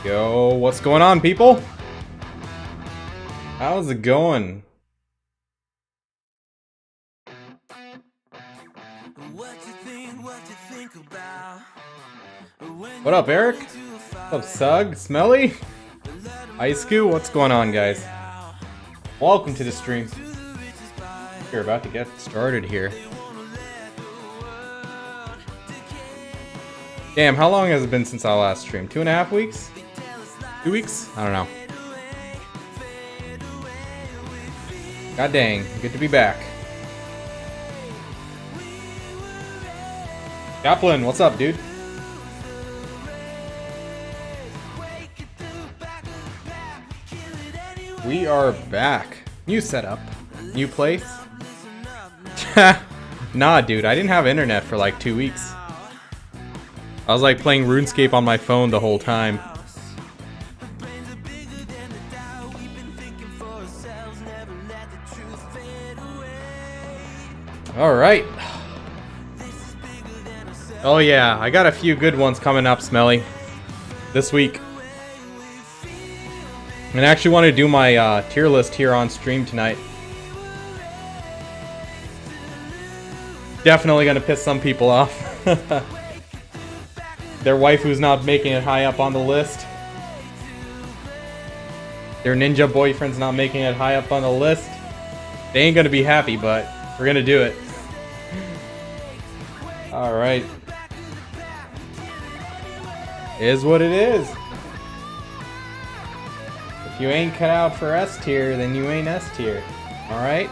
Yo, what's going on, people? How's it going? What up, Eric? What's up, Sug? Smelly? Ice Goo? What's going on, guys? Welcome to the stream. We're about to get started here. Damn, how long has it been since our last stream? 2.5 weeks? 2 weeks? I don't know. God dang, good to be back. Kaplan, what's up, dude? We are back. New setup. New place. Nah, dude, I didn't have internet for like 2 weeks. I was like playing RuneScape on my phone the whole time. Alright. Oh yeah, I got a few good ones coming up, Smelly. This week. And I actually want to do my tier list here on stream tonight. Definitely gonna piss some people off. Their waifu's not making it high up on the list. Their ninja boyfriend's not making it high up on the list. They ain't gonna be happy, but we're gonna do it. Alright. Is what it is. If you ain't cut out for S tier, then you ain't S tier. Alright?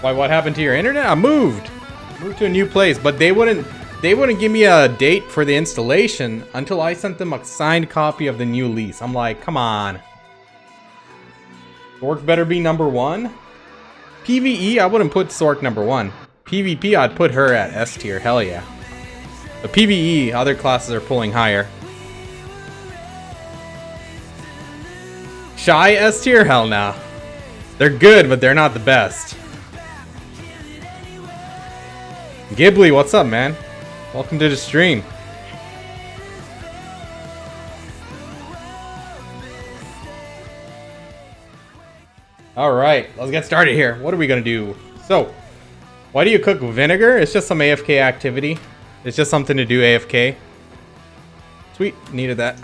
Why, what happened to your internet? I moved to a new place, but they wouldn't give me a date for the installation until I sent them a signed copy of the new lease. I'm like, come on. Sork better be number 1. PVE, I wouldn't put Sork number 1. PvP, I'd put her at S tier, hell yeah. But PVE, other classes are pulling higher. Shy S tier? Hell nah. They're good, but they're not the best. Ghibli, what's up, man? Welcome to the stream. Alright, let's get started here. What are we gonna do? So, why do you cook vinegar? It's just some AFK activity. It's just something to do AFK. Sweet, needed that.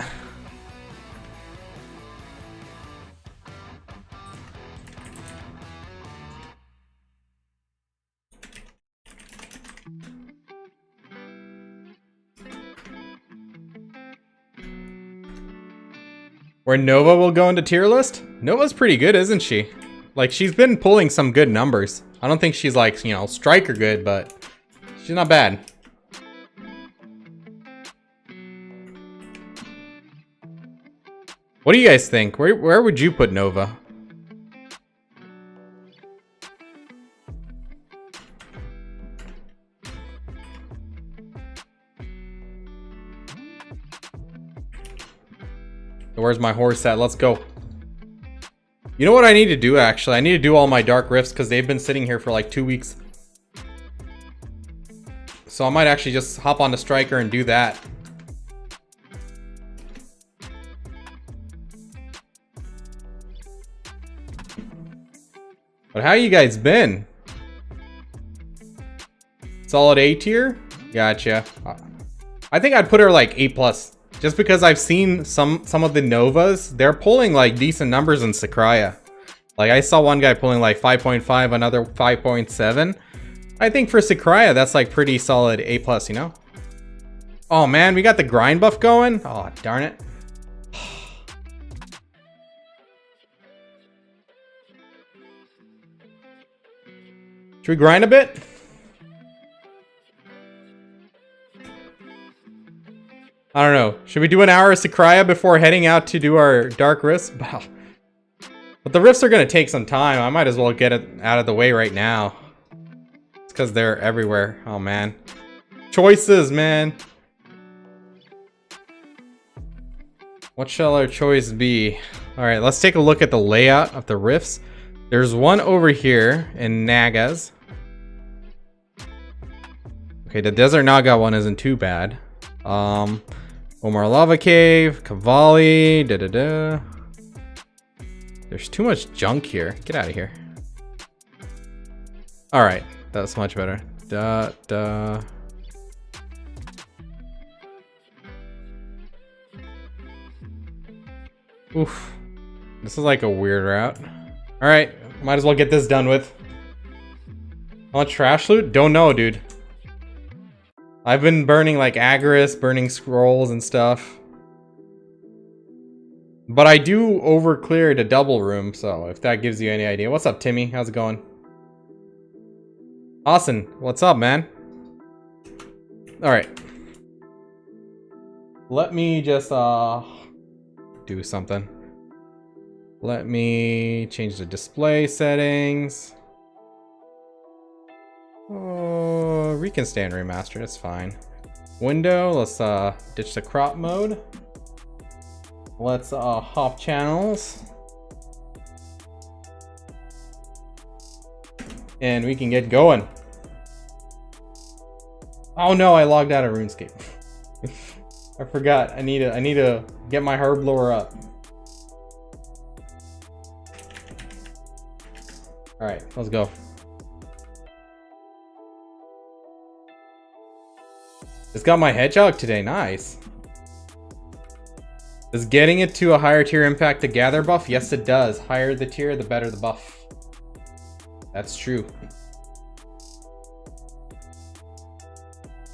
Where Nova will go into tier list? Nova's pretty good, isn't she? Like, she's been pulling some good numbers. I don't think she's like, you know, striker good, but she's not bad. What do you guys think? Where would you put Nova? Where's my horse at? Let's go. You know what I need to do, actually? I need to do all my dark rifts because they've been sitting here for like 2 weeks. So I might actually just hop on the striker and do that. But how you guys been? Solid A tier? Gotcha. I think I'd put her like A+. Just because I've seen some of the Novas, they're pulling like decent numbers in Sakraya. Like I saw one guy pulling like 5.5, another 5.7. I think for Sakraya, that's like pretty solid A+, you know? Oh man, we got the grind buff going? Oh, darn it. Should we grind a bit? I don't know. Should we do an hour of Sakraya before heading out to do our dark rifts? But the rifts are going to take some time. I might as well get it out of the way right now. It's because they're everywhere. Oh, man. Choices, man. What shall our choice be? Alright, let's take a look at the layout of the rifts. There's one over here in Nagas. Okay, the Desert Naga one isn't too bad. Omar Lava Cave, Cavalli, da-da-da. There's too much junk here. Get out of here. Alright, that's much better. Da-da. Oof. This is like a weird route. Alright, might as well get this done with. Want trash loot? Don't know, dude. I've been burning like Agorist, burning scrolls and stuff. But I do overcleared a double room, so if that gives you any idea. What's up, Timmy? How's it going? Austin, what's up, man? Alright. Let me just do something. Let me change the display settings. Oh, Recon Stand Remaster, that's fine. Window, let's ditch the crop mode. Let's hop channels. And we can get going. Oh no, I logged out of RuneScape. I forgot. I need to get my herb lore up. Alright, let's go. It's got my hedgehog today, nice. Does getting it to a higher tier impact the gather buff? Yes, it does. Higher the tier, the better the buff. That's true.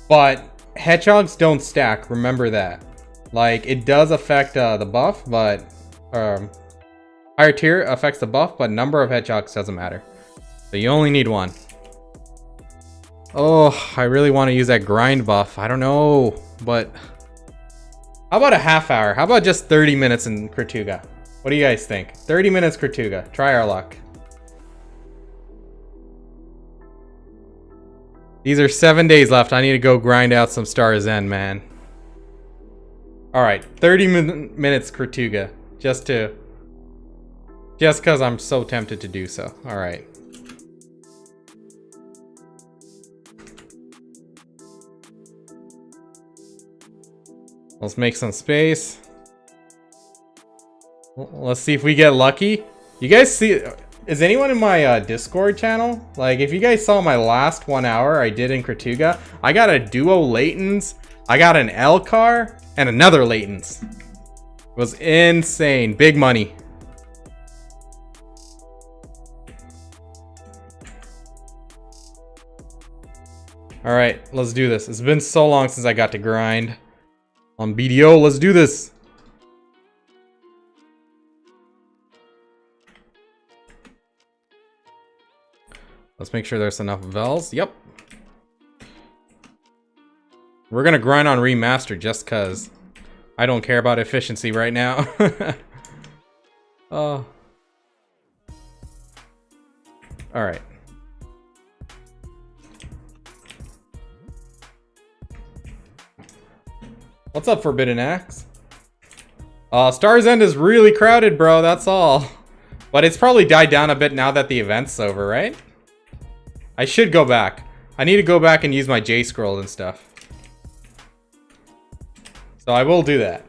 But hedgehogs don't stack, remember that. Like, it does affect the buff, but higher tier affects the buff, but number of hedgehogs doesn't matter. So you only need one. Oh, I really want to use that grind buff. I don't know, but how about a half hour? How about just 30 minutes in Kratuga? What do you guys think? 30 minutes Kratuga. Try our luck. These are 7 days left. I need to go grind out some Star's End, man. Alright, 30 minutes Kratuga. Just because I'm so tempted to do so. Alright. Let's make some space. Let's see if we get lucky. You guys see... Is anyone in my Discord channel? Like, if you guys saw my last 1 hour I did in Kratuga, I got a duo Latens, I got an Elcar, and another Latens. It was insane. Big money. Alright, let's do this. It's been so long since I got to grind. On BDO, let's do this. Let's make sure there's enough Vels. Yep. We're gonna grind on remaster just cause I don't care about efficiency right now. Oh. Alright. What's up, Forbidden Axe? Star's End is really crowded, bro, that's all. But it's probably died down a bit now that the event's over, right? I should go back. I need to go back and use my J scroll and stuff. So I will do that.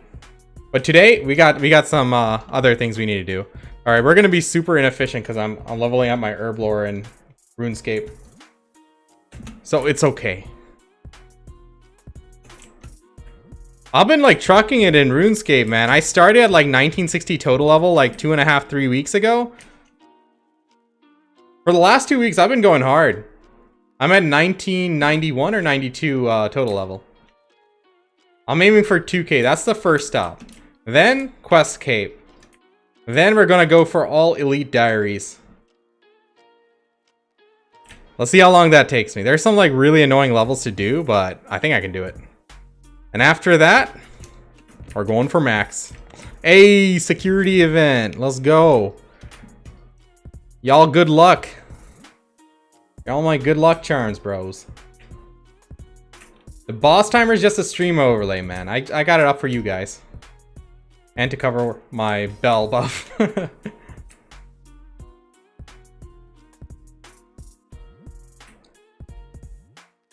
But today we got some other things we need to do. All right, we're gonna be super inefficient because I'm leveling up my herb lore in RuneScape. So it's okay. I've been like trucking it in RuneScape, man. I started at like 1960 total level like 2.5, 3 weeks ago. For the last 2 weeks, I've been going hard. I'm at 1991 or 92 total level. I'm aiming for 2K. That's the first stop. Then Quest Cape. Then we're gonna go for all Elite Diaries. Let's see how long that takes me. There's some like really annoying levels to do, but I think I can do it. And after that, we're going for max. Hey, security event. Let's go. Y'all good luck. Y'all my good luck charms, bros. The boss timer is just a stream overlay, man. I got it up for you guys. And to cover my bell buff.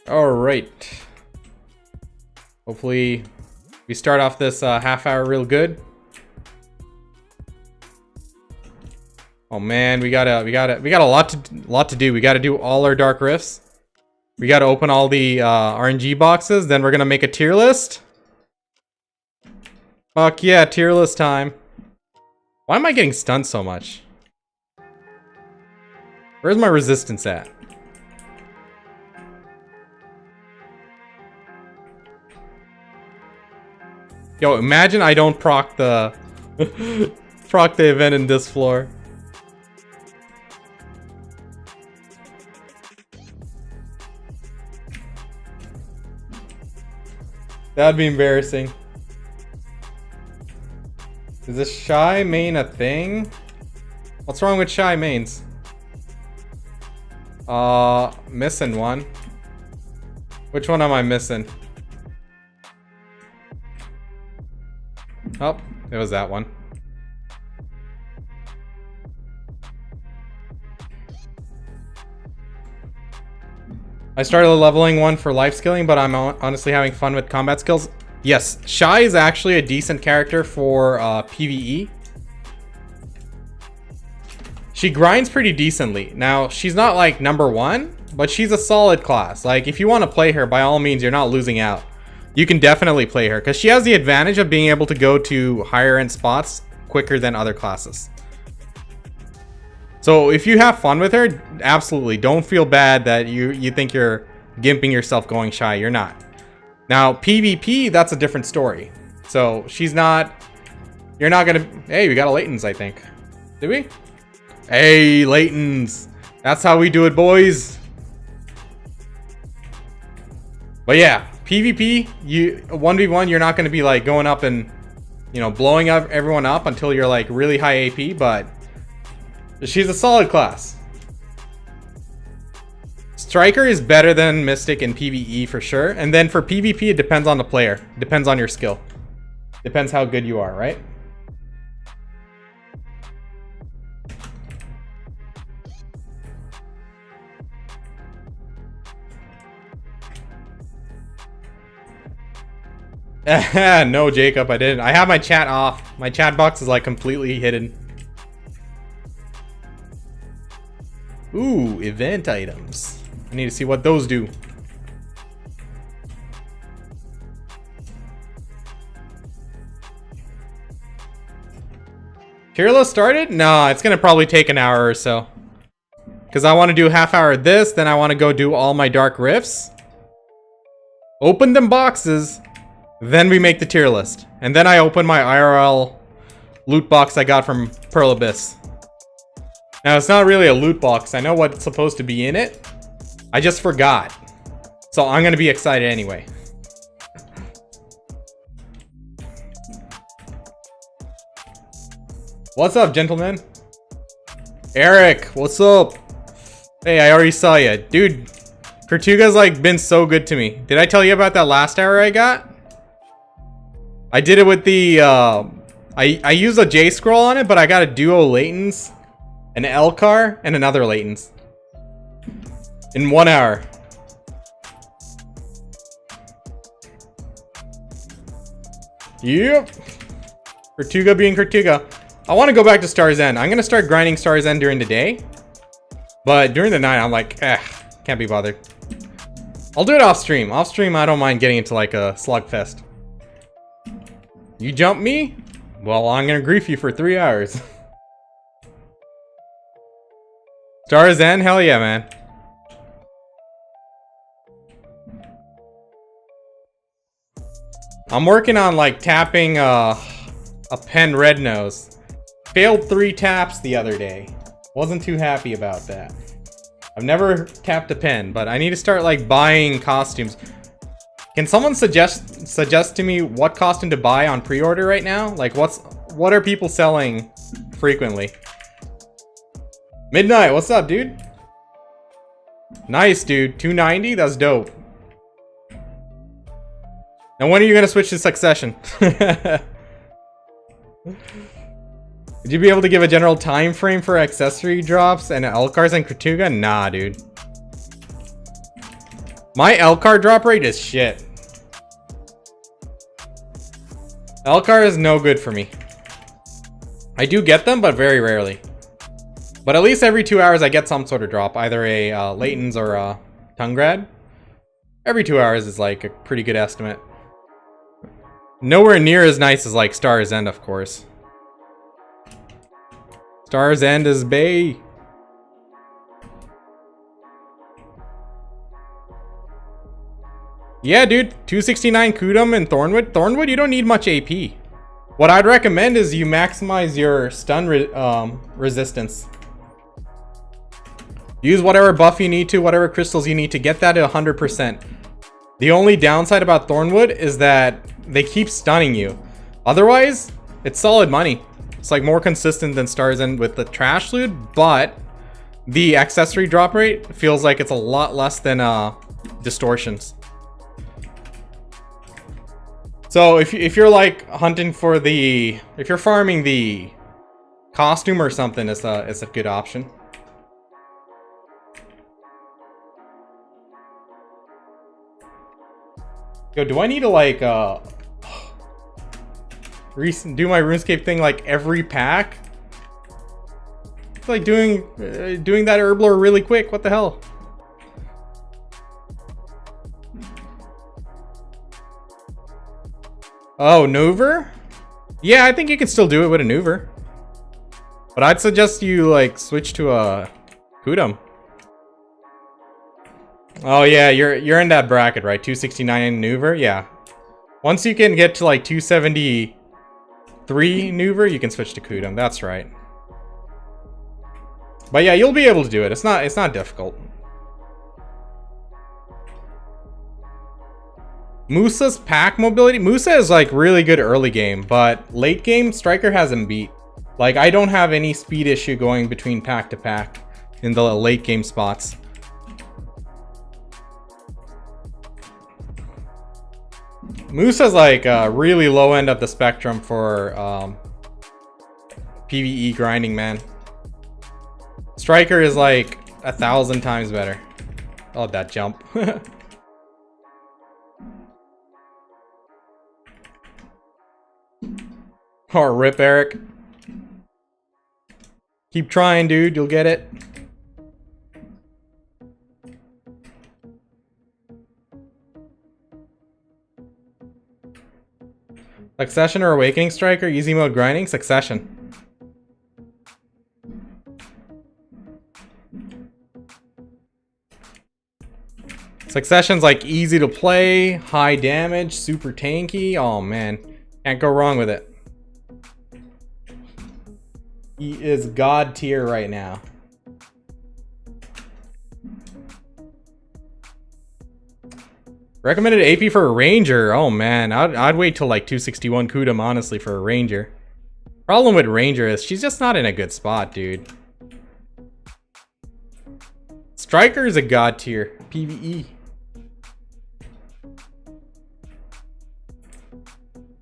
Alright. Hopefully We start off this half hour real good. Oh man, we got a lot to do. We gotta do all our dark rifts. We gotta open all the RNG boxes. Then we're gonna make a tier list. Fuck yeah, tier list time. Why am I getting stunned so much? Where's my resistance at? Yo, imagine I don't proc the proc the event in this floor. That'd be embarrassing. Is this shy main a thing? What's wrong with shy mains? Missing one. Which one am I missing? Oh, it was that one. I started leveling one for life skilling, but I'm honestly having fun with combat skills. Yes, Shy is actually a decent character for PVE. She grinds pretty decently. Now, she's not like #1, but she's a solid class. Like, if you want to play her, by all means, you're not losing out. You can definitely play her, because she has the advantage of being able to go to higher end spots quicker than other classes. So if you have fun with her, absolutely. Don't feel bad that you think you're gimping yourself going Shy. You're not. Now, PvP, that's a different story. So she's not... You're not going to... Hey, we got a Layton's, I think. Did we? Hey, Layton's. That's how we do it, boys. But yeah, PvP, 1v1, you're not going to be like going up and, you know, blowing up everyone up until you're like really high AP, but she's a solid class. Striker is better than Mystic in PvE for sure. And then for PvP, it depends on the player. It depends on your skill. Depends how good you are, right? No, Jacob, I didn't. I have my chat off. My chat box is like completely hidden. Ooh, event items. I need to see what those do. Tier list started? No, it's gonna probably take an hour or so. Because I want to do a half hour of this, then I want to go do all my dark rifts. Open them boxes. Then we make the tier list. And then I open my IRL loot box I got from Pearl Abyss. Now, it's not really a loot box. I know what's supposed to be in it. I just forgot. So I'm going to be excited anyway. What's up, gentlemen? Eric, what's up? Hey, I already saw you. Dude, Tortuga's like been so good to me. Did I tell you about that last arrow I got? I did it with the, I used a J scroll on it, but I got a duo Layton's, an Elcar, and another Layton's. In 1 hour. Yep. Tortuga being Tortuga. I want to go back to Star's End. I'm going to start grinding Star's End during the day. But during the night, I'm like, can't be bothered. I'll do it off stream. Off stream, I don't mind getting into like a slugfest. You jump me? Well, I'm gonna grief you for 3 hours. Star's End? Hell yeah, man. I'm working on like tapping a pen red nose. Failed 3 taps the other day. Wasn't too happy about that. I've never tapped a pen, but I need to start like buying costumes. Can someone suggest to me what costume to buy on pre-order right now? Like what are people selling frequently? Midnight, what's up, dude? Nice, dude. 290? That's dope. Now when are you gonna switch to Succession? Would you be able to give a general time frame for accessory drops and Elcars and Tortuga? Nah, dude. My Elcar drop rate is shit. Elcar is no good for me. I do get them, but very rarely. But at least every 2 hours I get some sort of drop, either a Layton's or a Tungrad. Every 2 hours is like a pretty good estimate. Nowhere near as nice as like Star's End, of course. Star's End is Bay. Yeah, dude, 269 Kudum and Thornwood. Thornwood, you don't need much AP. What I'd recommend is you maximize your stun resistance. Use whatever buff you need to, whatever crystals you need to get that at 100%. The only downside about Thornwood is that they keep stunning you. Otherwise, it's solid money. It's like more consistent than Star's End with the trash loot, but the accessory drop rate feels like it's a lot less than distortions. So if you're like hunting for the, if you're farming the costume or something, it's a good option. Yo, do I need to like do my RuneScape thing like every pack? It's like doing that Herblore really quick. What the hell? Oh, Nuver? Yeah, I think you can still do it with a Nuver. But I'd suggest you like switch to a Kudum. Oh yeah, you're in that bracket, right? 269 Nuver, yeah. Once you can get to like 273 Nuver, you can switch to Kudum. That's right. But yeah, you'll be able to do it. It's not difficult. Musa's pack mobility. Musa is like really good early game, but late game, Striker has him beat. Like I don't have any speed issue going between pack to pack in the late game spots. Musa's like really low end of the spectrum for PVE grinding, man. Striker is like 1,000 times better. Oh, that jump. Or rip, Eric. Keep trying, dude. You'll get it. Succession or Awakening Striker? Easy mode grinding? Succession. Succession's like easy to play, high damage, super tanky. Oh man, can't go wrong with it. He is god tier right now. Recommended AP for a Ranger. Oh man, I'd wait till like 261 Kudum honestly for a Ranger. Problem with Ranger is she's just not in a good spot, dude. Striker is a god tier. PVE.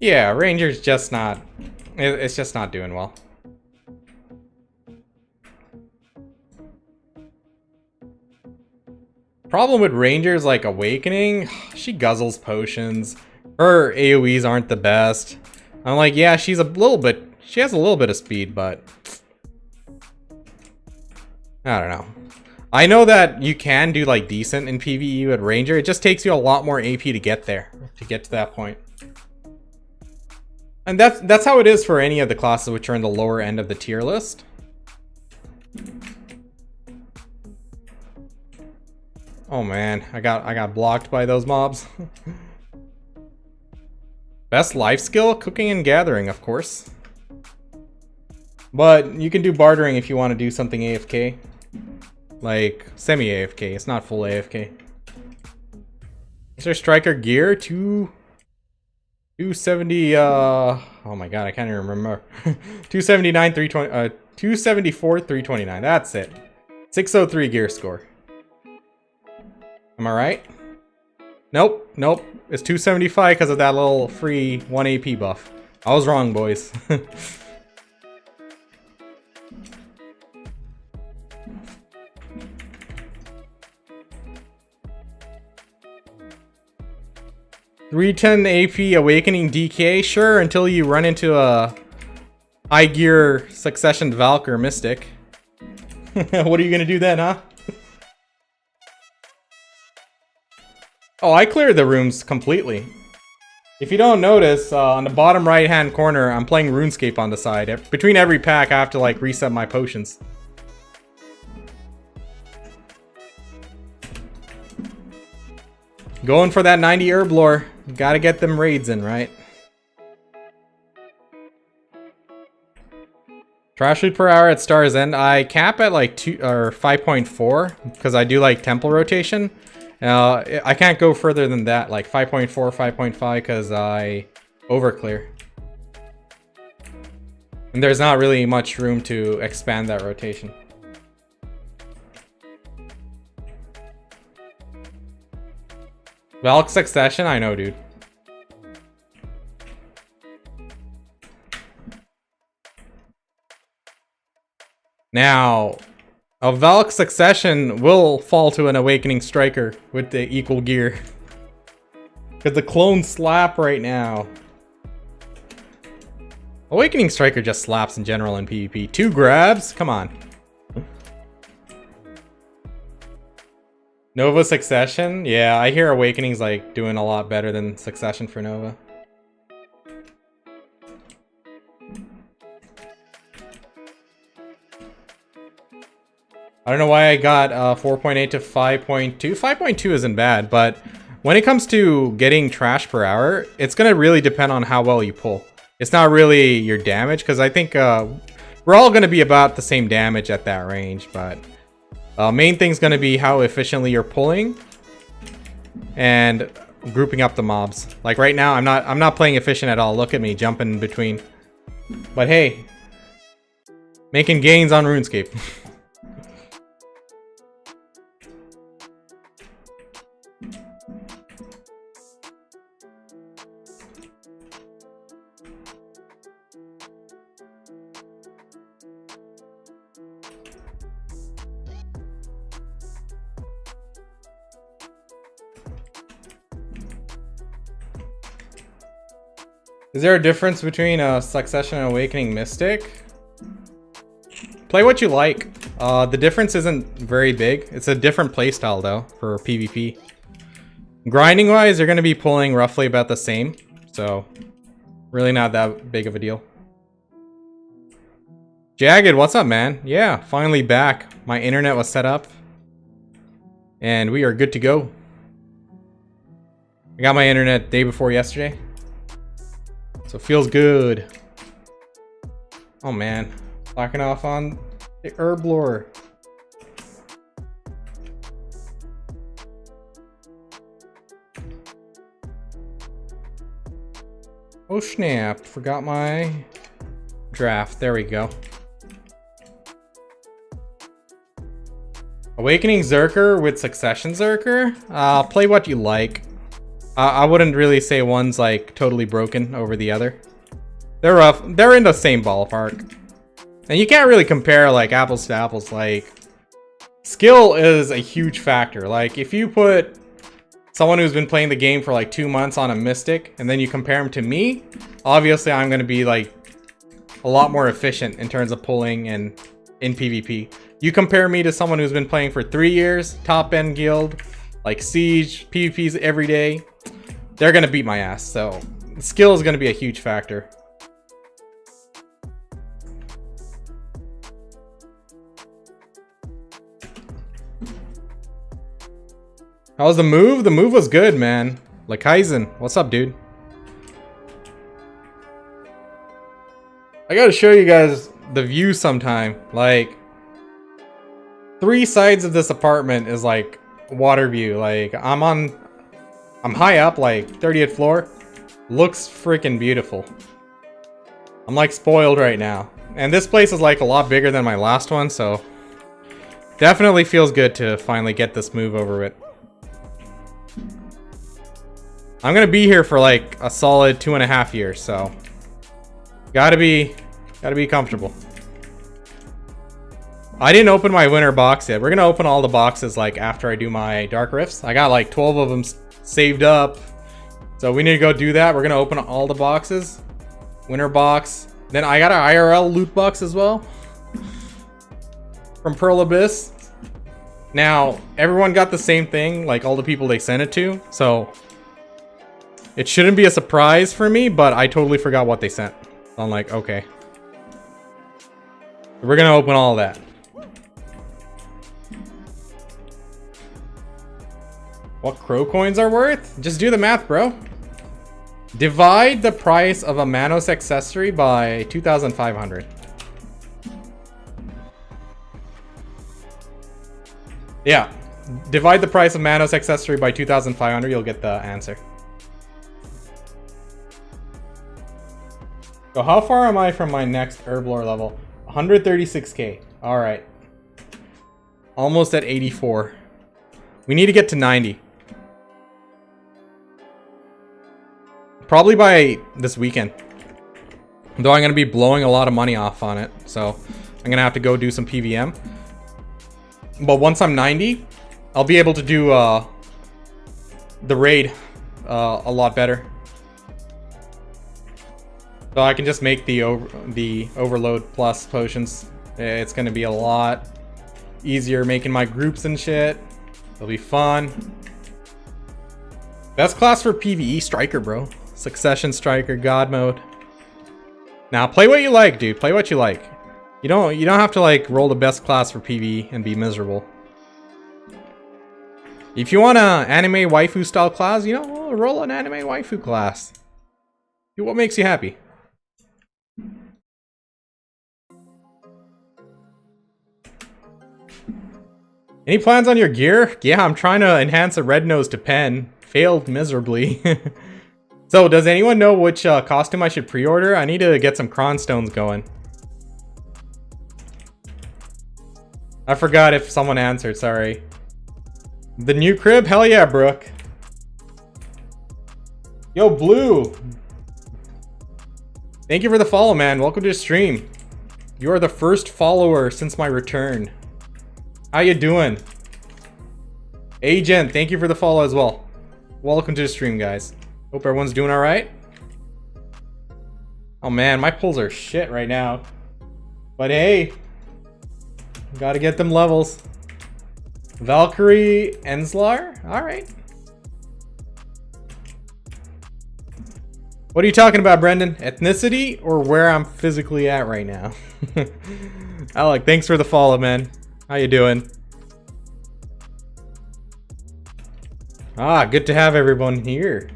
Yeah, Ranger's just not... It's just not doing well. Problem with Ranger's like Awakening, she guzzles potions. Her AoEs aren't the best. I'm like, yeah, she has a little bit of speed, but I don't know. I know that you can do like decent in PvE with Ranger. It just takes you a lot more AP to get there, to get to that point. And that's how it is for any of the classes which are in the lower end of the tier list. Oh man, I got blocked by those mobs. Best life skill? Cooking and gathering, of course. But you can do bartering if you want to do something AFK. Like semi-AFK, it's not full AFK. Is there Striker gear? 270, oh my god, I can't even remember. 279, 320, 274, 329, that's it. 603 gear score. Am I right? Nope, nope. It's 275 because of that little free 1 AP buff. I was wrong, boys. 310 AP Awakening DK, sure, until you run into a high gear Succession Valkyrie Mystic. What are you gonna do then, huh? Oh, I cleared the rooms completely. If you don't notice, on the bottom right hand corner, I'm playing RuneScape on the side. Between every pack, I have to like reset my potions. Going for that 90 herb lore. Gotta get them raids in, right? Trash loot per hour at Star's End. I cap at like 2 or 5.4 because I do like temple rotation. I can't go further than that, like 5.4, 5.5, because I overclear. And there's not really much room to expand that rotation. Valk Succession? I know, dude. Now, a Valk Succession will fall to an Awakening Striker with the equal gear. Because the clones slap right now. Awakening Striker just slaps in general in PvP. 2 grabs? Come on. Nova Succession? Yeah, I hear Awakening's like doing a lot better than Succession for Nova. I don't know why I got 4.8 to 5.2. 5.2 isn't bad, but when it comes to getting trash per hour, it's going to really depend on how well you pull. It's not really your damage, because I think we're all going to be about the same damage at that range, but main thing's going to be how efficiently you're pulling and grouping up the mobs. Like right now, I'm not playing efficient at all. Look at me jumping in between. But hey, making gains on RuneScape. Is there a difference between a Succession and Awakening Mystic? Play what you like. The difference isn't very big. It's a different playstyle though for PvP. Grinding wise, you're going to be pulling roughly about the same. So really not that big of a deal. Jagged, what's up, man? Yeah, finally back. My internet was set up. And we are good to go. I got my internet day before yesterday. So it feels good. Oh man, locking off on the herb lore. Oh snap, forgot my draft. There we go. Awakening Zerker with Succession Zerker? Play what you like. I wouldn't really say one's like totally broken over the other. They're rough. They're in the same ballpark. And you can't really compare like apples to apples. Like, skill is a huge factor. Like, if you put someone who's been playing the game for like 2 months on a Mystic and then you compare him to me, obviously I'm going to be like a lot more efficient in terms of pulling and in PvP. You compare me to someone who's been playing for 3 years, top end guild, like Siege, PvPs every day, they're going to beat my ass. So skill is going to be a huge factor. How was the move? The move was good, man. Lakaizen, what's up, dude? I gotta show you guys the view sometime. Like, 3 sides of this apartment is like water view. Like, I'm high up, like 30th floor. Looks freaking beautiful. I'm like spoiled right now. And this place is like a lot bigger than my last one, so definitely feels good to finally get this move over with. I'm gonna be here for like a solid 2.5 years, so gotta be comfortable. I didn't open my winter box yet. We're gonna open all the boxes like after I do my Dark Rifts. I got like 12 of them saved up. So we need to go do that. We're gonna open all the boxes. Winner box. Then I got an IRL loot box as well. From Pearl Abyss. Now, everyone got the same thing, like all the people they sent it to. So it shouldn't be a surprise for me, but I totally forgot what they sent. So I'm like, okay. We're gonna open all of that. What crow coins are worth? Just do the math, bro. Divide the price of a Manos accessory by 2,500. Yeah. Divide the price of Manos accessory by 2,500, you'll get the answer. So how far am I from my next Herblore level? 136k. Alright. Almost at 84. We need to get to 90. Probably by this weekend. Though I'm going to be blowing a lot of money off on it. So I'm going to have to go do some PVM. But once I'm 90, I'll be able to do the raid a lot better. So I can just make the Overload Plus potions. It's going to be a lot easier making my groups and shit. It'll be fun. Best class for PVE, Striker, bro. Succession Striker, God mode. Now play what you like, dude. Play what you like. You don't have to like roll the best class for PVE and be miserable. If you want an anime waifu style class, you know, roll an anime waifu class. Do what makes you happy. Any plans on your gear? Yeah, I'm trying to enhance a red nose to pen. Failed miserably. So, does anyone know which costume I should pre-order? I need to get some Cron Stones going. I forgot if someone answered, sorry. The new crib? Hell yeah, Brooke. Yo, Blue. Thank you for the follow, man. Welcome to the stream. You are the first follower since my return. How you doing? Agent, thank you for the follow as well. Welcome to the stream, guys. Hope everyone's doing alright. Oh man, my pulls are shit right now. But hey, gotta get them levels. Valkyrie Enslar? Alright. What are you talking about, Brendan? Ethnicity or where I'm physically at right now? Alec, thanks for the follow, man. How you doing? Ah, good to have everyone here.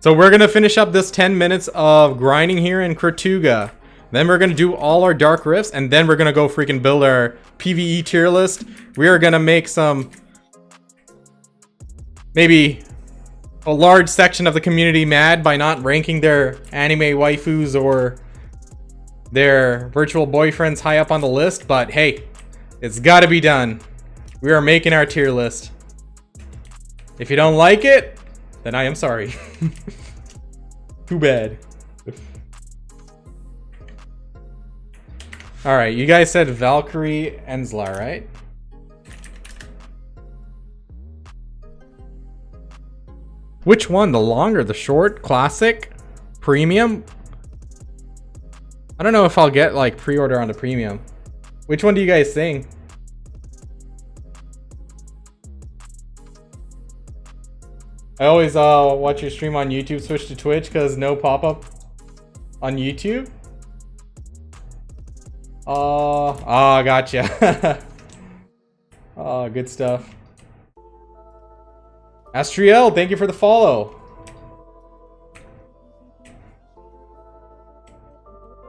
So we're gonna finish up this 10 minutes of grinding here in Kortuga. Then we're gonna do all our dark rifts, and then we're gonna go freaking build our PVE tier list. We are gonna make some, maybe a large section of the community mad by not ranking their anime waifus or their virtual boyfriends high up on the list. But hey, it's gotta be done. We are making our tier list. If you don't like it, then I am sorry. Too bad. Alright, you guys said Valkyrie Enslar, right? Which one? The long or the short? Classic? Premium? I don't know if I'll get like pre-order on the premium. Which one do you guys think? I always watch your stream on YouTube, switch to Twitch because no pop-up on YouTube. Gotcha. Oh, good stuff. Astriel, thank you for the follow.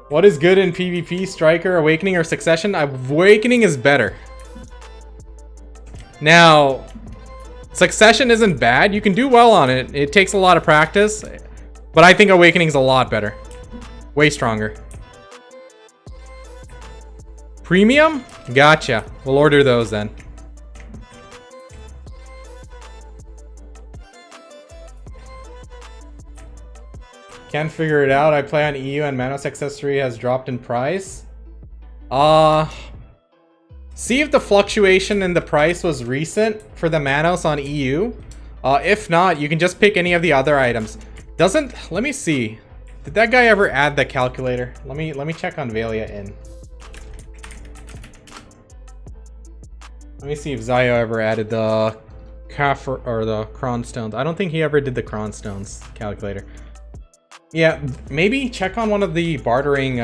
What is good in PvP? Striker, Awakening, or Succession? Awakening is better. Now, Succession isn't bad. You can do well on it. It takes a lot of practice. But I think Awakening's a lot better. Way stronger. Premium? Gotcha. We'll order those then. Can't figure it out. I play on EU and Manos accessory has dropped in price. See if the fluctuation in the price was recent for the Manos on EU. If not, you can just pick any of the other items. Let me see. Did that guy ever add the calculator? Let me check on Valia in. Let me see if Zio ever added the Kaffir or the Kronstones. I don't think he ever did the Kronstones calculator. Yeah, maybe check on one of the bartering,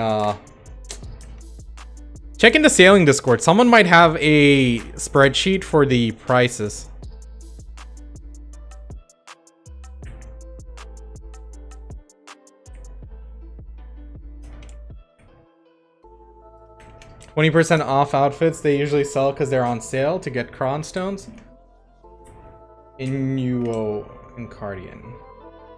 check in the sailing Discord. Someone might have a spreadsheet for the prices. %20 off outfits they usually sell because they're on sale to get Kronstones. Inuo and Cardian.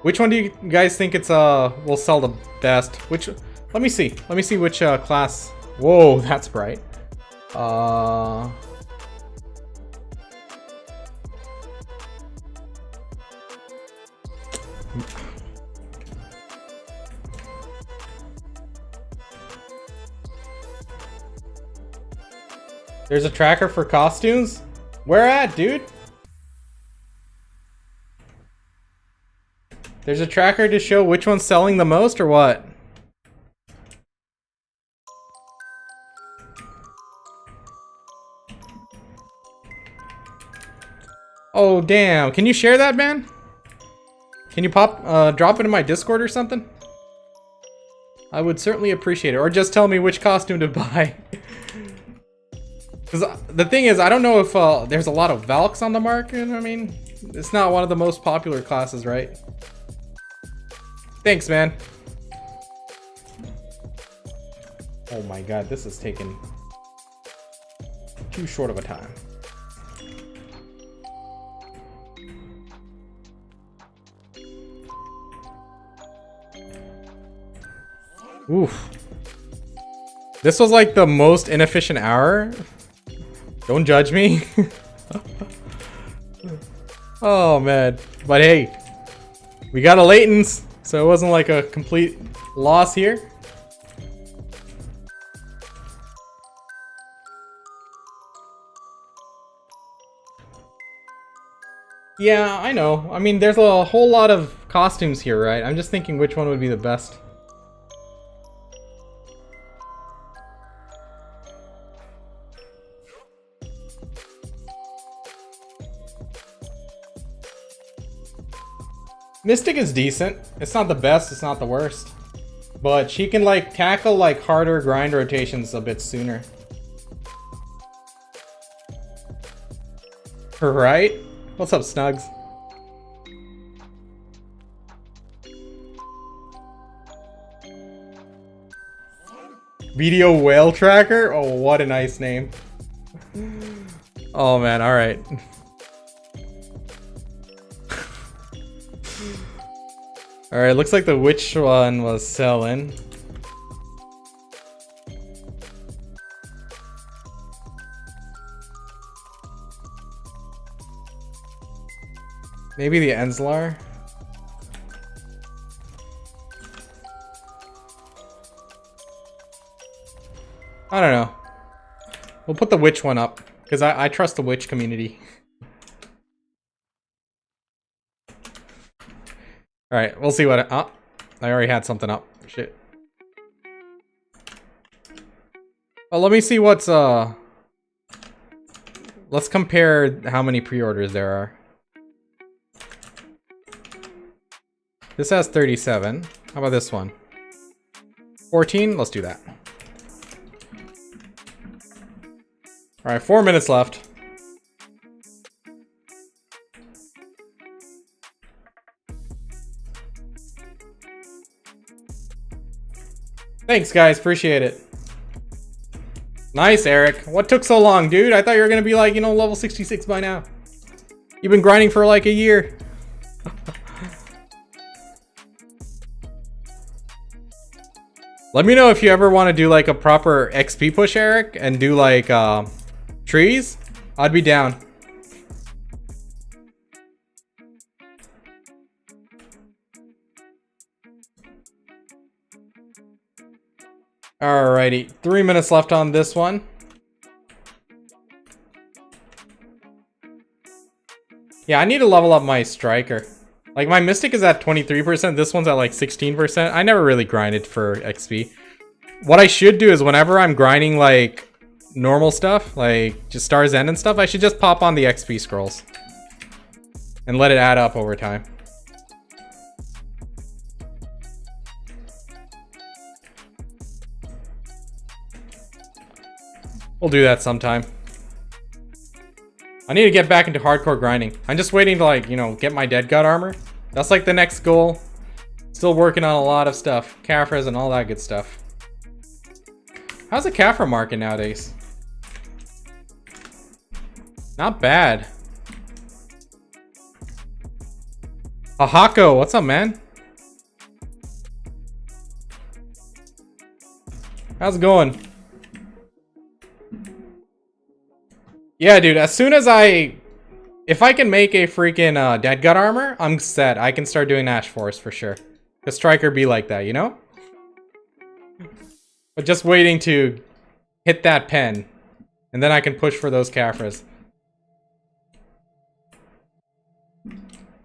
Which one do you guys think it's will sell the best? Which let me see which class. Whoa, that's bright. There's a tracker for costumes? Where at, dude? There's a tracker to show which one's selling the most or what? Oh, damn. Can you share that, man? Can you drop it in my Discord or something? I would certainly appreciate it. Or just tell me which costume to buy. Because the thing is, I don't know if there's a lot of Valks on the market. I mean, it's not one of the most popular classes, right? Thanks, man. Oh my god, this is taking too short of a time. Oof. This was like the most inefficient hour. Don't judge me. Oh man. But hey, we got a Layton's, so it wasn't like a complete loss here. Yeah, I know. I mean, there's a whole lot of costumes here, right? I'm just thinking which one would be the best. Mystic is decent. It's not the best, it's not the worst. But she can like tackle like harder grind rotations a bit sooner. Right? What's up, Snugs? Video Whale Tracker? Oh, what a nice name. Oh man, alright. Alright, looks like the witch one was selling. Maybe the Enslar? I don't know. We'll put the witch one up, because I trust the witch community. Alright, we'll see what I already had something up. Shit. Well, let me see what's let's compare how many pre-orders there are. This has 37. How about this one? 14? Let's do that. Alright, 4 minutes left. Thanks, guys. Appreciate it. Nice, Eric. What took so long, dude? I thought you were gonna be like, you know, level 66 by now. You've been grinding for like a year. Let me know if you ever want to do like a proper XP push, Eric, and do like trees. I'd be down. Alrighty, 3 minutes left on this one. Yeah, I need to level up my striker. Like, my mystic is at 23%. This one's at like 16%. I never really grinded for XP. What I should do is whenever I'm grinding like normal stuff, like just Star's End and stuff, I should just pop on the XP scrolls and let it add up over time. We'll do that sometime. I need to get back into hardcore grinding. I'm just waiting to, like, you know, get my Dead God armor. That's like the next goal. Still working on a lot of stuff. Caphras and all that good stuff. How's the Caphra market nowadays? Not bad. Ahako, what's up, man? How's it going? Yeah, dude, as soon as if I can make a freaking Dead God armor, I'm set. I can start doing Ash Force for sure. Cause Striker be like that, you know? But just waiting to hit that pen. And then I can push for those Caphras.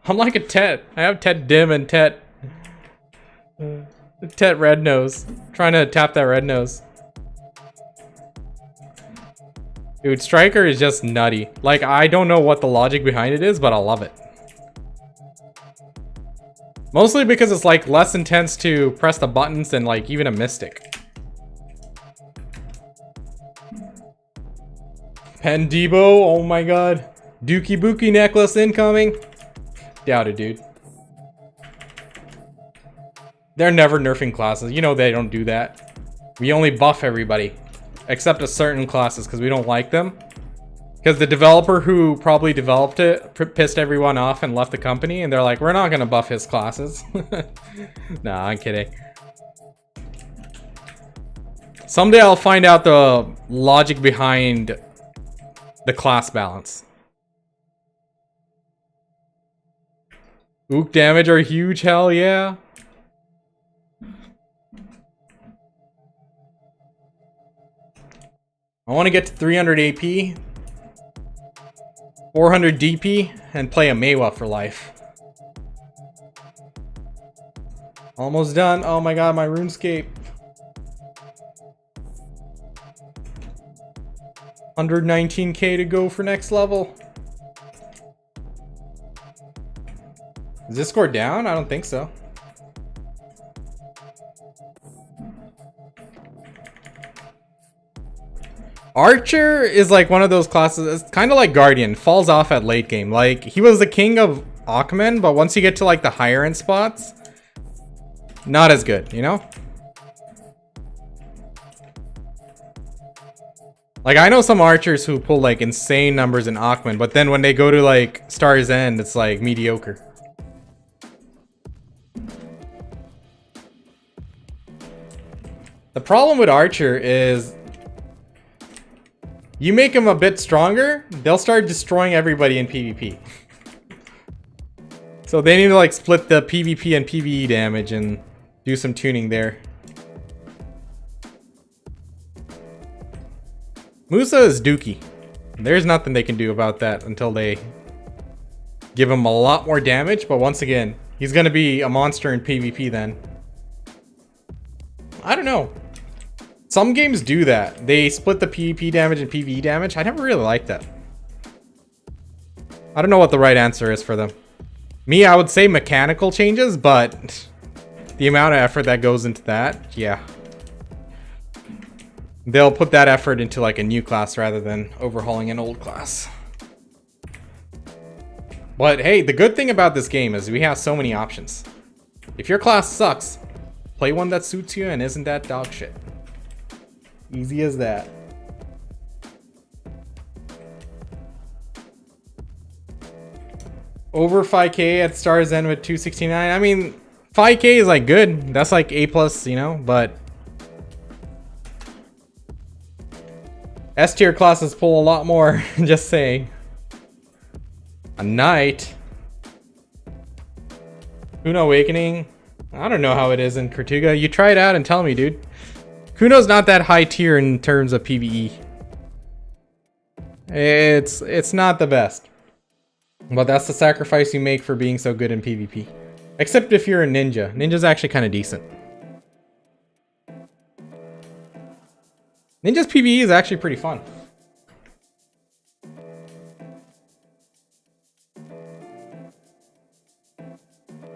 I'm like a Tet. I have Tet Dim and Tet Red Nose. Trying to tap that red nose. Dude, Striker is just nutty. Like, I don't know what the logic behind it is, but I love it. Mostly because it's like less intense to press the buttons than like even a Mystic. Pendebo, oh my god. Dookie Bookie necklace incoming. Doubt it, dude. They're never nerfing classes. You know they don't do that. We only buff everybody. Except a certain classes because we don't like them. Because the developer who probably developed it pissed everyone off and left the company. And they're like, we're not going to buff his classes. Nah, I'm kidding. Someday I'll find out the logic behind the class balance. Ook damage are huge, hell yeah. I want to get to 300 AP, 400 DP, and play a Meiwa for life. Almost done. Oh my god, my RuneScape. 119k to go for next level. Is this score down? I don't think so. Archer is like one of those classes, it's kind of like Guardian, falls off at late game. Like, he was the king of Ackman, but once you get to like the higher end spots, not as good, you know? Like, I know some archers who pull like insane numbers in Ackman, but then when they go to like Star's End, it's like mediocre. The problem with Archer is you make them a bit stronger, they'll start destroying everybody in PvP. So they need to like split the PvP and PvE damage and do some tuning there. Musa is dookie. There's nothing they can do about that until they give him a lot more damage, but once again, he's gonna be a monster in PvP then. I don't know. Some games do that. They split the PvP damage and PvE damage. I never really liked that. I don't know what the right answer is for them. Me, I would say mechanical changes, but the amount of effort that goes into that, yeah. They'll put that effort into like a new class rather than overhauling an old class. But hey, the good thing about this game is we have so many options. If your class sucks, play one that suits you and isn't that dog shit. Easy as that. Over 5k at Star's End with 269. I mean, 5k is like good. That's like A+, you know, but S tier classes pull a lot more. Just saying. A knight. Kuno Awakening. I don't know how it is in Tortuga. You try it out and tell me, dude. Kuno's not that high tier in terms of PvE. It's not the best. But that's the sacrifice you make for being so good in PvP. Except if you're a ninja. Ninja's actually kind of decent. Ninja's PvE is actually pretty fun.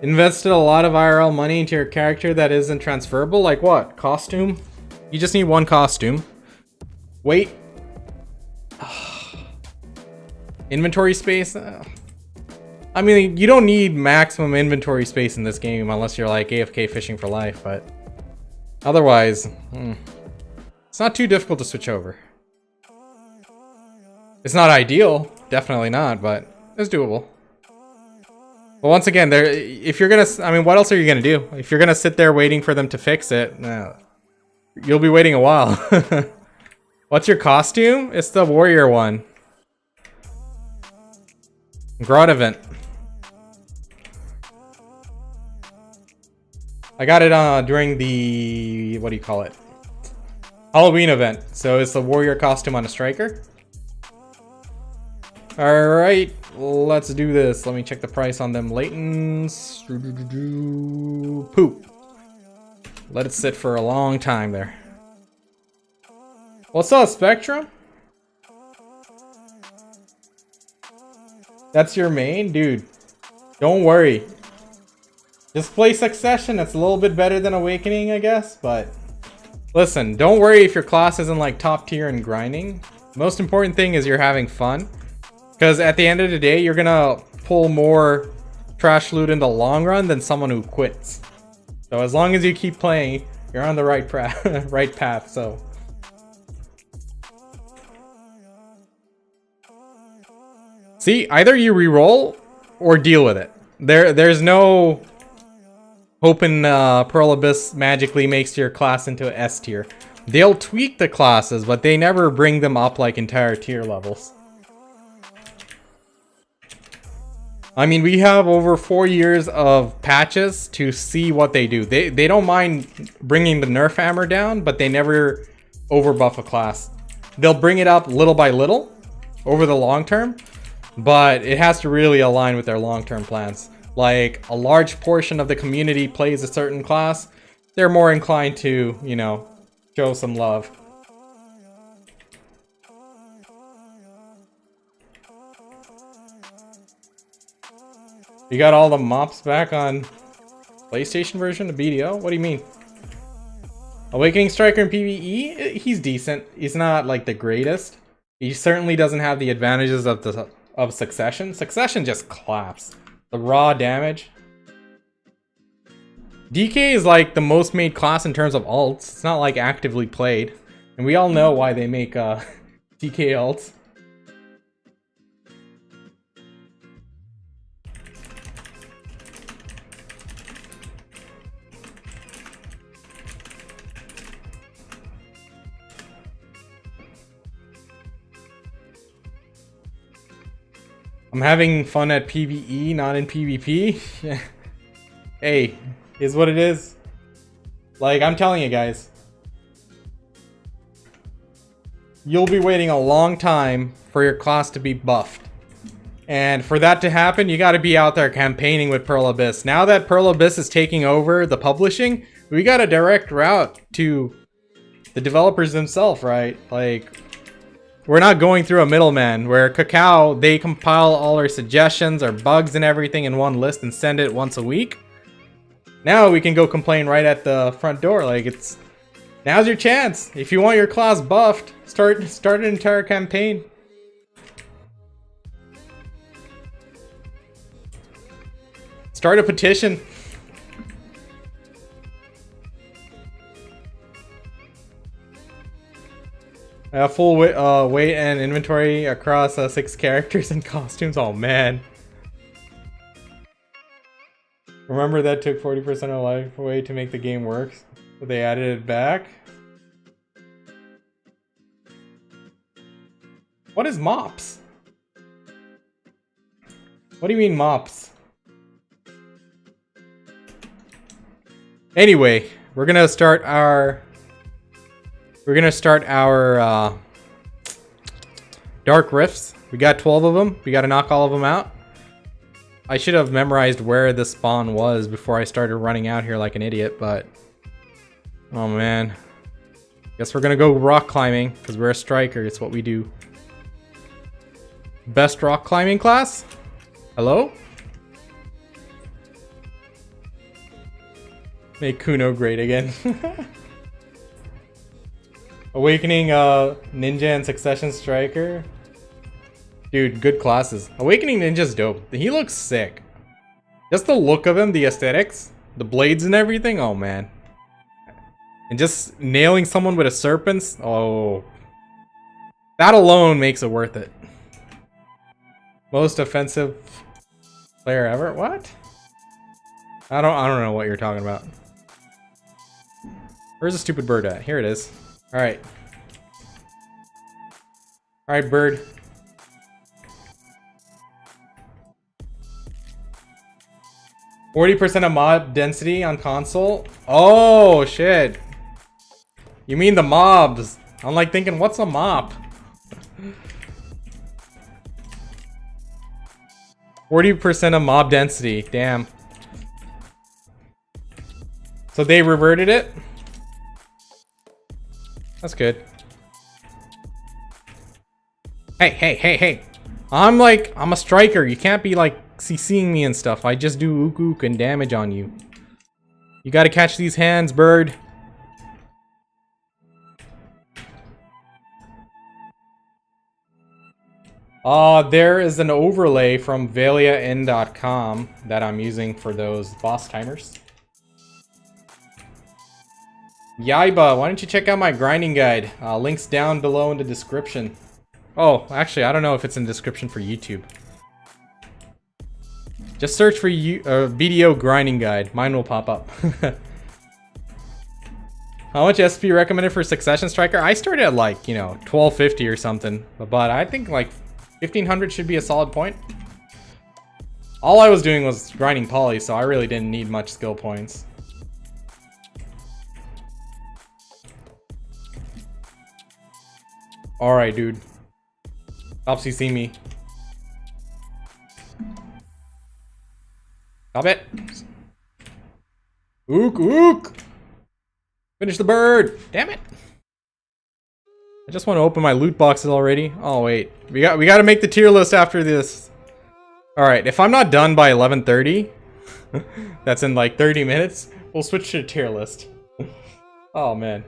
Invested a lot of IRL money into your character that isn't transferable? Like what? Costume? You just need one costume. Wait. Inventory space? I mean, you don't need maximum inventory space in this game unless you're like AFK fishing for life, but otherwise, it's not too difficult to switch over. It's not ideal, definitely not, but it's doable. But once again, if you're gonna, I mean, what else are you gonna do? If you're gonna sit there waiting for them to fix it, you'll be waiting a while. What's your costume? It's the warrior one. Grot event. I got it during the, what do you call it? Halloween event. So it's the warrior costume on a striker. Alright, let's do this. Let me check the price on them Laytons. Poop. Let it sit for a long time there. What's up, Spectrum? That's your main? Dude, don't worry. Just play Succession. It's a little bit better than Awakening, I guess, but listen, don't worry if your class isn't like top tier and grinding. Most important thing is you're having fun. Because at the end of the day, you're gonna pull more trash loot in the long run than someone who quits. So as long as you keep playing, you're on the right path. So see, either you re-roll or deal with it. There's no hoping Pearl Abyss magically makes your class into an S tier. They'll tweak the classes, but they never bring them up like entire tier levels. I mean, we have over 4 years of patches to see what they do. They don't mind bringing the nerf hammer down, but they never overbuff a class. They'll bring it up little by little over the long term, but it has to really align with their long-term plans. Like, a large portion of the community plays a certain class, they're more inclined to, you know, show some love. You got all the mops back on PlayStation version of BDO? What do you mean? Awakening Striker in PVE? He's decent. He's not like the greatest. He certainly doesn't have the advantages of Succession. Succession just claps. The raw damage. DK is like the most made class in terms of ults. It's not like actively played. And we all know why they make DK ults. I'm having fun at PVE, not in PvP. Hey, is what it is. Like, I'm telling you guys. You'll be waiting a long time for your class to be buffed. And for that to happen, you gotta be out there campaigning with Pearl Abyss. Now that Pearl Abyss is taking over the publishing, we got a direct route to the developers themselves, right? Like, we're not going through a middleman where Cacao, they compile all our suggestions, our bugs and everything in one list and send it once a week. Now we can go complain right at the front door. Like, it's, now's your chance. If you want your class buffed, start an entire campaign. Start a petition. Full weight and inventory across 6 characters and costumes. Oh man. Remember that took 40% of life away to make the game work? But they added it back? What is mops? What do you mean mops? Anyway, we're gonna start our Dark Rifts. We got 12 of them. We gotta knock all of them out. I should have memorized where the spawn was before I started running out here like an idiot, but... Oh man. Guess we're gonna go rock climbing, because we're a striker, it's what we do. Best rock climbing class? Hello? Make Kuno great again. Awakening Ninja and Succession Striker. Dude, good classes. Awakening Ninja's dope. He looks sick. Just the look of him, the aesthetics, the blades and everything. Oh man. And just nailing someone with a serpent. Oh. That alone makes it worth it. Most offensive player ever? What? I don't know what you're talking about. Where's the stupid bird at? Here it is. Alright. Alright, bird. %40 of mob density on console? Oh, shit. You mean the mobs. I'm like thinking, what's a mob? 40% of mob density. Damn. So they reverted it? That's good. Hey. I'm a striker. You can't be like CCing me and stuff. I just do ook and damage on you. You gotta catch these hands, bird. There is an overlay from valiaN.com that I'm using for those boss timers. Yaiba, why don't you check out my grinding guide? Links down below in the description. Oh, actually, I don't know if it's in the description for YouTube. Just search for BDO grinding guide. Mine will pop up. How much SP recommended for Succession Striker? I started at like, 1250 or something. But I think like 1500 should be a solid point. All I was doing was grinding poly, so I really didn't need much skill points. Alright, dude. Stop CCing me. Stop it. Ook. Finish the bird. Damn it. I just want to open my loot boxes already. Oh, wait. We got to make the tier list after this. Alright, if I'm not done by 11:30, that's in like 30 minutes, we'll switch to the tier list. Oh, man.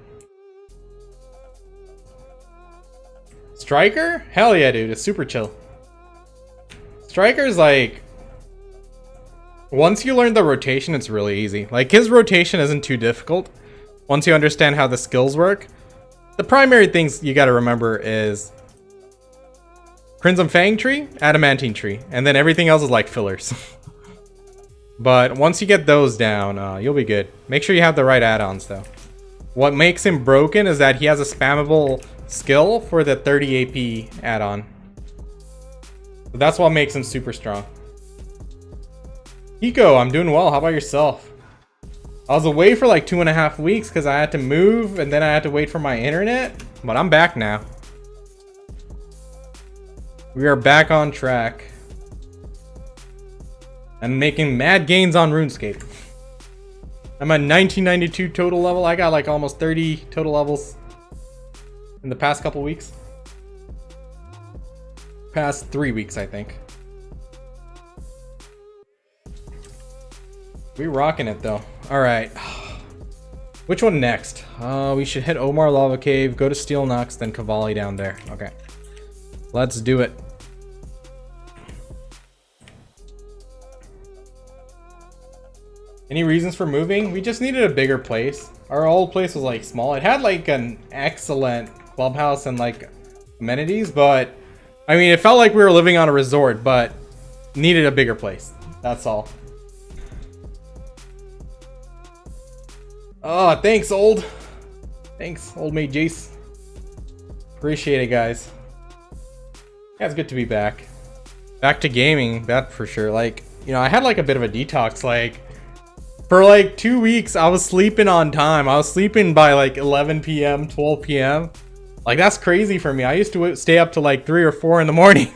Striker? Hell yeah, dude. It's super chill. Striker's like... Once you learn the rotation, it's really easy. Like, his rotation isn't too difficult. Once you understand how the skills work. The primary things you gotta remember is... Crimson Fang tree, Adamantine tree. And then everything else is like fillers. But once you get those down, you'll be good. Make sure you have the right add-ons, though. What makes him broken is that he has a spammable... skill for the 30 AP add-on. So that's what makes him super strong. Hiko, I'm doing well. How about yourself? I was away for like 2.5 weeks because I had to move and then I had to wait for my internet. But I'm back now. We are back on track. And making mad gains on RuneScape. I'm at 1992 total level. I got like almost 30 total levels. In the past couple weeks. Past 3 weeks, I think. We rocking it though. Alright. Which one next? We should hit Omar Lava Cave, go to Steel Nux, then Cavalli down there. Okay. Let's do it. Any reasons for moving? We just needed a bigger place. Our old place was like small. It had like an excellent clubhouse and like amenities, but I mean it felt like we were living on a resort, but needed a bigger place. That's all. Oh, thanks old mate Jace. Appreciate it, guys. Yeah, it's good to be back to gaming, that for sure. Like, I had like a bit of a detox. Like for like 2 weeks I was sleeping on time. I was sleeping by like 11 p.m 12 p.m. Like, that's crazy for me. I used to stay up to like 3 or 4 in the morning.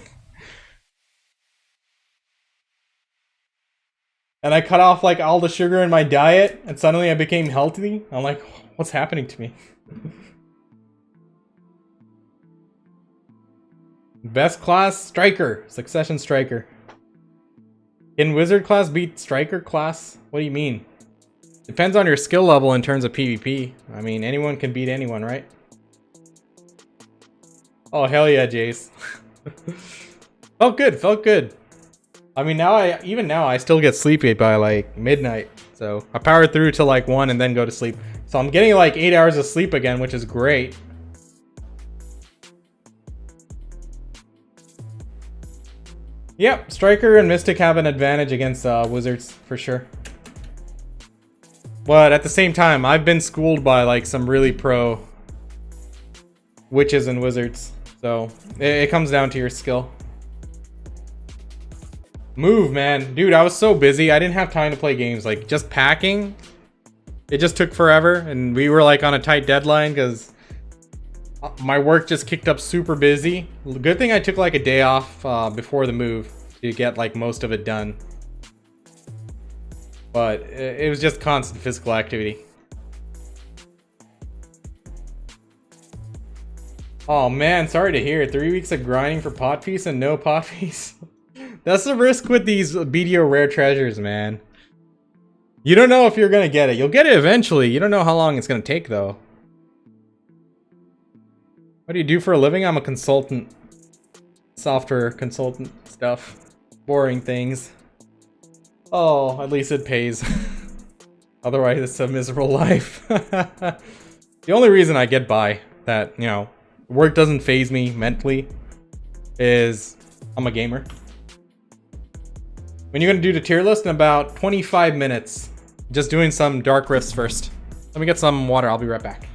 And I cut off like all the sugar in my diet, and suddenly I became healthy. I'm like, what's happening to me? Best class, Striker. Succession Striker. Can Wizard class beat Striker class? What do you mean? Depends on your skill level in terms of PvP. I mean, anyone can beat anyone, right? Oh, hell yeah, Jace. Felt good, felt good. I mean, even now, I still get sleepy by like midnight. So I power through till like 1 and then go to sleep. So I'm getting like 8 hours of sleep again, which is great. Yep, Striker and Mystic have an advantage against Wizards, for sure. But at the same time, I've been schooled by like some really pro Witches and Wizards. So it comes down to your skill. Move, man. Dude, I was so busy. I didn't have time to play games. Like, just packing, it just took forever. And we were like on a tight deadline because my work just kicked up super busy. Good thing I took like a day off before the move to get like most of it done. But it was just constant physical activity. Oh man, sorry to hear. 3 weeks of grinding for pot piece and no pot piece. That's the risk with these BDO rare treasures, man. You don't know if you're gonna get it. You'll get it eventually. You don't know how long it's gonna take, though. What do you do for a living? I'm a consultant. Software consultant stuff. Boring things. Oh, at least it pays. Otherwise, it's a miserable life. The only reason I get by, that, you know, work doesn't faze me mentally, is I'm a gamer. When you're gonna do the tier list in about 25 minutes. Just doing some dark rifts first. Let me get some water, I'll be right back.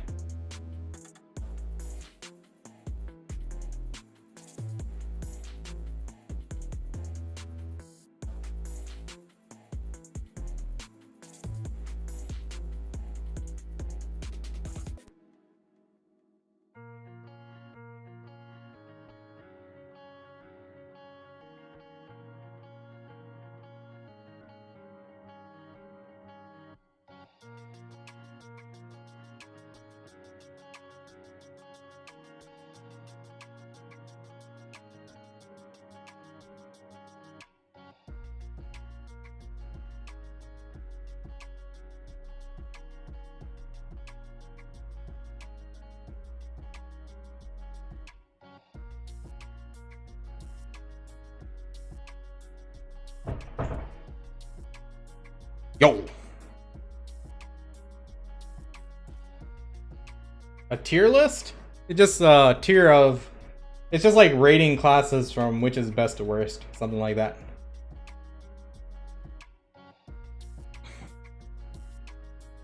Yo! A tier list? It's just a tier of... It's just like rating classes from which is best to worst. Something like that.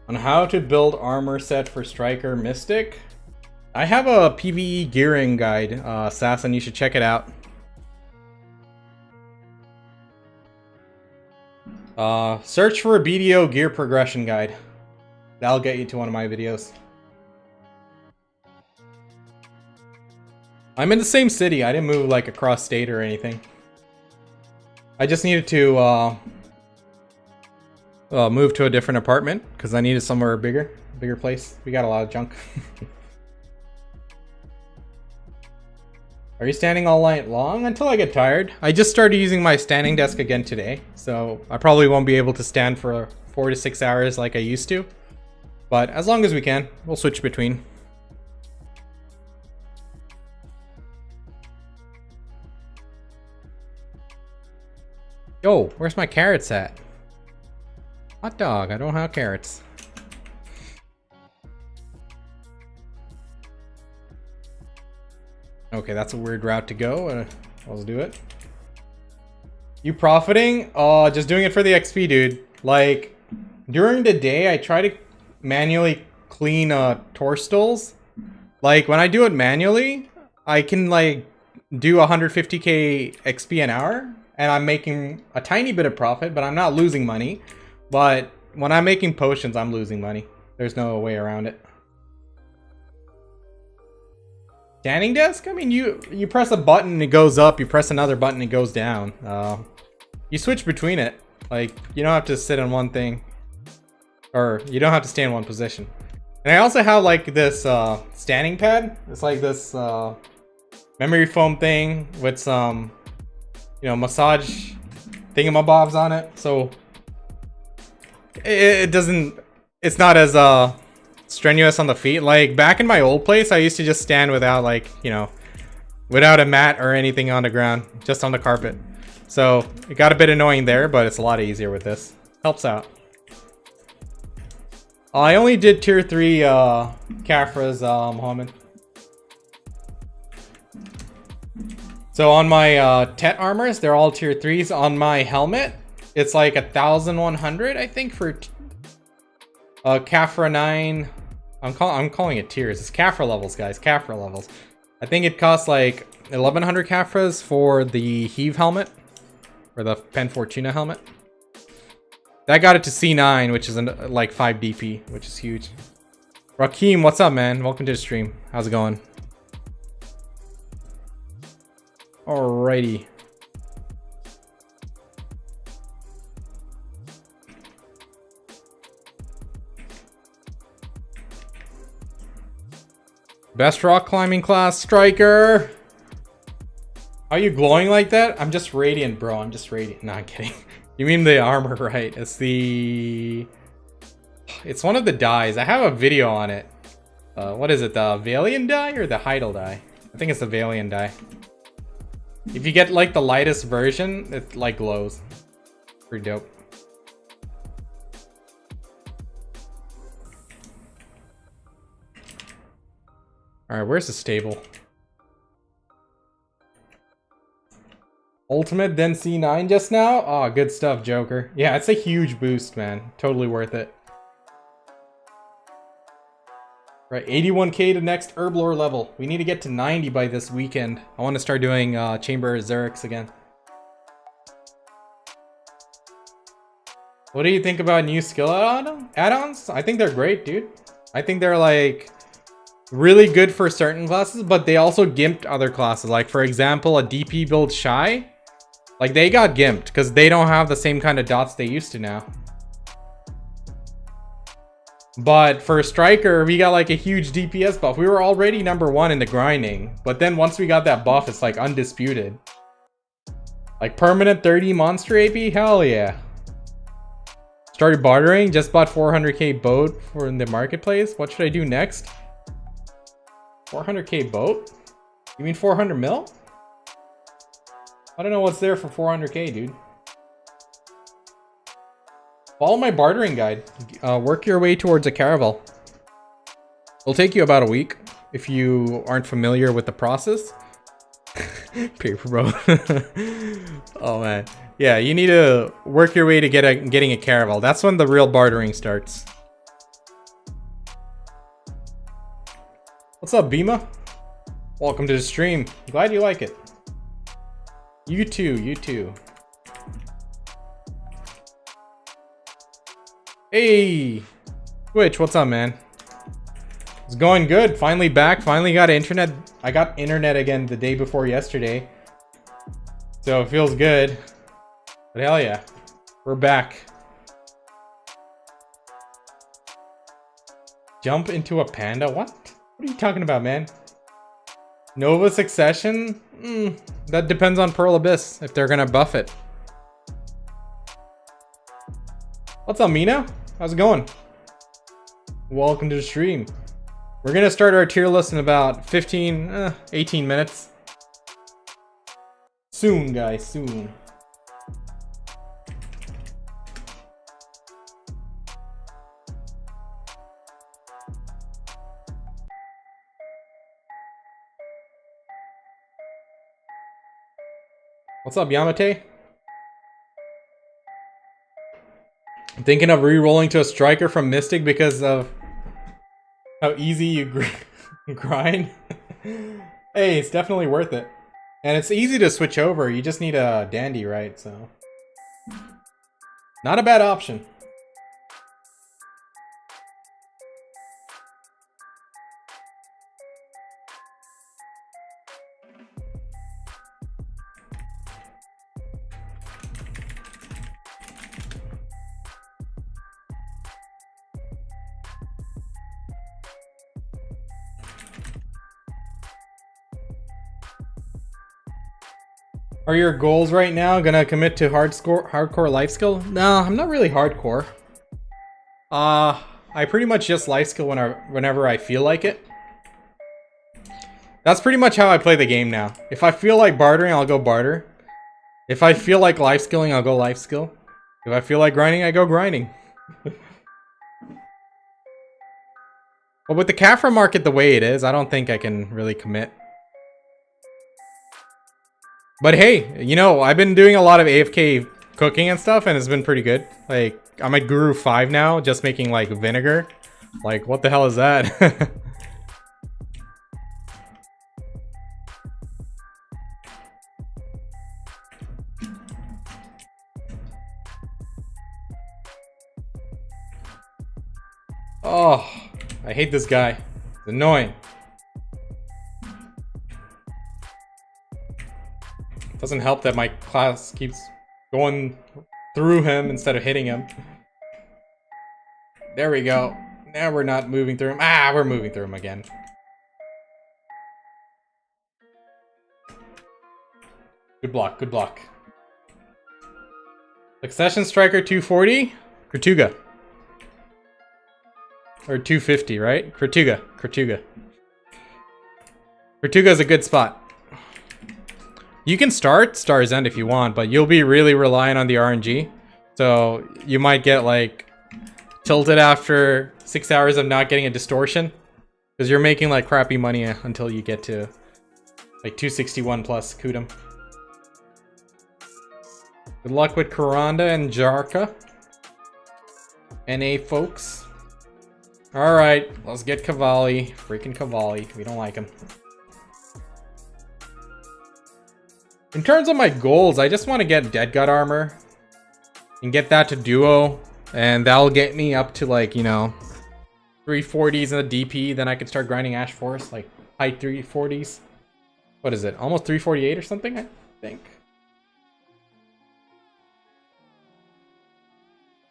On how to build armor set for Striker Mystic. I have a PVE gearing guide, Assassin. You should check it out. Search for a BDO gear progression guide. That'll get you to one of my videos. I'm in the same city. I didn't move like across state or anything. I just needed to move to a different apartment because I needed somewhere bigger place. We got a lot of junk. Are you standing all night long? Until I get tired. I just started using my standing desk again today, so I probably won't be able to stand for 4 to 6 hours like I used to. But as long as we can, we'll switch between. Yo, where's my carrots at? Hot dog, I don't have carrots. Okay, that's a weird route to go. Let's do it. You profiting? Oh, just doing it for the XP, dude. Like, during the day, I try to manually clean Torstals. Like, when I do it manually, I can, like, do 150k XP an hour. And I'm making a tiny bit of profit, but I'm not losing money. But when I'm making potions, I'm losing money. There's no way around it. Standing desk? I mean, you press a button, it goes up. You press another button, it goes down. You switch between it. Like, you don't have to sit in one thing. Or, you don't have to stay in one position. And I also have, like, this standing pad. It's like this memory foam thing with some, you know, massage thingamabobs on it. So, it doesn't... It's not as strenuous on the feet. Like, back in my old place, I used to just stand without, like, you know, without a mat or anything on the ground. Just on the carpet. So, it got a bit annoying there, but it's a lot easier with this. Helps out. I only did tier 3 Khafras, Mohammed. So on my Tet armors, they're all tier 3s. On my helmet, it's like 1,100, I think, for Khafra 9. I'm calling it tiers. It's Khafra levels, guys. Khafra levels. I think it costs like 1,100 Khafras for the Heave helmet. Or the Pen Fortuna helmet. That got it to C9, which is like 5 DP, which is huge. Rakeem, what's up, man? Welcome to the stream. How's it going? Alrighty. Best rock climbing class, Striker. Are you glowing like that? I'm just radiant, bro. I'm just radiant. No, I'm kidding. You mean the armor, right? It's the... It's one of the dyes. I have a video on it. What is it? The Valiant dye or the Heidel dye? I think it's the Valiant dye. If you get like the lightest version, it like glows. Pretty dope. Alright, where's the stable? Ultimate, then C9 just now? Oh, good stuff, Joker. Yeah, it's a huge boost, man. Totally worth it. Right, 81k to next Herblore level. We need to get to 90 by this weekend. I want to start doing Chamber Zerks again. What do you think about new skill add-ons? I think they're great, dude. I think they're like really good for certain classes, but they also gimped other classes. Like for example, a DP build Shy. Like, they got gimped because they don't have the same kind of dots they used to now. But for Striker, we got like a huge DPS buff. We were already #1 in the grinding. But then once we got that buff, it's like undisputed. Like permanent 30 monster AP? Hell yeah. Started bartering. Just bought 400k boat for in the marketplace. What should I do next? 400k boat? You mean 400 mil? I don't know what's there for 400k, dude. Follow my bartering guide. Work your way towards a caravel. It'll take you about a week if you aren't familiar with the process. Paper bro. Oh man. Yeah, you need to work your way to getting a caravel. That's when the real bartering starts. What's up, Bima? Welcome to the stream. Glad you like it. You too, you too. Hey! Twitch, what's up, man? It's going good. Finally back. Finally got internet. I got internet again the day before yesterday. So it feels good. But hell yeah. We're back. Jump into a panda? What? What are you talking about, man? Nova Succession? That depends on Pearl Abyss, if they're gonna buff it. What's up, Mina? How's it going? Welcome to the stream. We're gonna start our tier list in about 18 minutes. Soon, guys, soon. What's up, Yamate? I'm thinking of re-rolling to a Striker from Mystic because of how easy you grind. Hey, it's definitely worth it. And it's easy to switch over. You just need a dandy, right? So, not a bad option. Are your goals right now gonna commit to hardcore life skill? No, I'm not really hardcore. I pretty much just life skill whenever I feel like it. That's pretty much how I play the game now. If I feel like bartering, I'll go barter. If I feel like life skilling, I'll go life skill. If I feel like grinding, I go grinding. But with the Caphra market the way it is, I don't think I can really commit. But hey, you know, I've been doing a lot of AFK cooking and stuff, and it's been pretty good. Like, I'm at Guru 5 now, just making like vinegar. Like, what the hell is that? Oh, I hate this guy. It's annoying. Doesn't help that my class keeps going through him instead of hitting him. There we go. Now we're not moving through him. Ah, we're moving through him again. Good block, good block. Succession Striker 240. Kratuga. Or 250, right? Kratuga. Kratuga's a good spot. You can start Star's End if you want, but you'll be really relying on the RNG. So you might get like tilted after 6 hours of not getting a distortion. Because you're making like crappy money until you get to like 261 plus Kudum. Good luck with Karanda and Zerker. NA folks. Alright, let's get Cavalli. Freaking Cavalli. We don't like him. In terms of my goals, I just want to get Dead Gut armor. And get that to duo. And that'll get me up to like, you know, 340s in the DP. Then I can start grinding Ash Force. Like, high 340s. What is it? Almost 348 or something, I think.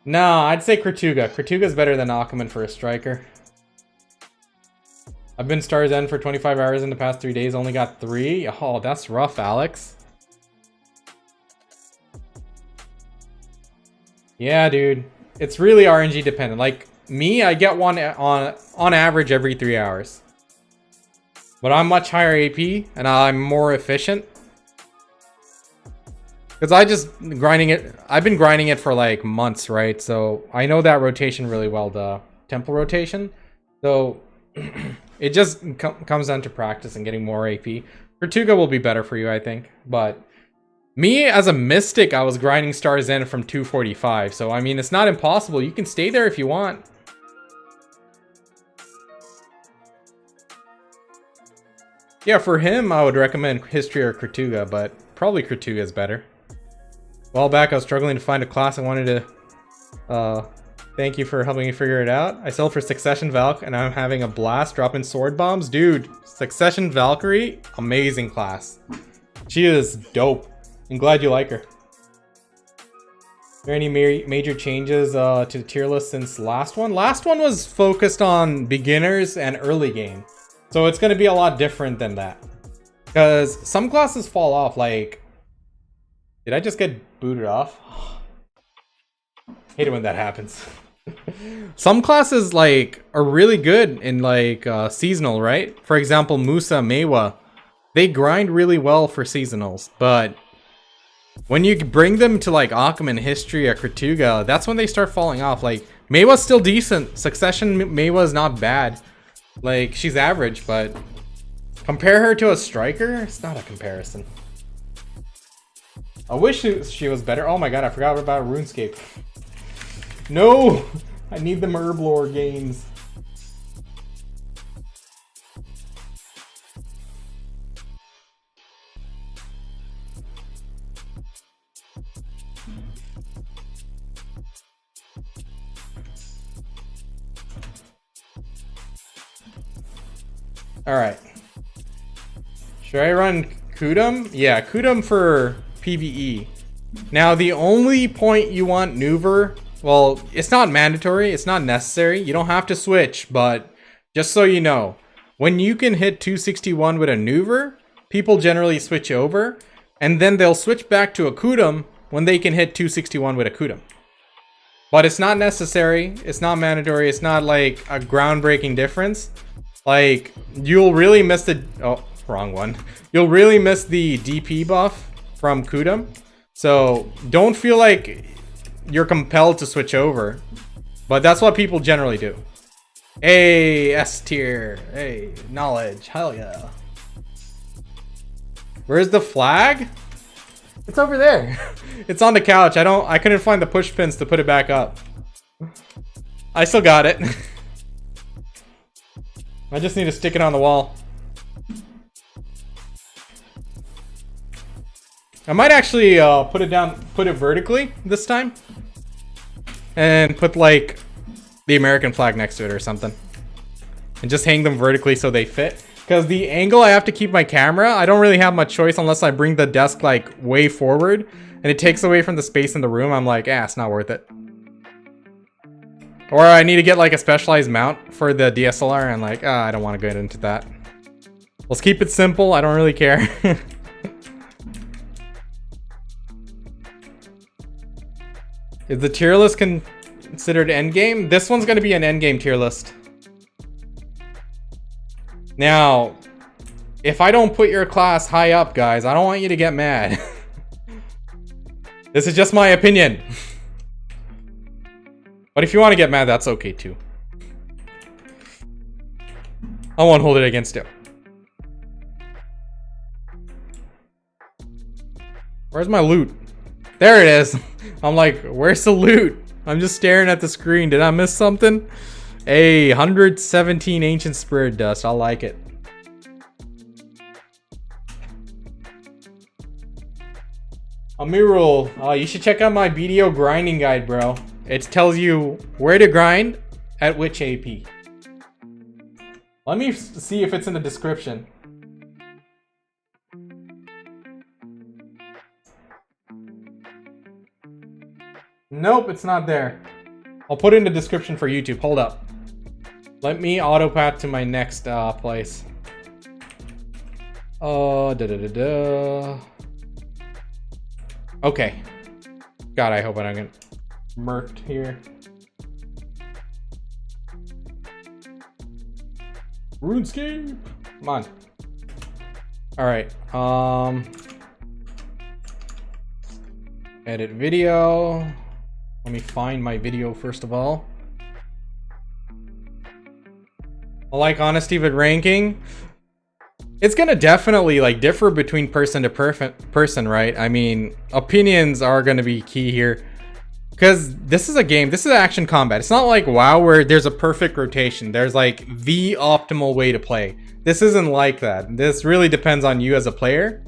No, I'd say Kratuga. Kratuga's better than Aquaman for a striker. I've been Star's End for 25 hours in the past 3 days. Only got 3. Oh, that's rough, Alex. Yeah, dude. It's really RNG dependent. Like, me, I get one on average every 3 hours. But I'm much higher AP, and I'm more efficient. Because I've been grinding it for like months, right? So I know that rotation really well, the temple rotation. So it just comes down to practice and getting more AP. Kratuga will be better for you, I think. But me, as a Mystic, I was grinding Star's End from 245. So, I mean, it's not impossible. You can stay there if you want. Yeah, for him, I would recommend History or Kratuga, but probably Kratuga is better. A while back, I was struggling to find a class I wanted to thank you for helping me figure it out. I sold for Succession Valk, and I'm having a blast dropping sword bombs. Dude, Succession Valkyrie, amazing class. She is dope. I'm glad you like her. Are there any major changes to the tier list since last one? Last one was focused on beginners and early game. So it's going to be a lot different than that. Because some classes fall off, like... Did I just get booted off? Hate it when that happens. Some classes like are really good in like seasonal, right? For example, Musa, Mewa, they grind really well for seasonals, but when you bring them to like Aquaman, History, or Kratuga, that's when they start falling off. Like Mewa's still decent. Succession Mewa is not bad. Like she's average, but compare her to a striker, it's not a comparison. I wish she was better. Oh my god, I forgot about RuneScape. No! I need the Merblore games. Alright. Should I run Kudum? Yeah, Kudum for PVE. Now, the only point you want Nuver, well, it's not mandatory, it's not necessary, you don't have to switch, but just so you know, when you can hit 261 with a Nuver, people generally switch over, And then they'll switch back to a Kudum when they can hit 261 with a Kudum. But it's not necessary, it's not mandatory, it's not like a groundbreaking difference. Like, you'll really miss the... Oh, wrong one. You'll really miss the DP buff from Kudum. So, don't feel like you're compelled to switch over. But that's what people generally do. Hey, S tier. Hey, knowledge. Hell yeah. Where's the flag? It's over there. It's on the couch. I couldn't find the push pins to put it back up. I still got it. I just need to stick it on the wall. I might actually put it vertically this time. And put like the American flag next to it or something. And just hang them vertically so they fit. Because the angle I have to keep my camera, I don't really have much choice unless I bring the desk like way forward. And it takes away from the space in the room. I'm like, it's not worth it. Or I need to get like a specialized mount for the DSLR and like, I don't want to get into that. Let's keep it simple. I don't really care. Is the tier list considered endgame? This one's going to be an endgame tier list. Now, if I don't put your class high up, guys, I don't want you to get mad. This is just my opinion. But if you want to get mad, that's okay too. I won't hold it against you. Where's my loot? There it is. I'm like, where's the loot? I'm just staring at the screen. Did I miss something? Hey, 117 ancient spirit dust. I like it. Amirul, you should check out my BDO grinding guide, bro. It tells you where to grind at which AP. Let me see if it's in the description. Nope, it's not there. I'll put it in the description for YouTube. Hold up. Let me autopath to my next place. Okay. God, I hope I don't get murked here. RuneScape! Come on. Alright. Edit video. Let me find my video first of all. I like honesty with ranking. It's gonna definitely like differ between person to person, right? I mean, opinions are gonna be key here. Because this is a game, this is action combat. It's not like WoW where there's a perfect rotation. There's like the optimal way to play. This isn't like that. This really depends on you as a player.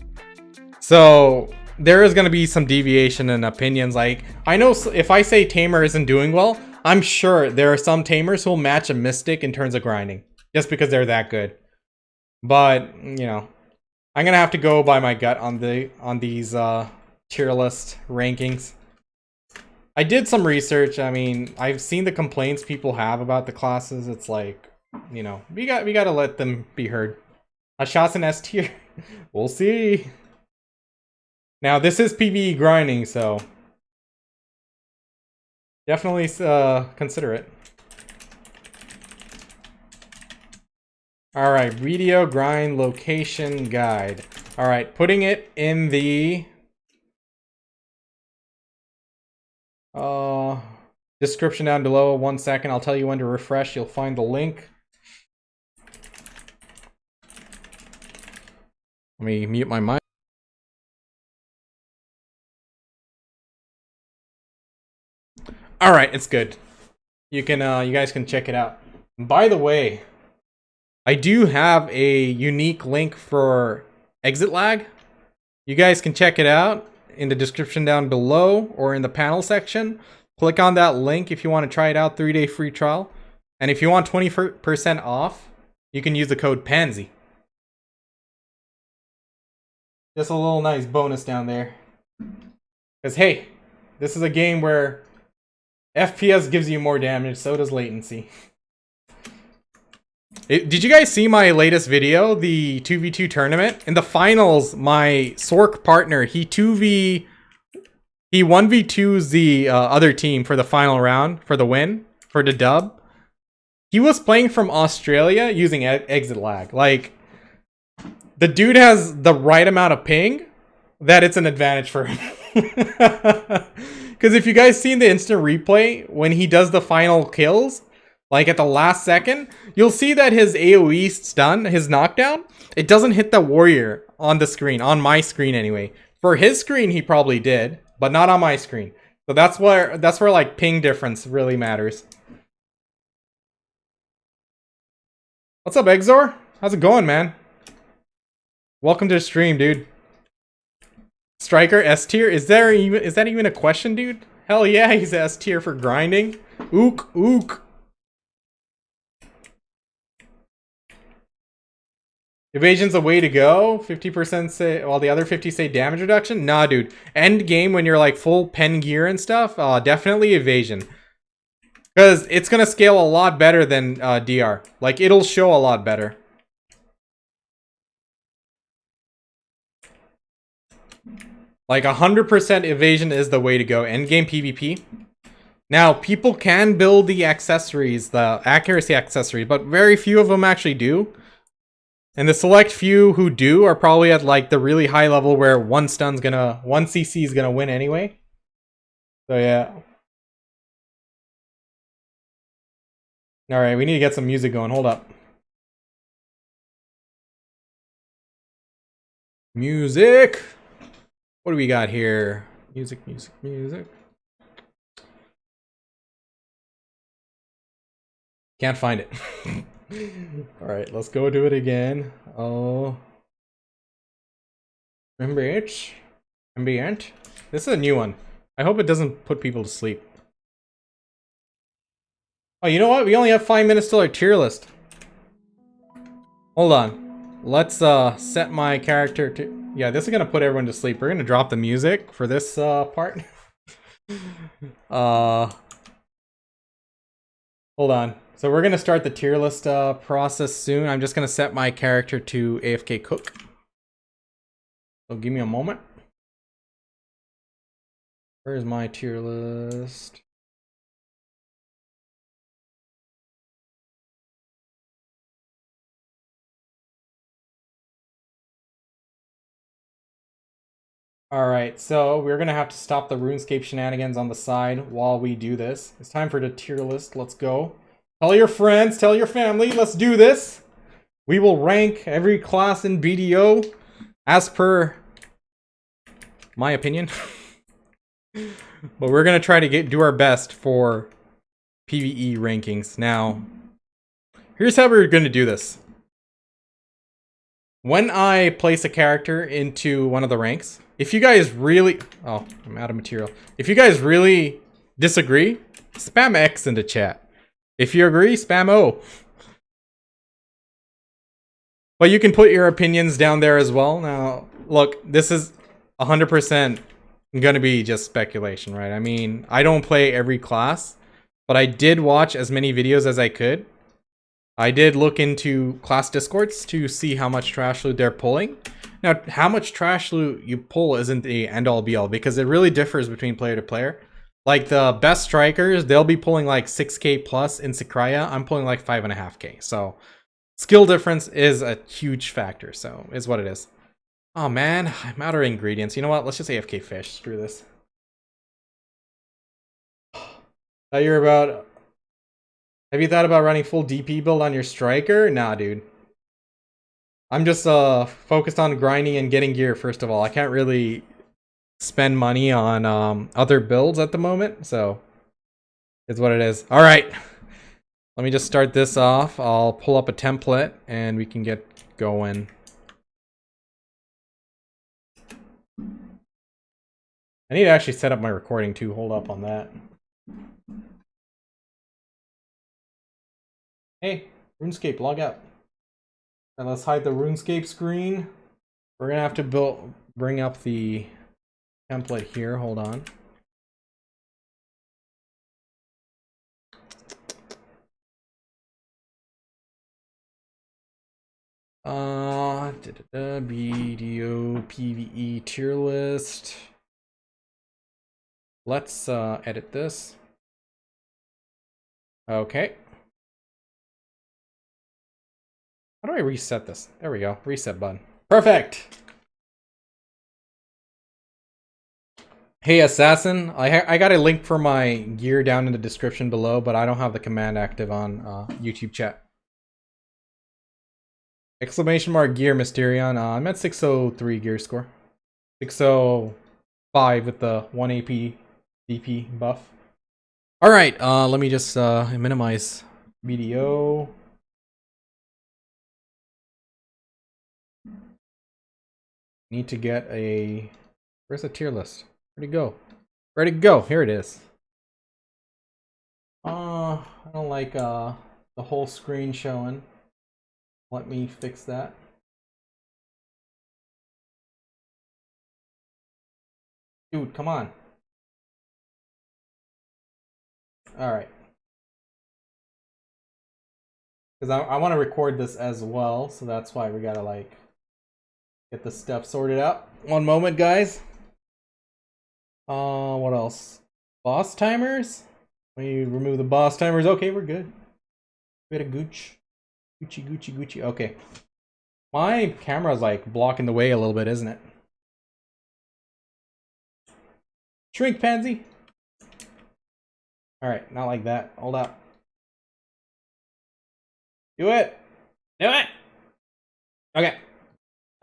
So there is going to be some deviation in opinions. Like, I know if I say Tamer isn't doing well, I'm sure there are some Tamers who will match a Mystic in terms of grinding. Just because they're that good. But, you know, I'm going to have to go by my gut on these tier list rankings. I did some research. I mean, I've seen the complaints people have about the classes. It's like, you know, we got to let them be heard. A shot's an S tier. We'll see. Now, this is PVE grinding, so definitely consider it. All right, video grind location guide. All right, putting it in the description down below. 1 second, I'll tell you when to refresh. You'll find the link. Let me mute my mic. All right, it's good. You guys can check it out. By the way, I do have a unique link for exit lag. You guys can check it out in the description down below or in the panel section. Click on that link if you want to try it out. 3-day free trial. And if you want 20% off, you can use the code PANSY. Just a little nice bonus down there. Because hey, this is a game where FPS gives you more damage, so does latency. Did you guys see my latest video, the 2v2 tournament? In the finals, my Sork partner, he 1v2s the other team for the final round, for the win, for the dub. He was playing from Australia using exit lag. Like, the dude has the right amount of ping that it's an advantage for him. Because if you guys seen the instant replay, when he does the final kills, like at the last second, you'll see that his AoE stun, his knockdown, it doesn't hit the warrior on the screen, on my screen anyway. For his screen, he probably did, but not on my screen. So that's where like ping difference really matters. What's up, Exor? How's it going, man? Welcome to the stream, dude. Striker S tier? Is that even a question, dude? Hell yeah, he's S tier for grinding. Ook, ook. Evasion's the way to go. 50% say, while the other 50 say damage reduction. Nah, dude. End game when you're like full pen gear and stuff. Definitely evasion. Because it's gonna scale a lot better than DR. Like, it'll show a lot better. Like 100% evasion is the way to go. Endgame PvP. Now, people can build the accessories, the accuracy accessories, but very few of them actually do. And the select few who do are probably at like the really high level where one CC is gonna win anyway. So yeah. Alright, we need to get some music going. Hold up. Music! What do we got here? Music, music, music. Can't find it. Alright, let's go do it again. Oh. Ambient. Ambient. This is a new one. I hope it doesn't put people to sleep. Oh, you know what? We only have 5 minutes till our tier list. Hold on. Let's set my character to... Yeah, this is gonna put everyone to sleep. We're gonna drop the music for this part. Hold on. So we're gonna start the tier list process soon. I'm just gonna set my character to AFK Cook. So give me a moment. Where's my tier list? Alright, so we're gonna have to stop the RuneScape shenanigans on the side while we do this. It's time for the tier list. Let's go. Tell your friends, tell your family, let's do this. We will rank every class in BDO as per my opinion. But we're gonna try to do our best for PVE rankings. Now, here's how we're gonna do this. When I place a character into one of the ranks, if you guys really... Oh, I'm out of material. If you guys really disagree, spam X into chat. If you agree, spam O. But you can put your opinions down there as well. Now, look, this is 100% gonna be just speculation, right? I mean, I don't play every class, but I did watch as many videos as I could. I did look into class discords to see how much trash loot they're pulling. Now, how much trash loot you pull isn't the end-all be-all because it really differs between player to player. Like the best strikers, they'll be pulling like 6k plus in Sakraya. I'm pulling like 5.5k. So skill difference is a huge factor. So is what it is. Oh man, I'm out of ingredients. You know what? Let's just AFK fish. Screw this. Have you thought about running full DP build on your striker? Nah, dude. I'm just focused on grinding and getting gear first of all. I can't really spend money on other builds at the moment, so it's what it is. All right, let me just start this off. I'll pull up a template and we can get going. I need to actually set up my recording too. Hold up on that. Hey, RuneScape, log out. And let's hide the RuneScape screen. We're gonna have to bring up the template here. Hold on. BDO PVE tier list. Let's edit this. Okay. How do I reset this? There we go. Reset button. Perfect. Hey Assassin, I got a link for my gear down in the description below, but I don't have the command active on YouTube chat. Exclamation mark gear Mysterion. I'm at 603 gear score. 605 with the 1 AP DP buff. Alright, let me just minimize BDO. Need to get a... Where's the tier list? Where'd it go? Where'd it go? Here it is. I don't like the whole screen showing. Let me fix that. Dude, come on. Alright. Because I want to record this as well, so that's why we gotta like get this stuff sorted out. One moment, guys. What else? Boss timers? When you remove the boss timers, okay, we're good. Bit of gooch. Gucci. Okay. My camera's like blocking the way a little bit, isn't it? Shrink pansy. Alright, not like that. Hold up. Do it! Do it! Okay.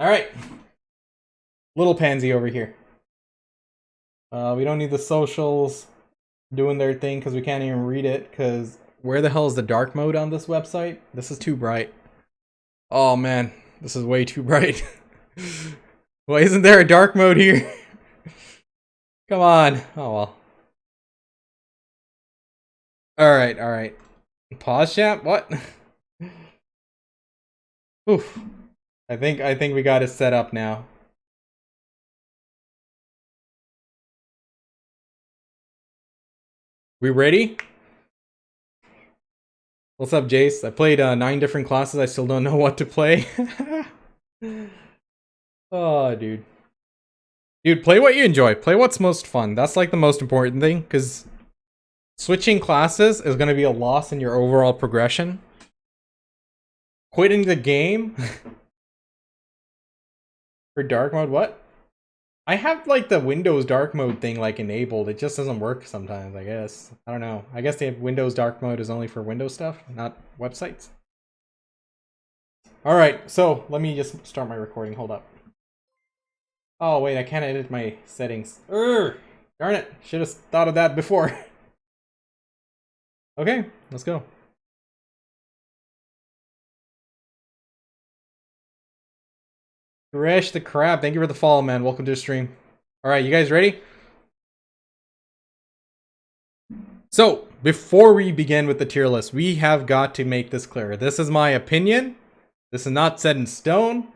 Alright. Little pansy over here. We don't need the socials doing their thing because we can't even read it, because where the hell is the dark mode on this website? This is too bright. Oh man, this is way too bright. Why isn't there a dark mode here? Come on. Oh well. Alright. Pause chat? What? Oof. I think we got it set up now. We ready? What's up, Jace? I played 9 different classes. I still don't know what to play. Oh, dude. Dude, play what you enjoy. Play what's most fun. That's like the most important thing, because switching classes is going to be a loss in your overall progression. Quitting the game for dark mode, what? I have like the Windows dark mode thing like enabled. It just doesn't work sometimes, I guess. I don't know. I guess the Windows dark mode is only for Windows stuff, not websites. Alright, so let me just start my recording. Hold up. Oh wait, I can't edit my settings. Darn it. Should have thought of that before. Okay, let's go. Gresh the Crab, thank you for the follow, man. Welcome to the stream. Alright, you guys ready? So, before we begin with the tier list, we have got to make this clear. This is my opinion. This is not set in stone.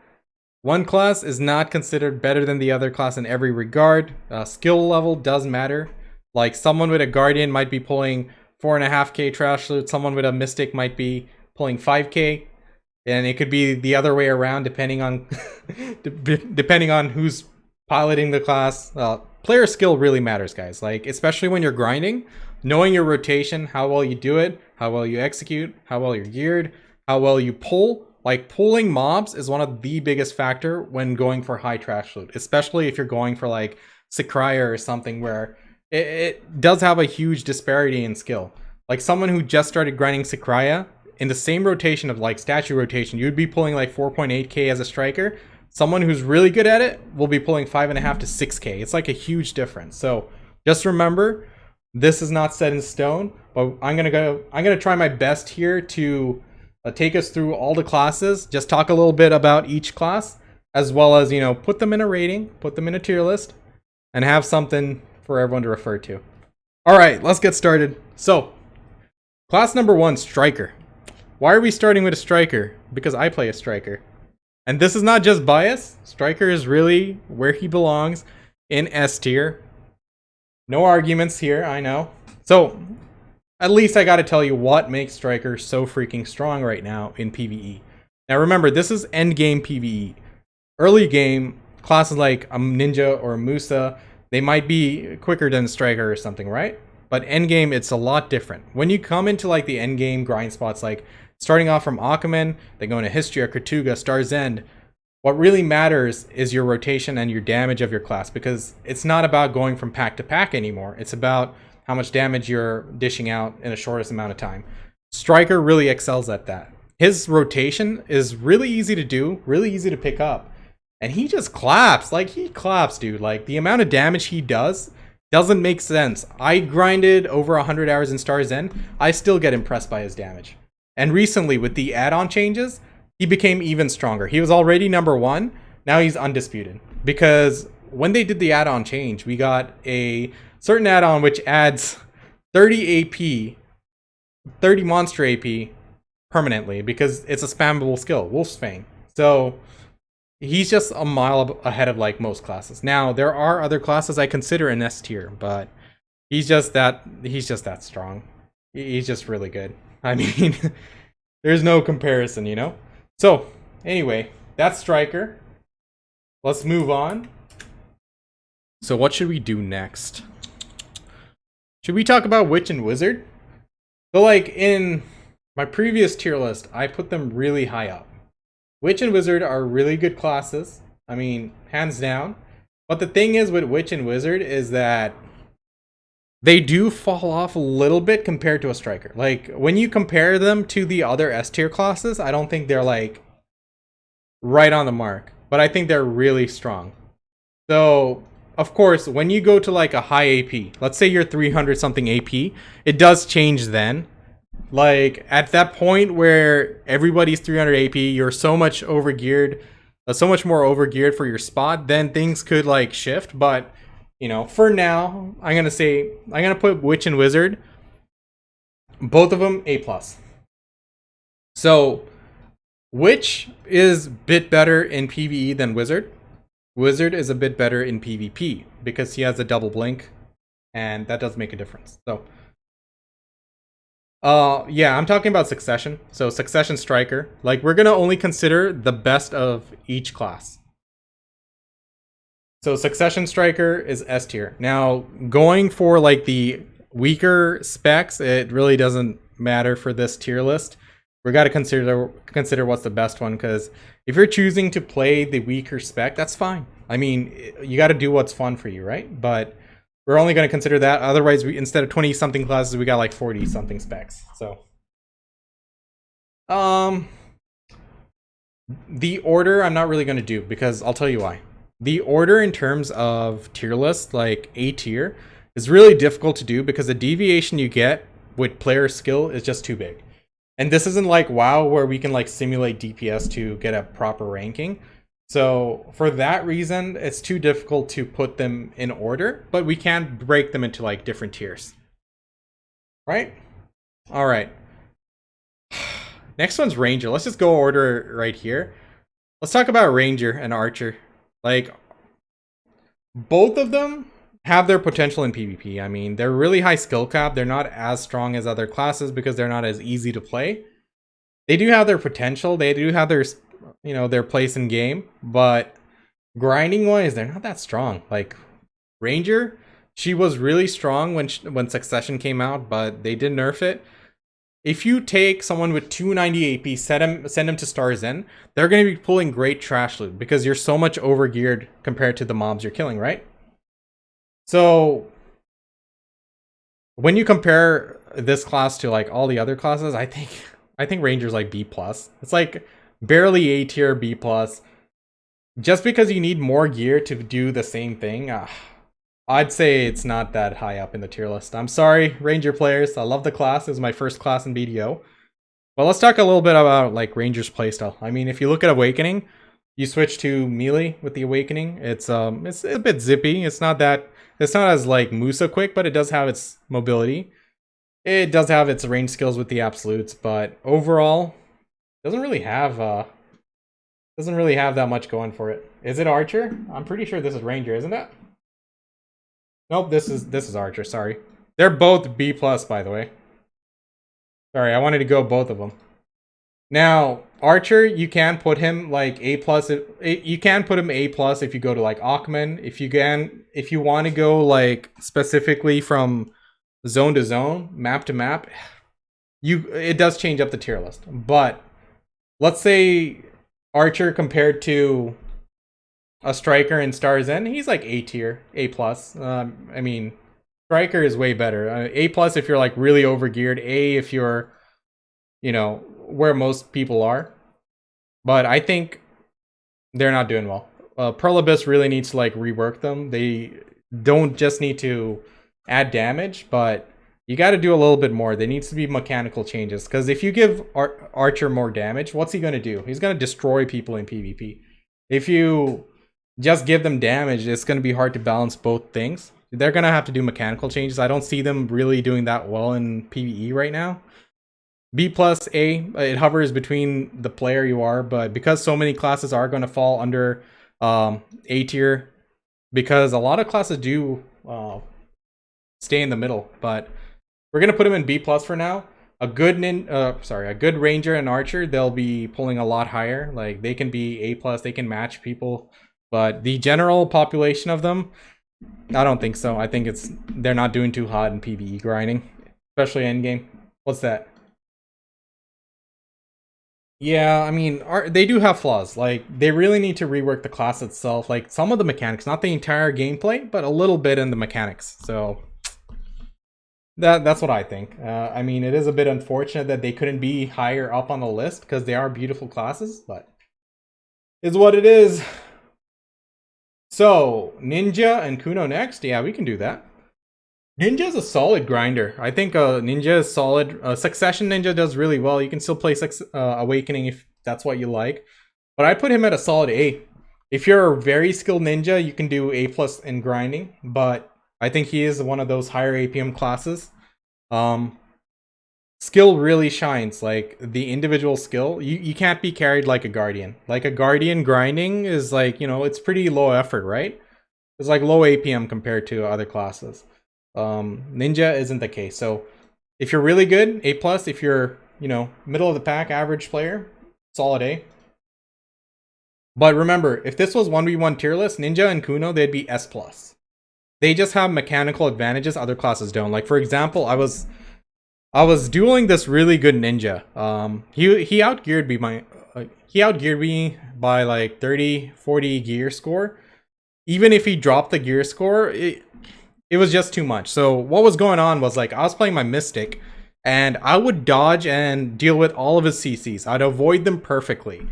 One class is not considered better than the other class in every regard. Skill level does matter. Like, someone with a Guardian might be pulling 4.5k trash loot. Someone with a Mystic might be pulling 5k. And it could be the other way around, depending on depending on who's piloting the class. Player skill really matters, guys. Like, especially when you're grinding, knowing your rotation, how well you do it, how well you execute, how well you're geared, how well you pull. Like, pulling mobs is one of the biggest factor when going for high trash loot, especially if you're going for like Sakraya or something where it does have a huge disparity in skill. Like, someone who just started grinding Sakraya, in the same rotation of like statue rotation, you'd be pulling like 4.8k as a striker. Someone who's really good at it will be pulling 5.5 to 6k. It's like a huge difference. So just remember, this is not set in stone, but I'm gonna try my best here to take us through all the classes. Just talk a little bit about each class, as well as, you know, put them in a rating, put them in a tier list, and have something for everyone to refer to. All right, let's get started. So, class number 1, Striker. Why are we starting with a Striker? Because I play a Striker. And this is not just bias. Striker is really where he belongs, in S tier. No arguments here, I know. So, at least I gotta tell you what makes Striker so freaking strong right now in PvE. Now remember, this is endgame PvE. early game, classes like a Ninja or a Musa, they might be quicker than Striker or something, right? But end game, it's a lot different. When you come into like the end game grind spots, like starting off from Akaman, then going to History or Kratuga, Star's End, what really matters is your rotation and your damage of your class, because it's not about going from pack to pack anymore. It's about how much damage you're dishing out in the shortest amount of time. Striker really excels at that. His rotation is really easy to do, really easy to pick up. And he just claps. Like, he claps, dude. Like, the amount of damage he does doesn't make sense. I grinded over 100 hours in Star's End. I still get impressed by his damage. And recently, with the add-on changes, he became even stronger. He was already number 1. Now he's undisputed. Because when they did the add-on change, we got a certain add-on which adds 30 AP, 30 monster AP permanently, because it's a spammable skill, Wolf's Fang. So he's just a mile ahead of like most classes. Now there are other classes I consider in S tier, but he's just that strong. He's just really good. I mean, there's no comparison, you know? So anyway, that's Striker. Let's move on. So what should we do next? Should we talk about Witch and Wizard? So like in my previous tier list, I put them really high up. Witch and Wizard are really good classes. I mean, hands down. But the thing is with Witch and Wizard is that they do fall off a little bit compared to a Striker. Like, when you compare them to the other S tier classes, I don't think they're like right on the mark. But I think they're really strong. So, of course, when you go to like a high AP, let's say you're 300 something AP, it does change then. Like, at that point where everybody's 300 AP, you're so much overgeared, so much more overgeared for your spot, then things could like shift. But, you know, for now, I'm gonna put Witch and Wizard, both of them A+. So, Witch is a bit better in PVE than Wizard. Wizard is a bit better in PvP because he has a double blink, and that does make a difference. So, yeah, I'm talking about Succession. So Succession Striker. Like, we're gonna only consider the best of each class. So Succession Striker is S tier. Now, going for like the weaker specs, it really doesn't matter for this tier list. We got to consider what's the best one, because if you're choosing to play the weaker spec, that's fine. I mean, you got to do what's fun for you, right? But we're only going to consider that. Otherwise, instead of 20 something classes, we got like 40 something specs. So, the order I'm not really going to do, because I'll tell you why. The order in terms of tier list, like A tier, is really difficult to do because the deviation you get with player skill is just too big. And this isn't like WoW where we can like simulate DPS to get a proper ranking. So for that reason, it's too difficult to put them in order, but we can break them into like different tiers. Right? All right. Next one's Ranger. Let's just go order right here. Let's talk about Ranger and Archer. Like, both of them have their potential in PvP. I mean, they're really high skill cap. They're not as strong as other classes because they're not as easy to play. They do have their potential. They do have their, you know, their place in game, but grinding wise, they're not that strong. Like Ranger, she was really strong when Succession came out, but they did nerf it. If you take someone with 290 AP, send them to Star's End, they're going to be pulling great trash loot because you're so much overgeared compared to the mobs you're killing, right? So when you compare this class to like all the other classes, I think Ranger's like B+. It's like barely A tier, B+. Just because you need more gear to do the same thing, I'd say it's not that high up in the tier list. I'm sorry, Ranger players. I love the class. It was my first class in BDO. But let's talk a little bit about like Ranger's playstyle. I mean, if you look at Awakening, you switch to melee with the Awakening. It's a bit zippy. It's not as like Musa quick, but it does have its mobility. It does have its range skills with the absolutes, but overall, doesn't really have that much going for it. Is it Archer? I'm pretty sure this is Ranger, isn't it? Nope, this is Archer, sorry. They're both B+, by the way. Sorry, I wanted to go both of them. Now, Archer, you can put him like A plus. You can put him A plus if you go to like Ackman. If you want to go like specifically from zone to zone, map to map, it does change up the tier list. But let's say Archer compared to a striker in Star's End, he's like A tier, A plus. I mean, striker is way better. A plus if you're like really overgeared. A if you're, where most people are. But I think they're not doing well. Pearl Abyss really needs to like rework them. They don't just need to add damage, but you got to do a little bit more. There needs to be mechanical changes. Because if you give Archer more damage, what's he going to do? He's going to destroy people in PvP. If you just give them damage, it's going to be hard to balance both things. They're going to have to do mechanical changes. I don't see them really doing that well in PvE right now. B plus A, it hovers between the player you are, but because so many classes are going to fall under A tier, because a lot of classes do stay in the middle, but we're going to put them in B plus for now. A good ranger and archer, they'll be pulling a lot higher. Like they can be A plus, they can match people, but the general population of them, I don't think so. I think they're not doing too hot in PvE grinding, especially endgame. What's that? Yeah, I mean, they do have flaws. Like, they really need to rework the class itself. Like, some of the mechanics, not the entire gameplay, but a little bit in the mechanics. So, that's what I think. I mean, it is a bit unfortunate that they couldn't be higher up on the list, because they are beautiful classes, but is what it is. So, Ninja and Kuno next? Yeah, we can do that. Ninja is a solid grinder. I think Ninja is solid. Succession Ninja does really well. You can still play Awakening if that's what you like. But I put him at a solid A. If you're a very skilled ninja, you can do A plus in grinding. But I think he is one of those higher APM classes. Skill really shines. Like, the individual skill, you can't be carried like a Guardian. Like, a Guardian grinding is like, it's pretty low effort, right? It's like low APM compared to other classes. Ninja isn't the case. So if you're really good, A plus. If you're middle of the pack, average player, solid A. But remember, if this was 1v1 tier list, Ninja and Kuno, they'd be S plus. They just have mechanical advantages other classes don't. Like, for example, I was dueling this really good ninja. He outgeared me by like 30-40 gear score. Even if he dropped the gear score, it was just too much. So what was going on was, like, I was playing my Mystic, and I would dodge and deal with all of his CCs. I'd avoid them perfectly.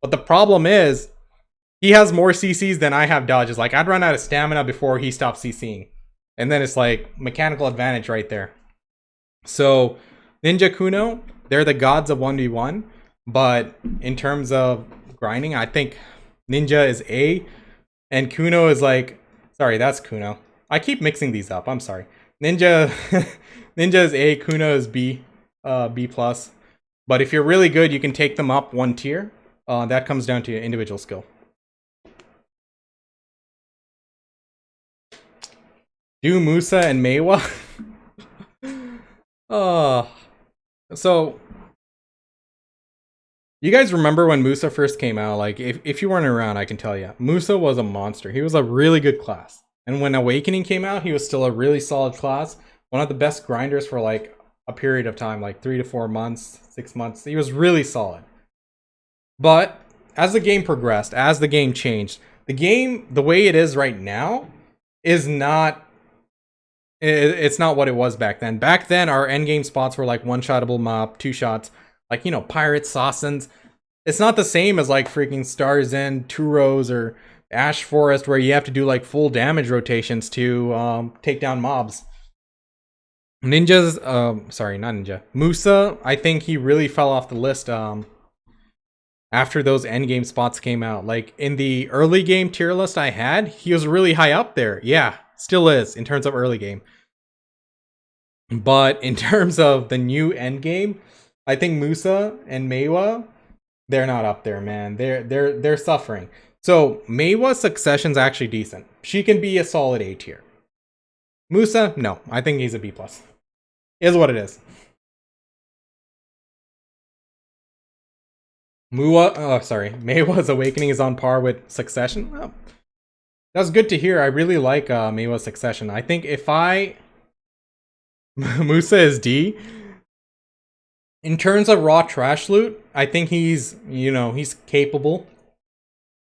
But the problem is, he has more CCs than I have dodges. Like, I'd run out of stamina before he stopped CCing. And then it's like mechanical advantage right there. So Ninja Kuno, they're the gods of 1v1. But in terms of grinding, I think Ninja is A. And Kuno is like... Sorry, that's Kuno. I keep mixing these up. I'm sorry. Ninja is A, Kuno is B, B plus. But if you're really good, you can take them up one tier. That comes down to your individual skill. Do Musa and Meiwa? So you guys remember when Musa first came out? Like, if you weren't around, I can tell you, Musa was a monster. He was a really good class. And when Awakening came out, he was still a really solid class. One of the best grinders for like a period of time, like 3 to 4 months, 6 months. He was really solid. But as the game progressed, as the game changed, the game, the way it is right now, is not... It's not what it was back then. Back then, our endgame spots were like one-shottable mob, 2 shots. Like, Pirates, Sassans. It's not the same as like freaking Star's End, 2 rows, or Ash Forest, where you have to do like full damage rotations to take down mobs. Ninja's, sorry, not Ninja. Musa, I think he really fell off the list after those endgame spots came out. Like, in the early game tier list I had, he was really high up there. Yeah, still is in terms of early game. But in terms of the new endgame, I think Musa and Meiwa, they're not up there, man. They're suffering. So Meiwa's succession's actually decent. She can be a solid A tier. Musa, no. I think he's a B plus. Is what it is. Meiwa's Awakening is on par with Succession. Well, that's good to hear. I really like Meiwa's Succession. I think if Musa is D. In terms of raw trash loot, I think he's capable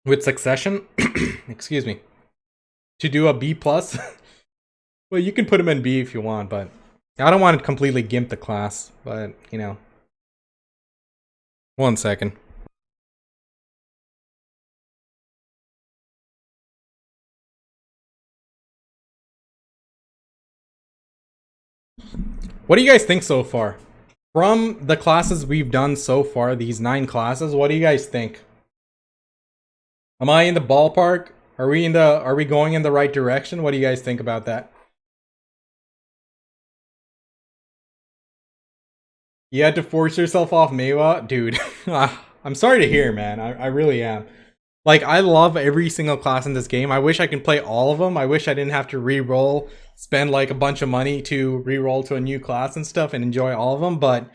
with Succession. Excuse me. To do a B+. Well, you can put him in B if you want, but I don't want to completely gimp the class, but, 1 second. What do you guys think so far? From the classes we've done so far, these 9 classes, what do you guys think? Am I in the ballpark? Are we going in the right direction? What do you guys think about that? You had to force yourself off Meiwa? Dude, I'm sorry to hear, man. I really am. Like, I love every single class in this game. I wish I could play all of them. I wish I didn't have to re-roll, spend like a bunch of money to re-roll to a new class and stuff and enjoy all of them, but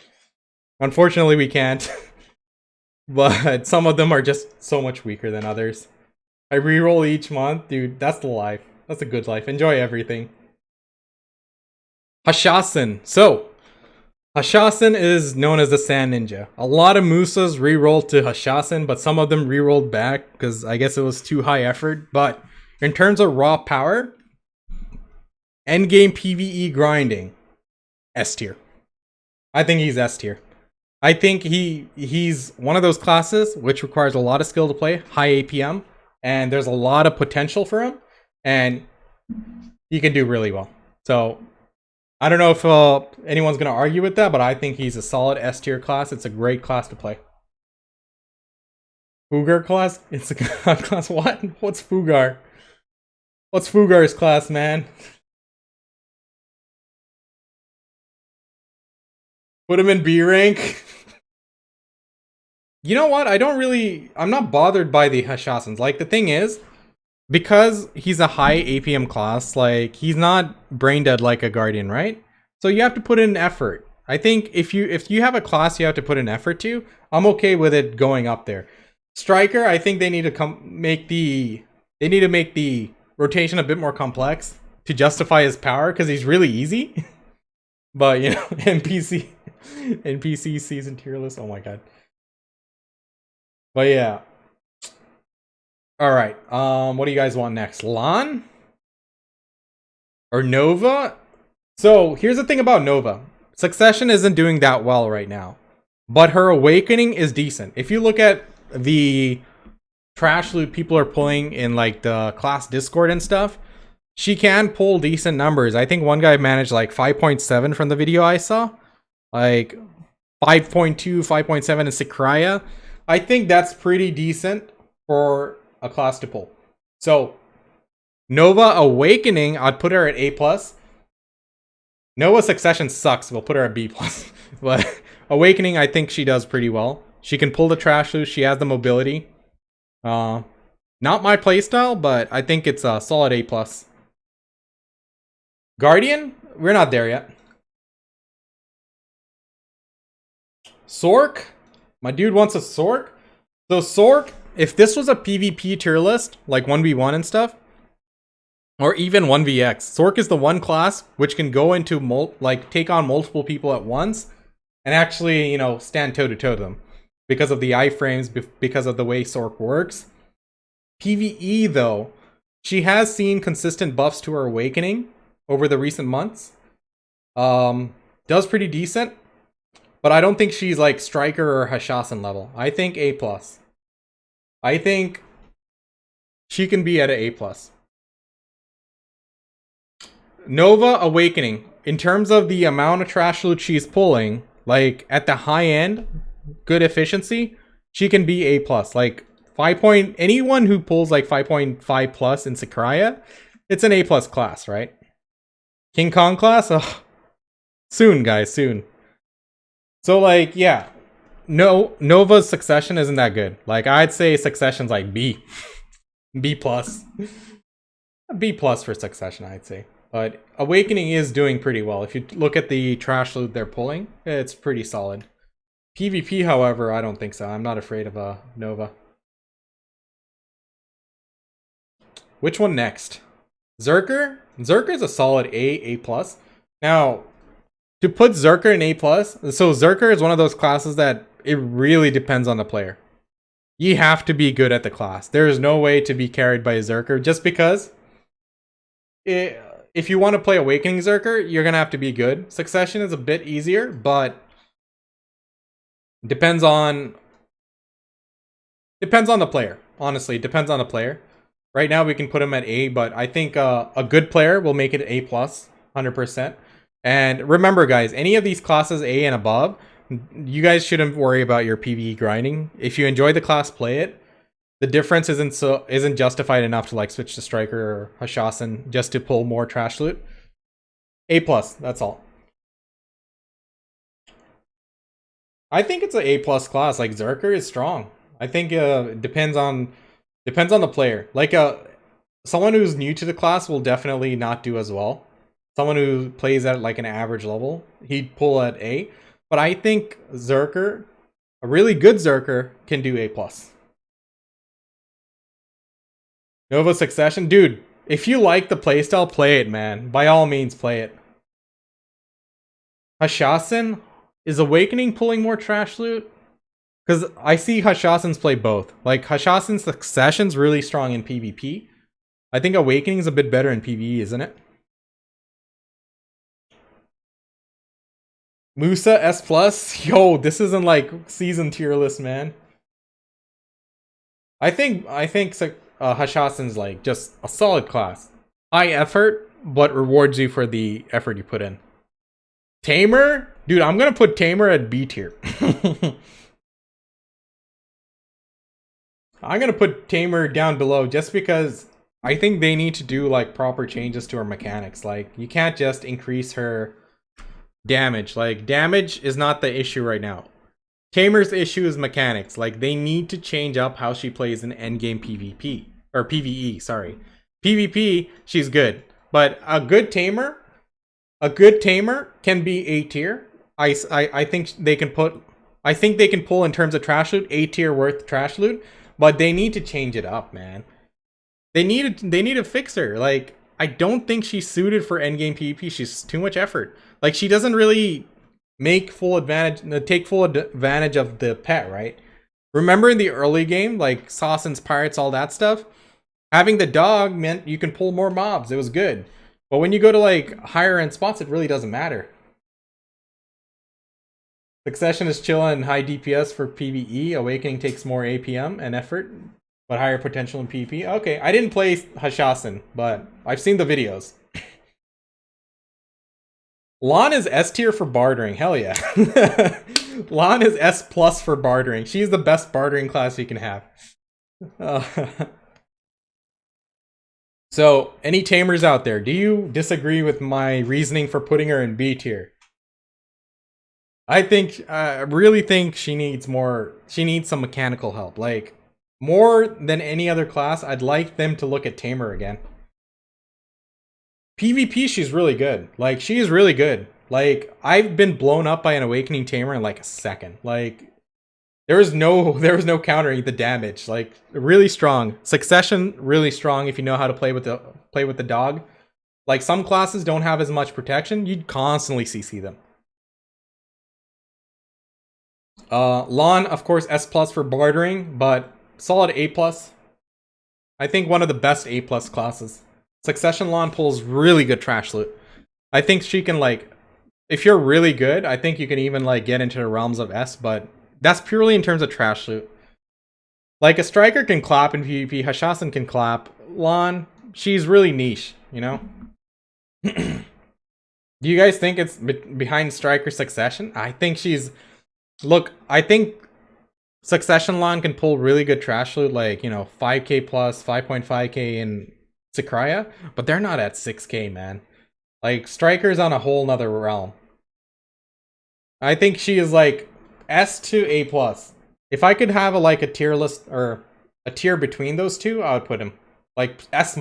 unfortunately we can't. But some of them are just so much weaker than others. I re-roll each month. Dude, that's the life. That's a good life. Enjoy everything. Hashasin. So, Hashasin is known as the Sand Ninja. A lot of Musas re-rolled to Hashasin, but some of them re-rolled back because I guess it was too high effort. But in terms of raw power, endgame PVE grinding, S tier. I think he's S tier. I think he's one of those classes which requires a lot of skill to play, high APM, and there's a lot of potential for him, and he can do really well. So I don't know if anyone's going to argue with that, but I think he's a solid S tier class. It's a great class to play. Fugar class? It's a class. What? What's Fugar? What's Fugar's class, man? Put him in B rank. You know what? I'm not bothered by the Hashasins. Like, the thing is, because he's a high APM class, like, he's not brain dead like a Guardian, right? So you have to put in effort. I think if you have a class you have to put in effort to, I'm okay with it going up there. Striker, I think they need to make the rotation a bit more complex to justify his power, because he's really easy. But, NPC season tier list, oh my god. But yeah. Alright, what do you guys want next? Lan? Or Nova? So, here's the thing about Nova. Succession isn't doing that well right now. But her Awakening is decent. If you look at the trash loot people are pulling in, like, the class Discord and stuff, she can pull decent numbers. I think one guy managed, like, 5.7 from the video I saw. Like, 5.2, 5.7 in Sakraya. I think that's pretty decent for a class to pull. So, Nova Awakening, I'd put her at A+. Nova Succession sucks, we'll put her at B+. But Awakening, I think she does pretty well. She can pull the trash loose, she has the mobility. Not my playstyle, but I think it's a solid A+. Guardian, we're not there yet. Sork, my dude wants a Sork. So Sork, if this was a PvP tier list, like 1v1 and stuff, or even 1vx, Sork is the one class which can go into take on multiple people at once and actually, stand toe-to-toe to them because of the iframes, because of the way Sork works. PvE though, she has seen consistent buffs to her Awakening over the recent months. Does pretty decent. But I don't think she's like Striker or Hashasin level. I think A+. I think she can be at an A+. Nova Awakening. In terms of the amount of trash loot she's pulling, like at the high end, good efficiency, she can be A+. Like anyone who pulls like 5.5 plus in Sakraya, it's an A+ class, right? King Kong class? Oh, soon, guys, soon. So, like, yeah. Nova's Succession isn't that good. Like, I'd say Succession's like B. B+. B+ for Succession, I'd say. But Awakening is doing pretty well. If you look at the trash loot they're pulling, it's pretty solid. PvP, however, I don't think so. I'm not afraid of a Nova. Which one next? Zerker? Zerker is a solid A+. Now, to put Zerker in A+, so Zerker is one of those classes that it really depends on the player. You have to be good at the class. There is no way to be carried by a Zerker just because if you want to play Awakening Zerker, you're going to have to be good. Succession is a bit easier, but depends on the player. Honestly, it depends on the player. Right now we can put him at A, but I think a good player will make it A+, 100%. And remember guys, any of these classes A and above, you guys shouldn't worry about your PvE grinding. If you enjoy the class, play it. The difference isn't justified enough to like switch to Striker or Hashassin just to pull more trash loot. A+, that's all. I think it's an A+ class. Like Zerker is strong. I think it depends on the player. Like someone who's new to the class will definitely not do as well. Someone who plays at like an average level, he'd pull at A. But I think Zerker, a really good Zerker, can do A+. Nova Succession? Dude, if you like the playstyle, play it, man. By all means, play it. Hashassin? Is Awakening pulling more trash loot? Because I see Hashassins play both. Like, Hashassin's Succession's really strong in PvP. I think Awakening's a bit better in PvE, isn't it? Musa S+? Yo, this isn't like season tier list, man. I think Hashassin's like just a solid class. High effort, but rewards you for the effort you put in. Tamer? Dude, I'm gonna put Tamer at B tier. I'm gonna put Tamer down below just because I think they need to do like proper changes to her mechanics. Like, you can't just increase her damage. Like, damage is not the issue right now. Tamer's issue is mechanics. Like, they need to change up how she plays in endgame PvP. Or PvE, sorry. PvP, she's good. But a good Tamer can be A tier. I think they can pull in terms of trash loot, A tier worth trash loot, but they need to change it up, man. They need to fix her. Like, I don't think she's suited for endgame PvP. She's too much effort. Like, she doesn't really take full advantage of the pet, right? Remember in the early game, like Sassen's Pirates, all that stuff, having the dog meant you can pull more mobs. It was good. But when you go to like higher end spots, it really doesn't matter. Succession is chill and high DPS for PvE. Awakening takes more APM and effort, but higher potential in PvP. Okay, I didn't play Hashassin, but I've seen the videos. Lan is S tier for bartering. Hell yeah. Lan is S+ for bartering. She's the best bartering class you can have. So, any tamers out there, do you disagree with my reasoning for putting her in B tier? I really think she needs some mechanical help. Like, more than any other class, I'd like them to look at Tamer again. PvP, she's really good. Like, she is really good. Like, I've been blown up by an Awakening Tamer in like a second. Like, there was no countering the damage. Like, really strong. Succession, really strong if you know how to play with the dog. Like, some classes don't have as much protection. You'd constantly CC them. Lan, of course, S+ for bartering, but solid A+. I think one of the best A+ classes. Succession Lan pulls really good trash loot. I think she can, like, if you're really good, I think you can even like get into the realms of S, but that's purely in terms of trash loot. Like, a Striker can clap in PvP, Hashassin can clap. Lan, she's really niche, you know? Do you guys think it's behind Striker Succession? I think she's... Look, I think Succession Lan can pull really good trash loot, like, you know, 5k plus, 5.5k in Sakraya, but they're not at 6k, man. Like, Striker's on a whole nother realm. I think she is like S to A+. If I could have a tier list or a tier between those two, I would put him like S-.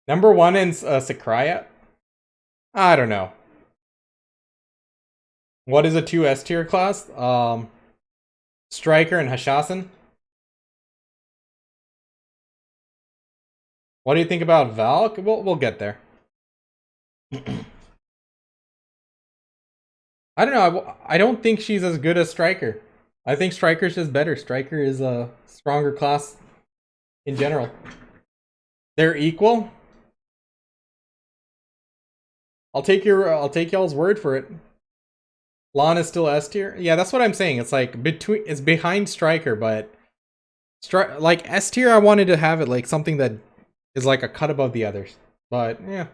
Number 1 in Sakraya? I don't know. What is a 2 S tier class? Striker and Hashasan. What do you think about Valk? We'll get there. I don't know. I don't think she's as good as Striker. I think Striker's just better. Striker is a stronger class in general. They're equal. I'll take y'all's word for it. Lan is still S tier. Yeah, that's what I'm saying. It's like it's behind Striker, but like S tier, I wanted to have it like something that is like a cut above the others. But yeah.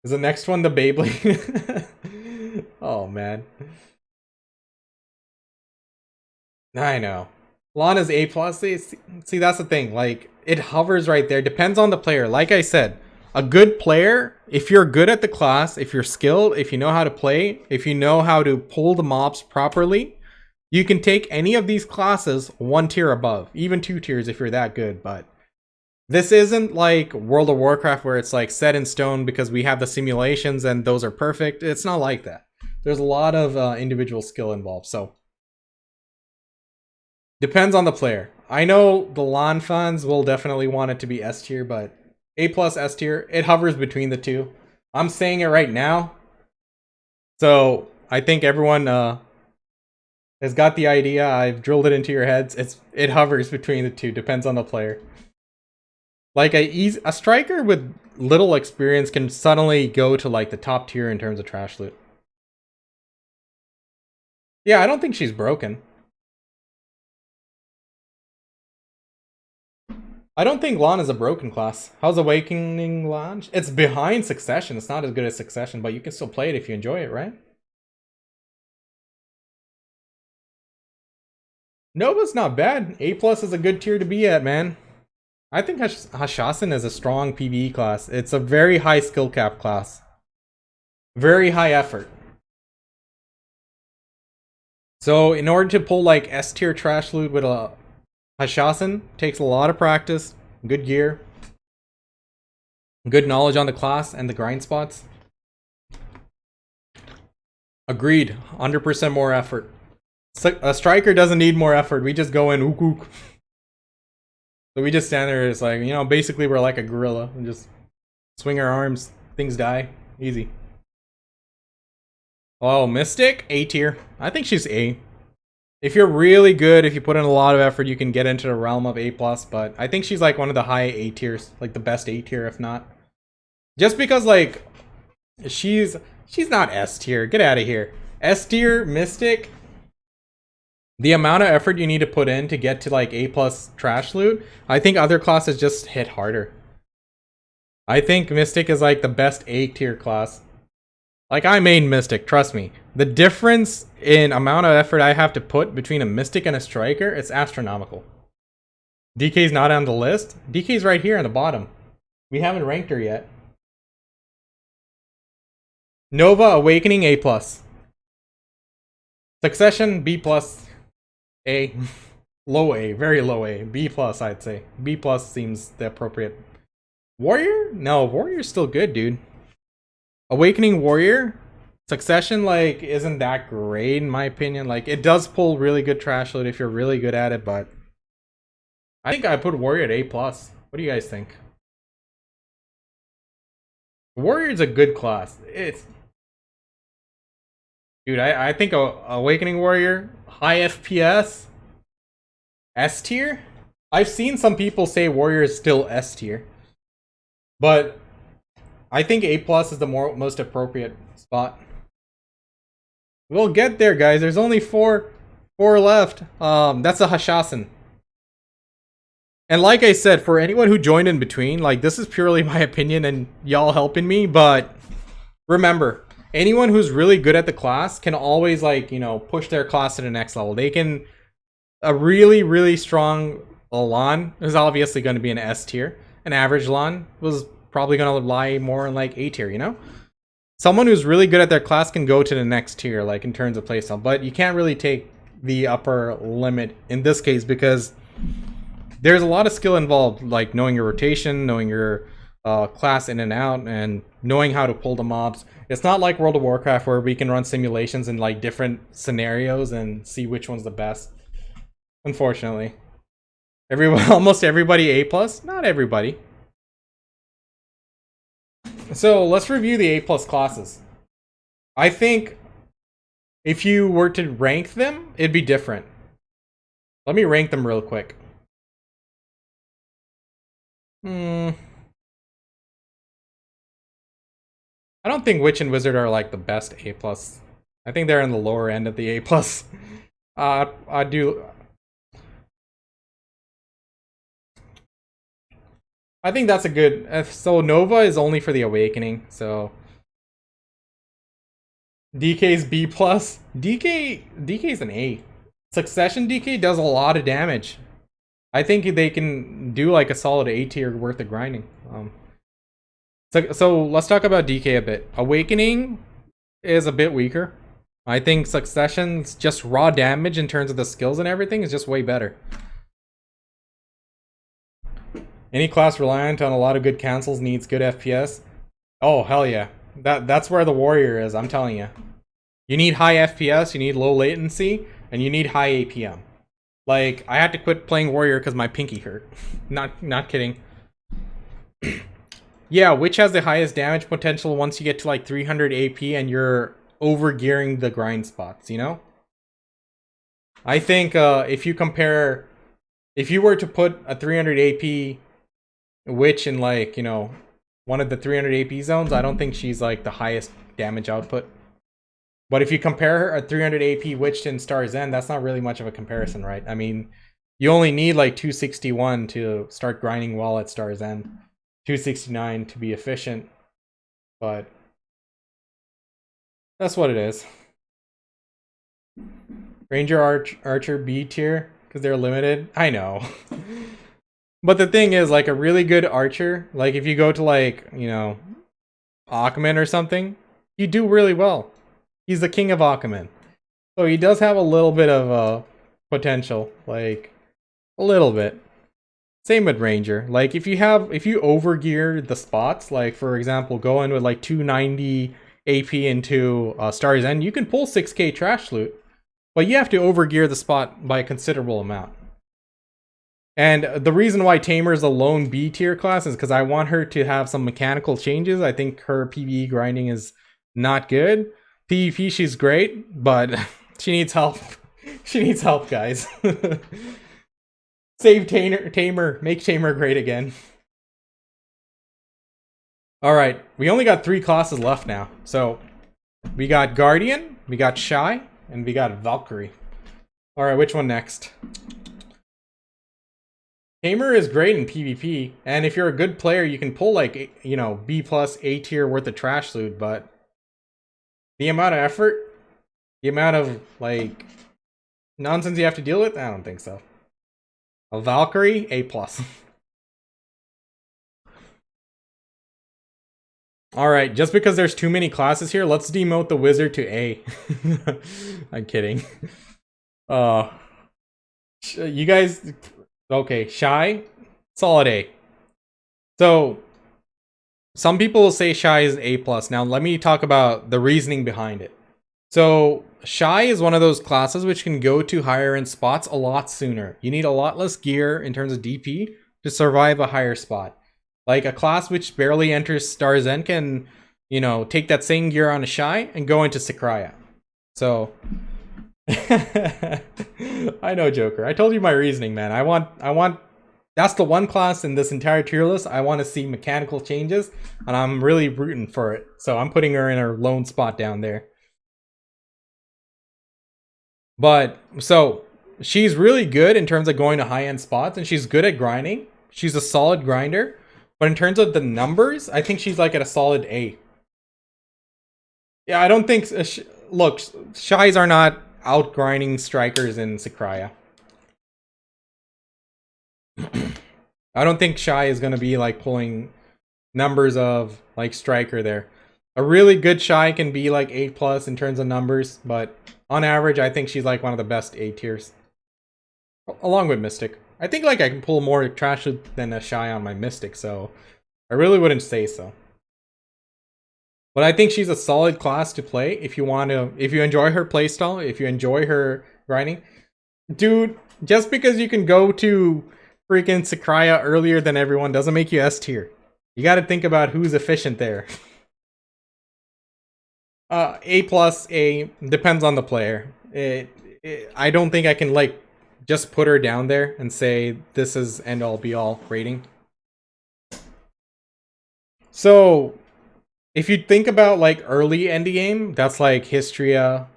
Is the next one the Beyblade? Oh man. I know. Lana's A+. See, that's the thing. Like, it hovers right there. Depends on the player. Like I said, a good player, if you're good at the class, if you're skilled, if you know how to play, if you know how to pull the mobs properly, you can take any of these classes 1 tier above. Even 2 tiers if you're that good. But this isn't like World of Warcraft where it's like set in stone because we have the simulations and those are perfect. It's not like that. There's a lot of individual skill involved. So depends on the player. I know the LAN fans will definitely want it to be S tier, but A+ S tier, it hovers between the two. I'm saying it right now. So I think everyone has got the idea. I've drilled it into your heads. It hovers between the two. Depends on the player. Like a striker with little experience can suddenly go to like the top tier in terms of trash loot. Yeah, I don't think she's broken. I don't think Lan is a broken class. How's Awakening Lan? It's behind Succession. It's not as good as Succession, but you can still play it if you enjoy it, right? Nova's not bad. A+ is a good tier to be at, man. I think Hashasan is a strong PVE class. It's a very high skill cap class. Very high effort. So in order to pull like S tier trash loot with a Hashasan, takes a lot of practice, good gear, good knowledge on the class and the grind spots. Agreed. 100% more effort. A striker doesn't need more effort. We just go in ook ook. So we just stand there. It's like, you know, basically we're like a gorilla and just swing our arms. Things die. Easy. Oh, Mystic? A tier. I think she's A. If you're really good, if you put in a lot of effort, you can get into the realm of A+, but I think she's like one of the high A tiers. Like the best A tier, if not. Just because, like, she's not S tier. Get out of here. S tier, Mystic. The amount of effort you need to put in to get to like A+ trash loot, I think other classes just hit harder. I think Mystic is like the best A tier class. Like, I main Mystic, trust me. The difference in amount of effort I have to put between a Mystic and a Striker, it's astronomical. DK's not on the list. DK's right here on the bottom. We haven't ranked her yet. Nova, Awakening, A+. Succession, B+. A. Low A, very low A. B+, I'd say. B+ seems the appropriate. Warrior? No, Warrior's still good, dude. Awakening Warrior? Succession, like, isn't that great in my opinion. Like, it does pull really good trash loot if you're really good at it, but I think I put Warrior at A+. What do you guys think? Warrior's a good class. It's... Dude, I think Awakening Warrior, high FPS, S tier? I've seen some people say Warrior is still S tier. But I think A+ is the most appropriate spot. We'll get there, guys. There's only four left. That's a Hashasan. And like I said, for anyone who joined in between, like, this is purely my opinion and y'all helping me, but remember, anyone who's really good at the class can always, like, you know, push their class to the next level. They can... A really, really strong LAN is obviously going to be an S tier. An average LAN was probably going to lie more in, like, A tier, you know? Someone who's really good at their class can go to the next tier, like, in terms of playstyle. But you can't really take the upper limit in this case because there's a lot of skill involved, like knowing your rotation, knowing your class in and out and knowing how to pull the mobs. It's not like World of Warcraft where we can run simulations in like different scenarios and see which one's the best. Unfortunately. Almost everybody A+. Not everybody. So let's review the A+ classes. I think if you were to rank them, it'd be different. Let me rank them real quick. I don't think Witch and Wizard are like the best A+. I think they're in the lower end of the A+. I think that's a good... So Nova is only for the Awakening, so... DK's B+. DK's an A. Succession DK does a lot of damage. I think they can do like a solid A tier worth of grinding. So let's talk about DK a bit. Awakening is a bit weaker. I think Succession's just raw damage in terms of the skills and everything is just way better. Any class reliant on a lot of good cancels needs good FPS. Oh, hell yeah. That's where the warrior is, I'm telling you. You need high FPS, you need low latency, and you need high APM. Like, I had to quit playing warrior because my pinky hurt. Not kidding. Yeah, Witch has the highest damage potential once you get to like 300 AP and you're over gearing the grind spots, you know? I think if you were to put a 300 AP Witch in like, you know, one of the 300 AP zones, I don't think she's like the highest damage output. But if you compare her a 300 AP Witch in Star's End, that's not really much of a comparison, right? I mean, you only need like 261 to start grinding well at Star's End. 269 to be efficient. But that's what it is. Ranger Archer B tier, because they're limited. I know. But the thing is, like, a really good archer, like if you go to like, you know, Achaemen or something, you do really well. He's the king of Achaemen. So he does have a little bit of potential, like a little bit. Same with Ranger. Like if you overgear the spots, like for example, go in with like 290 AP into Star's End, you can pull 6k trash loot, but you have to overgear the spot by a considerable amount. And the reason why Tamer is a lone B tier class is because I want her to have some mechanical changes. I think her PVE grinding is not good. PvP, she's great, but she needs help. She needs help, guys. Save Tamer. Make Tamer great again. Alright, we only got 3 classes left now. So, we got Guardian, we got Shy, and we got Valkyrie. Alright, which one next? Tamer is great in PvP, and if you're a good player, you can pull like, you know, B+ A tier worth of trash loot, but the amount of effort, the amount of like nonsense you have to deal with, I don't think so. A Valkyrie, A+. Alright, just because there's too many classes here, let's demote the wizard to A. I'm kidding. You guys... Okay, Shy, solid A. So, some people will say Shy is A+. Now, let me talk about the reasoning behind it. So, Shy is one of those classes which can go to higher end spots a lot sooner. You need a lot less gear in terms of DP to survive a higher spot. Like, a class which barely enters Star's End can, you know, take that same gear on a Shy and go into Sakraya. So... I know, Joker. I told you my reasoning, man. I want that's the one class in this entire tier list I want to see mechanical changes, and I'm really rooting for it. So I'm putting her in her lone spot down there. But so she's really good in terms of going to high-end spots, and she's good at grinding. She's a solid grinder, but in terms of the numbers, I think she's like at a solid A. Yeah, I don't think look, Shies are not out grinding strikers in Sakraya. I don't think Shy is going to be like pulling numbers of like striker there. A really good Shy can be like 8+ in terms of numbers, but on average I think she's like one of the best A tiers. Along with Mystic. I think like I can pull more trash than a Shy on my Mystic, so I really wouldn't say so. But I think she's a solid class to play if you want to, if you enjoy her playstyle, if you enjoy her grinding. Dude, just because you can go to freaking Sakraya earlier than everyone doesn't make you S tier. You got to think about who's efficient there. A plus, A, depends on the player. I don't think I can like just put her down there and say this is end all be all rating. So if you think about like early endgame, that's like Histria,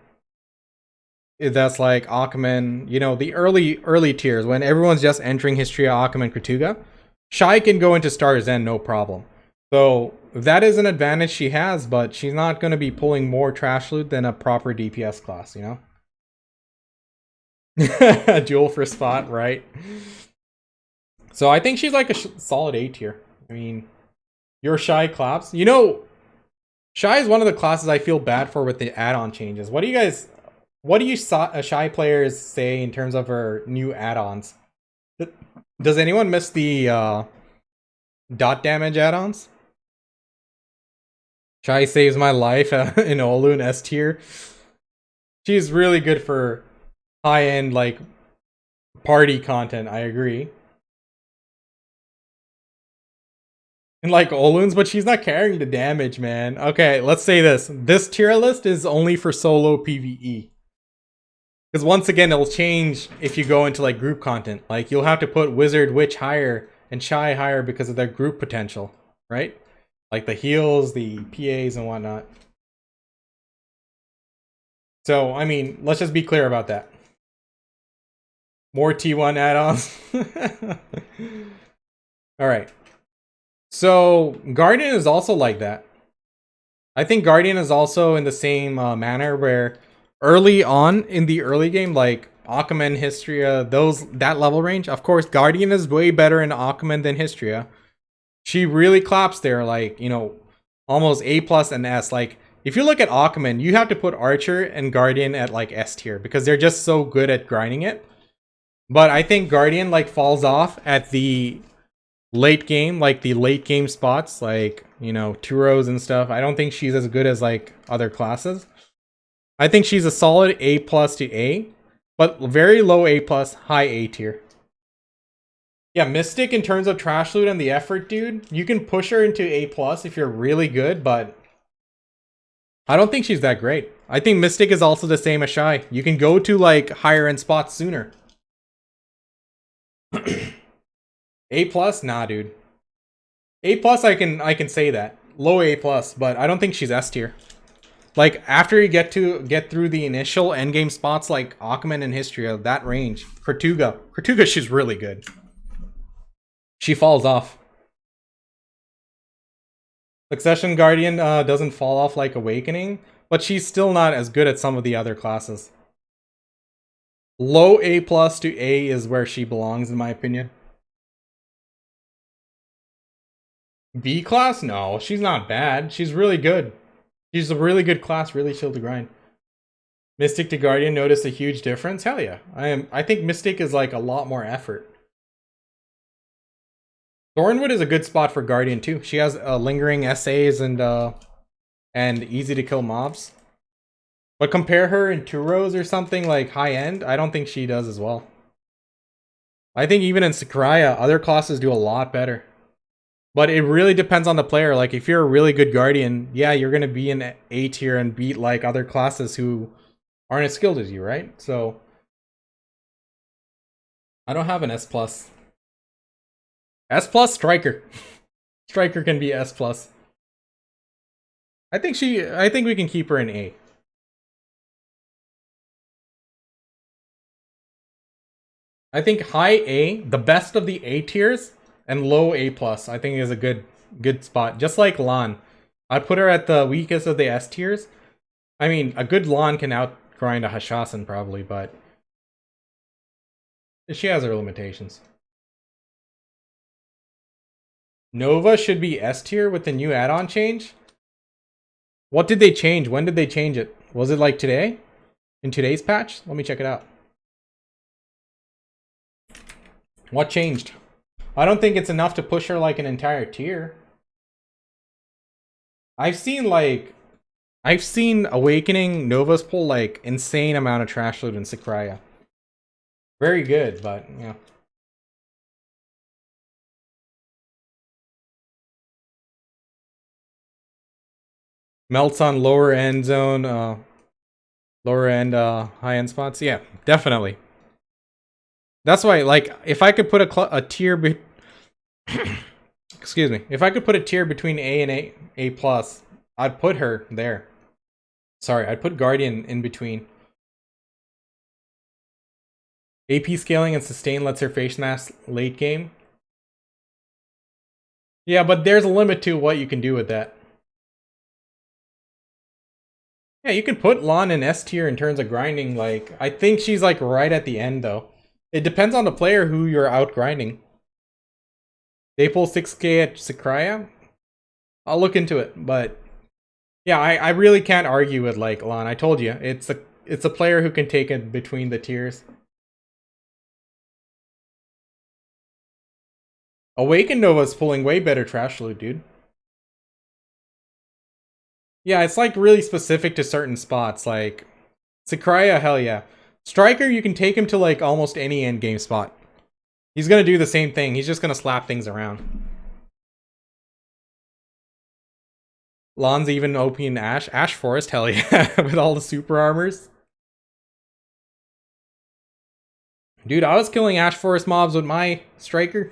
that's like Achaemen, you know, the early tiers when everyone's just entering Histria, Achaemen, Kratuga. Shy can go into Star's End no problem. So that is an advantage she has, but she's not going to be pulling more trash loot than a proper DPS class, you know? Duel for spot, right? So I think she's like a solid A tier. I mean, your Shy claps. You know, Shy is one of the classes I feel bad for with the add-on changes. What do you Shy players say in terms of her new add-ons? Does anyone miss the dot damage add-ons? Shy saves my life in Olu in S tier. She's really good for high-end like party content, I agree. And like Oluns, but she's not carrying the damage, man. Okay, let's say this. This tier list is only for solo PVE. Because once again, it'll change if you go into like group content. Like you'll have to put Wizard, Witch higher and Shy higher because of their group potential, right? Like the heals, the PAs and whatnot. So, I mean, let's just be clear about that. More T1 add-ons. Alright. So, Guardian is also like that. I think Guardian is also in the same manner where early on in the early game, like Achaemen, Histria, that level range, of course, Guardian is way better in Achaemen than Histria. She really claps there, like, you know, almost A plus and S. Like, if you look at Achaemen, you have to put Archer and Guardian at like S tier because they're just so good at grinding it. But I think Guardian like falls off at the late game, like the late game spots, like, you know, Turos and stuff. I don't think she's as good as like other classes. I think she's a solid A plus to A, but very low A plus, high A tier. Yeah, Mystic in terms of trash loot and the effort, dude, you can push her into A plus if you're really good, but I don't think she's that great. I think Mystic is also the same as Shy. You can go to like higher end spots sooner. A plus? Nah, dude. A plus, I can say that. Low A plus, but I don't think she's S tier. Like after you get through the initial endgame spots like Achaemen and Histria, that range, Kratuga, she's really good. She falls off. Succession Guardian doesn't fall off like Awakening, but she's still not as good at some of the other classes. Low A plus to A is where she belongs, in my opinion. B class? No, she's not bad. She's really good. She's a really good class, really chill to grind. Mystic to Guardian, notice a huge difference? Hell yeah. I think Mystic is like a lot more effort. Thornwood is a good spot for Guardian too. She has lingering essays and easy to kill mobs. But compare her in Turos or something like high end, I don't think she does as well. I think even in Sakraya, other classes do a lot better. But it really depends on the player. Like if you're a really good Guardian, yeah, you're gonna be in A tier and beat like other classes who aren't as skilled as you, right? So I don't have an S plus. S plus Striker. Striker can be S plus. I think we can keep her in A. I think high A, the best of the A tiers, and low A plus, I think is a good spot. Just like Lan. I'd put her at the weakest of the S tiers. I mean, a good Lan can outgrind a Hashasan probably, but she has her limitations. Nova should be S tier with the new add-on change. What did they change? When did they change it? Was it like today? In today's patch? Let me check it out. What changed? I don't think it's enough to push her like an entire tier. I've seen like I've seen Awakening Novas pull like insane amount of trash loot in Sakraya. Very good, but yeah. Melts on lower end zone, lower end, high end spots. Yeah, definitely. That's why, like, if I could put a tier excuse me, if I could put a tier between A and A plus, I'd put her there. Sorry, I'd put Guardian in between. AP scaling and sustain lets her face mask late game. Yeah, but there's a limit to what you can do with that. Yeah, you can put Lon in S tier in terms of grinding. Like, I think she's like right at the end though. It depends on the player who you're out grinding. They pull 6k at Sakraya. I'll look into it, but yeah, I really can't argue with like Lon. I told you, it's a player who can take it between the tiers. Awaken Nova's pulling way better trash loot, dude. Yeah, it's like really specific to certain spots. Like Sakraya, hell yeah. Striker, you can take him to like almost any end game spot. He's gonna do the same thing. He's just gonna slap things around. Lon's even OP in Ash. Ash Forest, hell yeah. With all the super armors. Dude, I was killing Ash Forest mobs with my Striker.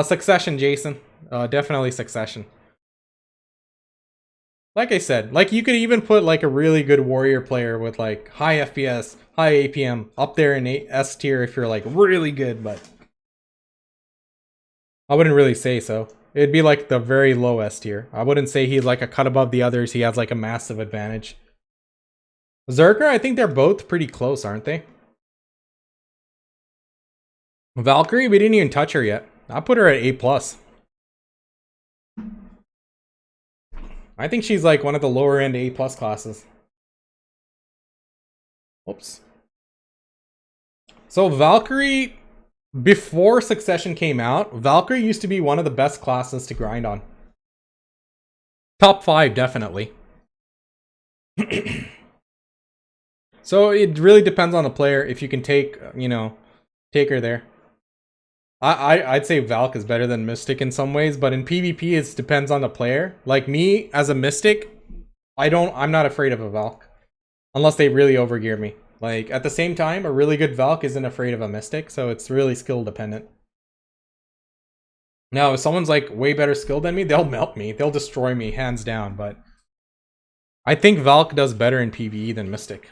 Succession, Jason. Definitely Succession. Like I said, like you could even put like a really good warrior player with like high FPS, high APM up there in S tier if you're like really good, but I wouldn't really say so. It'd be like the very low S tier. I wouldn't say he's like a cut above the others. He has like a massive advantage. Zerker, I think they're both pretty close, aren't they? Valkyrie, we didn't even touch her yet. I'll put her at A+. I think she's like one of the lower end A+ classes. Oops. So Valkyrie, before Succession came out, Valkyrie used to be one of the best classes to grind on. Top 5, definitely. So it really depends on the player if you can take, you know, take her there. I'd say Valk is better than Mystic in some ways, but in PvP it depends on the player. Like me, as a Mystic, I'm not afraid of a Valk. Unless they really overgear me. Like, at the same time, a really good Valk isn't afraid of a Mystic, so it's really skill dependent. Now, if someone's like way better skilled than me, they'll melt me. They'll destroy me, hands down, but I think Valk does better in PvE than Mystic.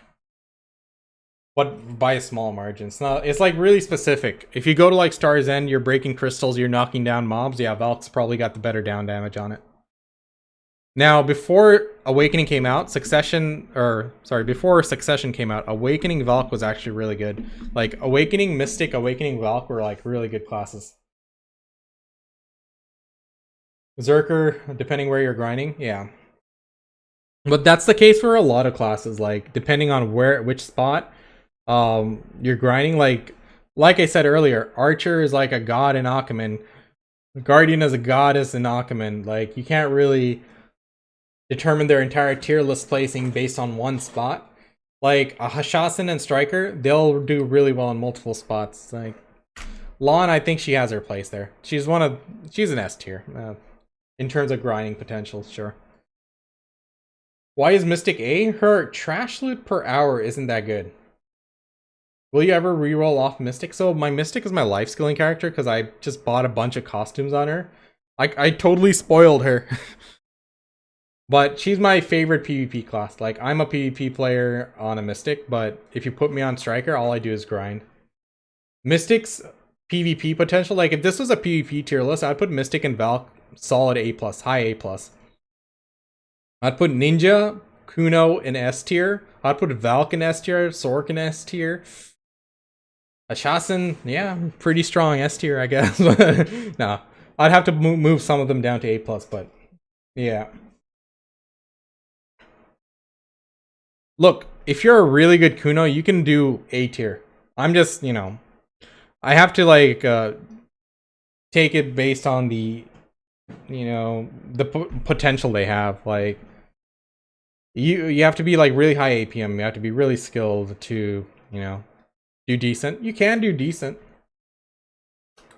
But by a small margin. It's like really specific. If you go to like Star's End, you're breaking crystals, you're knocking down mobs, yeah, Valk's probably got the better down damage on it. Now, before Awakening came out, before Succession came out, Awakening Valk was actually really good. Like, Awakening Mystic, Awakening Valk were like really good classes. Zerker, depending where you're grinding, yeah. But that's the case for a lot of classes, like, depending on which spot you're grinding. Like I said earlier, Archer is like a god in Achaemen. Guardian is a goddess in Achaemen. Like, you can't really determine their entire tier list placing based on one spot. Like a Hashassin and Striker, they'll do really well in multiple spots. Like Lon, I think she has her place there. She's an S tier in terms of grinding potential, sure. Why is Mystic A? Her trash loot per hour isn't that good. Will you ever reroll off Mystic? So my Mystic is my life skilling character because I just bought a bunch of costumes on her. I totally spoiled her. But she's my favorite PvP class. Like, I'm a PvP player on a Mystic, but if you put me on Striker, all I do is grind. Mystic's PvP potential, like if this was a PvP tier list, I'd put Mystic and Valk solid A+, high A+. I'd put Ninja, Kuno in S tier. I'd put Valk in S tier, Sork in S tier. Assassin, yeah, pretty strong S tier, I guess. No, I'd have to move some of them down to A+, but yeah. Look, if you're a really good Kuno, you can do A tier. I'm just, you know, I have to like take it based on the you know, the potential they have. Like, you have to be like really high APM. You have to be really skilled to, you know, do decent. You can do decent,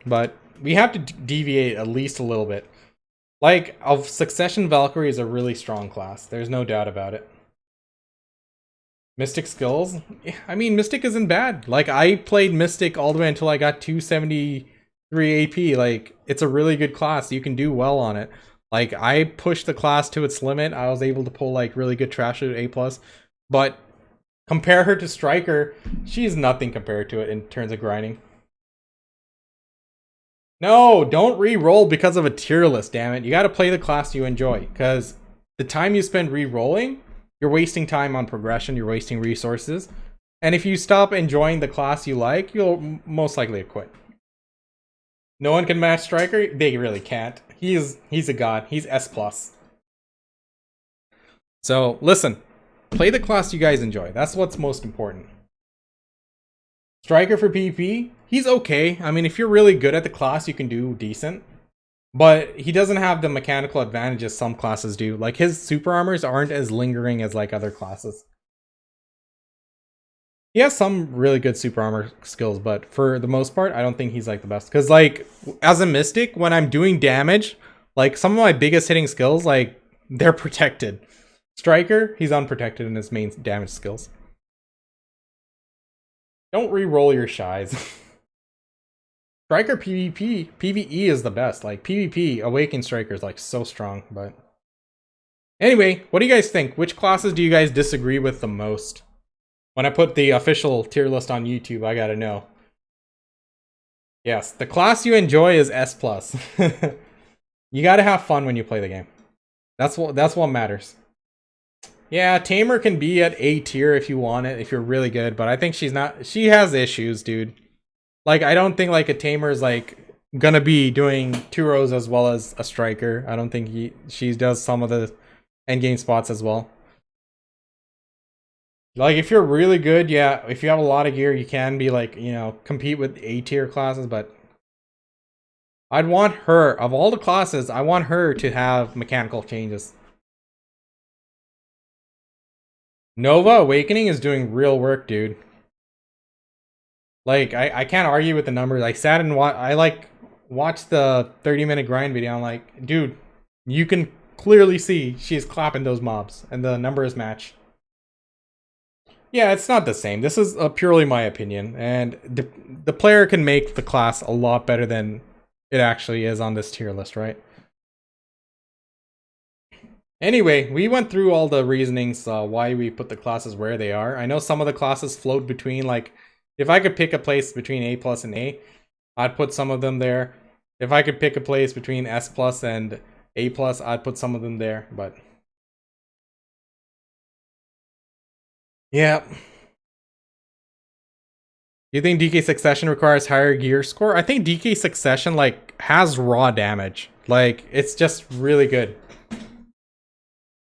but we have to deviate at least a little bit. Like, of Succession, Valkyrie is a really strong class. There's no doubt about it. Mystic skills? I mean, Mystic isn't bad. Like, I played Mystic all the way until I got 273 AP. Like, it's a really good class. You can do well on it. Like, I pushed the class to its limit. I was able to pull, like, really good trash at A+. But compare her to Striker, she's nothing compared to it in terms of grinding. No, don't re-roll because of a tier list, damn it. You gotta play the class you enjoy. Because the time you spend re-rolling, you're wasting time on progression, you're wasting resources. And if you stop enjoying the class you like, you'll most likely quit. No one can match Striker? They really can't. He's a god. He's S+. So, listen. Play the class you guys enjoy. That's what's most important. Striker for PvP? He's okay. I mean, if you're really good at the class, you can do decent. But he doesn't have the mechanical advantages some classes do. Like, his super armors aren't as lingering as, like, other classes. He has some really good super armor skills, but for the most part, I don't think he's, like, the best. Because, like, as a Mystic, when I'm doing damage, like, some of my biggest hitting skills, like, they're protected. Striker, he's unprotected in his main damage skills. Don't re-roll your shies. Striker PvP, PVE is the best. Like, PvP, Awakened Striker is, like, so strong, but... Anyway, what do you guys think? Which classes do you guys disagree with the most? When I put the official tier list on YouTube, I gotta know. Yes, the class you enjoy is S+. You gotta have fun when you play the game. That's what matters. Yeah, Tamer can be at A tier if you want it, if you're really good, but I think she's not... She has issues, dude. Like, I don't think, like, a Tamer is, like, gonna be doing 2 rows as well as a Striker. I don't think she does some of the endgame spots as well. Like, if you're really good, yeah, if you have a lot of gear, you can be, like, you know, compete with A tier classes, but... I'd want her, of all the classes, I want her to have mechanical changes. Nova Awakening is doing real work, dude. Like, I can't argue with the numbers. I sat and watched the 30-minute grind video. I'm like, dude, you can clearly see she's clapping those mobs, and the numbers match. Yeah, it's not the same. This is purely my opinion, and the player can make the class a lot better than it actually is on this tier list, right? Anyway, we went through all the reasonings why we put the classes where they are. I know some of the classes float between, like, if I could pick a place between A+ and A, I'd put some of them there. If I could pick a place between S+ and A+, I'd put some of them there, but... Yeah. You think DK Succession requires higher gear score? I think DK Succession, like, has raw damage. Like, it's just really good.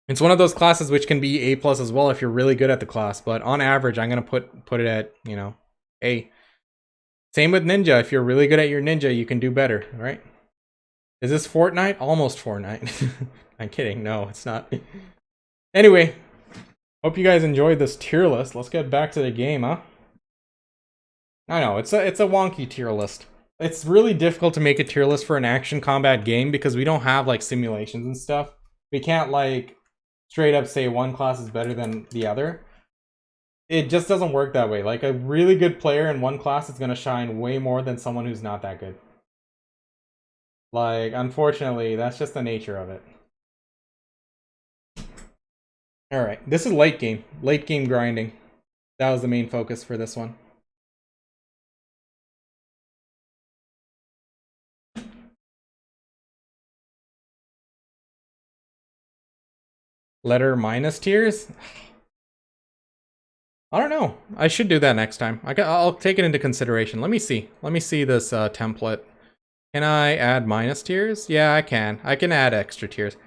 It's one of those classes which can be A+ as well if you're really good at the class, but on average, I'm gonna put it at, you know, A. Same with Ninja. If you're really good at your Ninja, you can do better, right? Is this Fortnite? Almost Fortnite. I'm kidding. No, it's not. Anyway, hope you guys enjoyed this tier list. Let's get back to the game, huh? I know, it's a wonky tier list. It's really difficult to make a tier list for an action combat game because we don't have, like, simulations and stuff. We can't, like, straight up say one class is better than the other. It just doesn't work that way. Like, a really good player in one class is going to shine way more than someone who's not that good. Like, unfortunately, that's just the nature of it. Alright, this is late game. Late game grinding. That was the main focus for this one. Letter minus tiers? I don't know. I should do that next time. I'll take it into consideration. Let me see. Let me see this template. Can I add minus tiers? Yeah, I can. I can add extra tiers.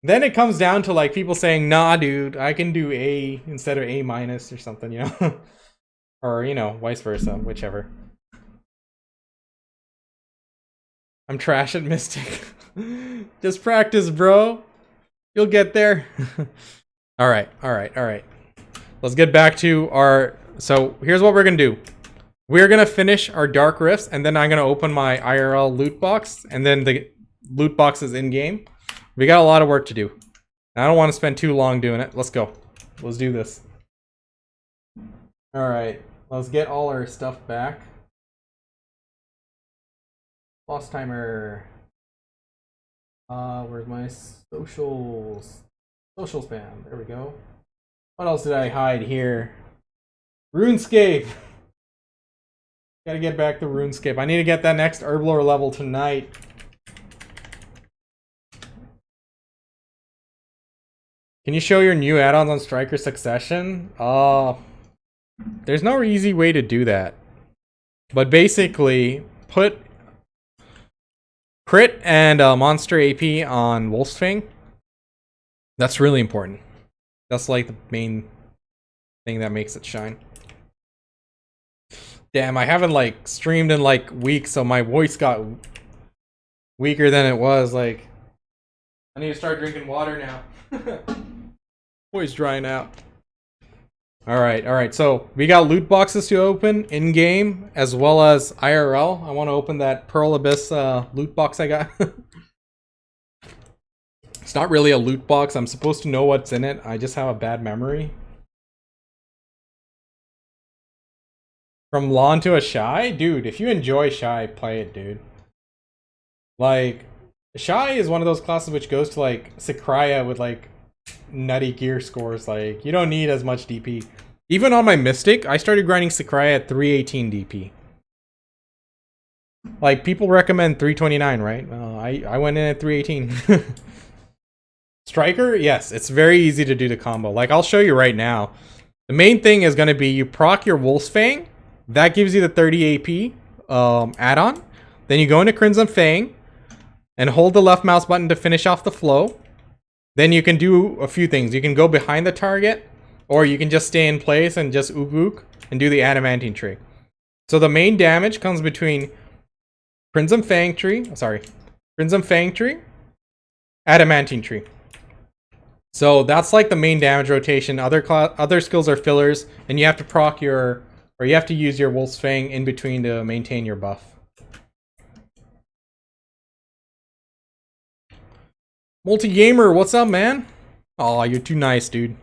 Then it comes down to, like, people saying, nah, dude, I can do A instead of A minus or something, you know? Or, you know, vice versa, whichever. I'm trash at Mystic. Just practice, bro. You'll get there. All right. Let's get back to our... So here's what we're going to do. We're going to finish our Dark Rifts, and then I'm going to open my IRL loot box, and then the loot box is in-game. We got a lot of work to do. I don't want to spend too long doing it. Let's go. Let's do this. All right. Let's get all our stuff back. Lost timer. Where's my socials? Social spam. There we go. What else did I hide here? RuneScape. Gotta get back to RuneScape. I need to get that next Herblore level tonight. Can you show your new add-ons on Striker Succession? There's no easy way to do that. But basically, put crit and monster AP on Wolfsfang. That's really important. That's like the main thing that makes it shine. Damn, I haven't like streamed in like weeks, so my voice got weaker than it was. Like, I need to start drinking water now. Voice drying out. Alright, so we got loot boxes to open in-game as well as IRL. I want to open that Pearl Abyss loot box I got. It's not really a loot box. I'm supposed to know what's in it. I just have a bad memory. From Lawn to a Shy? Dude, if you enjoy Shy, play it, dude. Like, Shy is one of those classes which goes to like Sakraya with like nutty gear scores. Like, you don't need as much DP. Even on my Mystic, I started grinding Sakraya at 318 DP. Like, people recommend 329, right? I went in at 318. Striker? Yes, it's very easy to do the combo. Like, I'll show you right now. The main thing is going to be you proc your Wolfsfang. That gives you the 30 AP add-on. Then you go into Crimson Fang and hold the left mouse button to finish off the flow. Then you can do a few things. You can go behind the target, or you can just stay in place and just ook and do the adamantine trick. So the main damage comes between Crimson Fang Tree, Adamantine Tree. So that's like the main damage rotation. Other skills are fillers, and you have to proc your, or you have to use your Wolfsfang in between to maintain your buff. Multi-gamer, what's up, man? Oh, you're too nice, dude.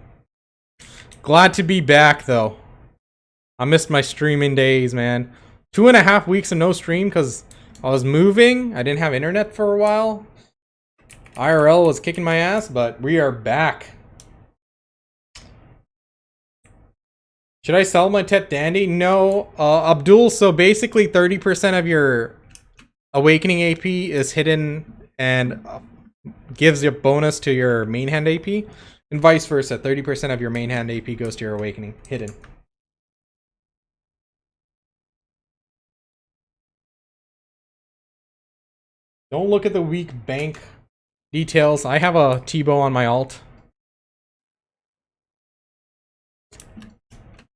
Glad to be back, though. I missed my streaming days, man. 2.5 weeks of no stream because I was moving. I didn't have internet for a while. IRL was kicking my ass, but we are back. Should I sell my Tet Dandy? No. Abdul, so basically 30% of your Awakening AP is hidden and gives you a bonus to your main hand AP. And vice versa. 30% of your main hand AP goes to your Awakening. Hidden. Don't look at the weak bank details. I have a T-bow on my alt.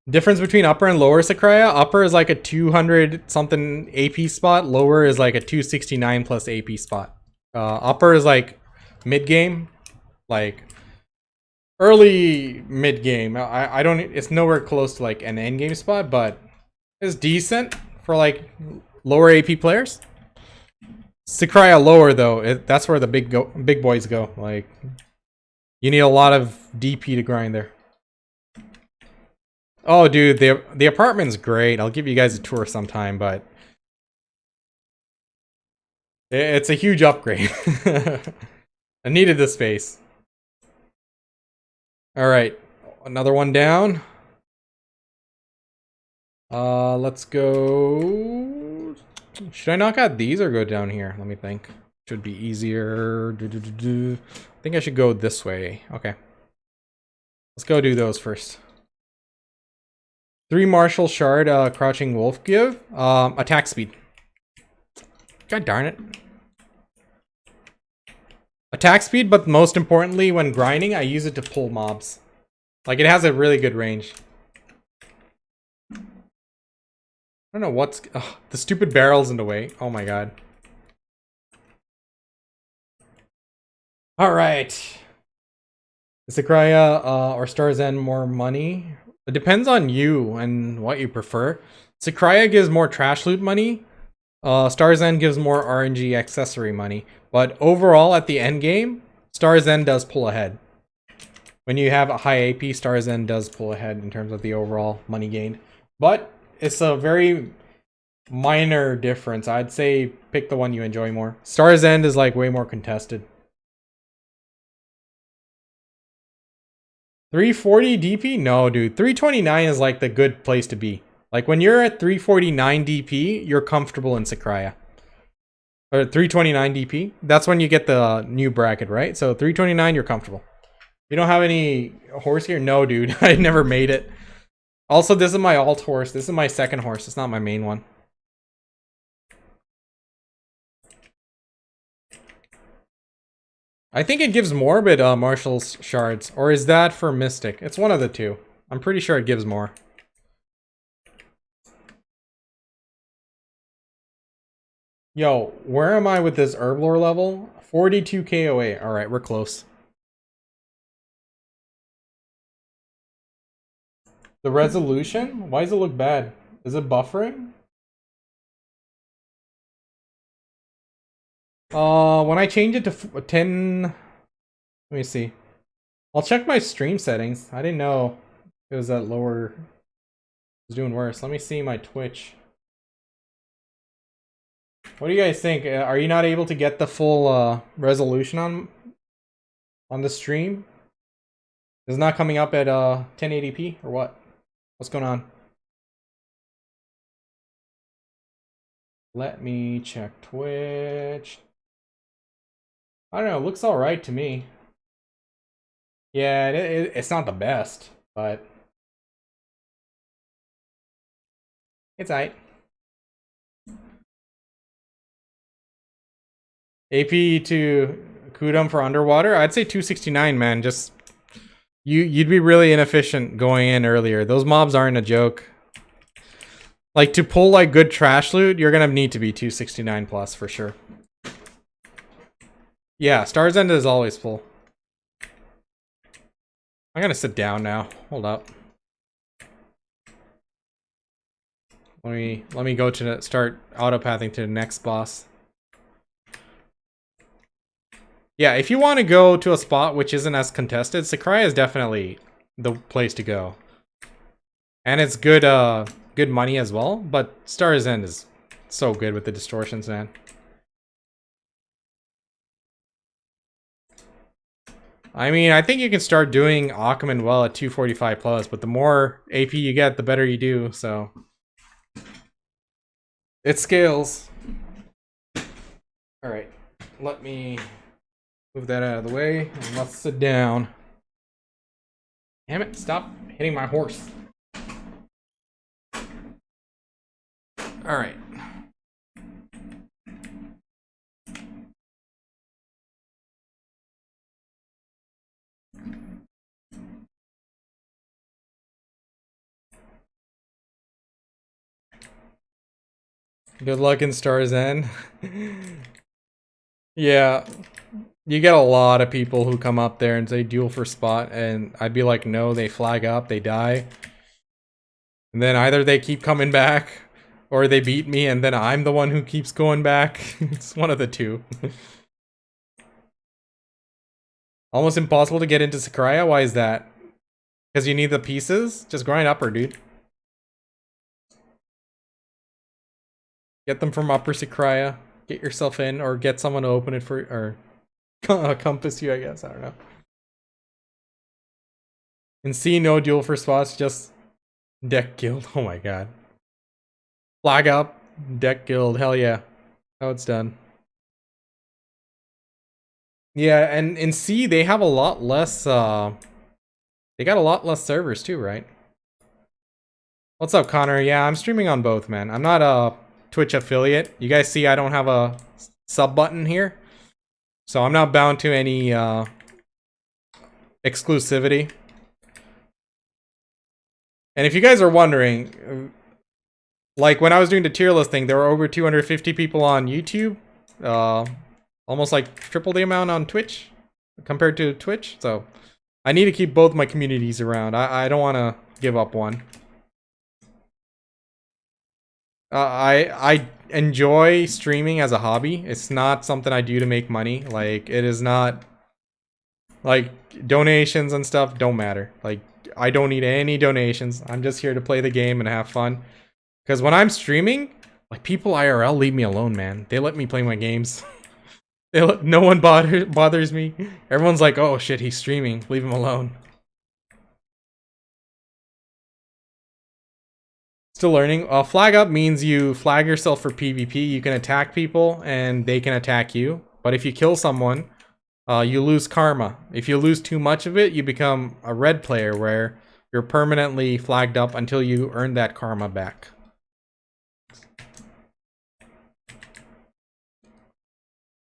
Difference between upper and lower Sakraya. Upper is like a 200 something AP spot. Lower is like a 269 plus AP spot. Upper is like mid-game. Like early mid-game. I don't, it's nowhere close to like an end-game spot, but it's decent for like lower AP players. Sakraya lower though, that's where the big boys go. Like, you need a lot of DP to grind there. Oh, dude, the apartment's great. I'll give you guys a tour sometime, but it's a huge upgrade. I needed the space. All right, another one down. Let's go. Should I knock out these or go down here? Let me think. Should be easier. I think I should go this way. Okay. Let's go do those first. 3 Martial Shard, Crouching Wolf give. Attack speed. God darn it. Attack speed, but most importantly, when grinding, I use it to pull mobs. Like, it has a really good range. I don't know what's... Ugh, the stupid barrel's in the way. Oh my god. All right. Sakurai or Star's End more money? It depends on you and what you prefer. Sakurai gives more trash loot money. Star's End gives more RNG accessory money. But overall, at the end game, Star's End does pull ahead. When you have a high AP, Star's End does pull ahead in terms of the overall money gained. But it's a very minor difference. I'd say pick the one you enjoy more. Star's End is like way more contested. 340 DP? No, dude. 329 is like the good place to be. Like when you're at 349 DP, you're comfortable in Sakurai. Or 329 DP. That's when you get the new bracket, right? So 329, you're comfortable. You don't have any horse here? No, dude. I never made it. Also, this is my alt horse. This is my second horse. It's not my main one. I think it gives more, but Marshall's shards. Or is that for Mystic? It's one of the two. I'm pretty sure it gives more. Yo, where am I with this Herblore level? 42 KOA. Alright, we're close. The resolution? Why does it look bad? Is it buffering? When I change it to 10... Let me see. I'll check my stream settings. I didn't know it was that lower... It was doing worse. Let me see my Twitch. What do you guys think? Are you not able to get the full resolution on the stream? Is it not coming up at 1080p or what? What's going on? Let me check Twitch. I don't know, it looks alright to me. Yeah, it's not the best, but it's alright. AP to Kudum for underwater? I'd say 269, man. Just you'd be really inefficient going in earlier. Those mobs aren't a joke. Like to pull like good trash loot, you're gonna need to be 269 plus for sure. Yeah, Star's End is always full. I'm gonna sit down now. Hold up. Let me go to start autopathing to the next boss. Yeah, if you want to go to a spot which isn't as contested, Sakurai is definitely the place to go. And it's good good money as well, but Star's End is so good with the distortions, man. I mean, I think you can start doing Ackman well at 245 plus, but the more AP you get, the better you do, so it scales. Alright, let me move that out of the way and let's sit down. Damn it, stop hitting my horse. Alright. Good luck in Star's End. Yeah. You get a lot of people who come up there and say duel for spot, and I'd be like, no, they flag up, they die. And then either they keep coming back, or they beat me, and then I'm the one who keeps going back. It's one of the two. Almost impossible to get into Sakurai? Why is that? Because you need the pieces? Just grind upper, dude. Get them from upper Sakurai. Get yourself in, or get someone to open it for, or compass you, I guess. I don't know. And C, no duel for spots, just deck guild. Oh my god. Flag up, deck guild, hell yeah. How it's done. Yeah, and in C, they have a lot less, they got a lot less servers too, right? What's up, Connor? Yeah, I'm streaming on both, man. I'm not a Twitch affiliate. You guys see I don't have a sub button here. So I'm not bound to any exclusivity. And if you guys are wondering, like when I was doing the tier listing, there were over 250 people on YouTube. Almost like triple the amount on Twitch. compared to Twitch. So I need to keep both my communities around. I don't want to give up one. I enjoy streaming as a hobby. It's not something I do to make money. Like, it is not, like, donations and stuff don't matter. Like, I don't need any donations. I'm just here to play the game and have fun. Because when I'm streaming, like, people IRL leave me alone, man. They let me play my games. No one bothers me. Everyone's like, oh shit, he's streaming. Leave him alone. Still learning. Flag up means you flag yourself for PvP. You can attack people and they can attack you. But if you kill someone, you lose karma. If you lose too much of it, you become a red player where you're permanently flagged up until you earn that karma back.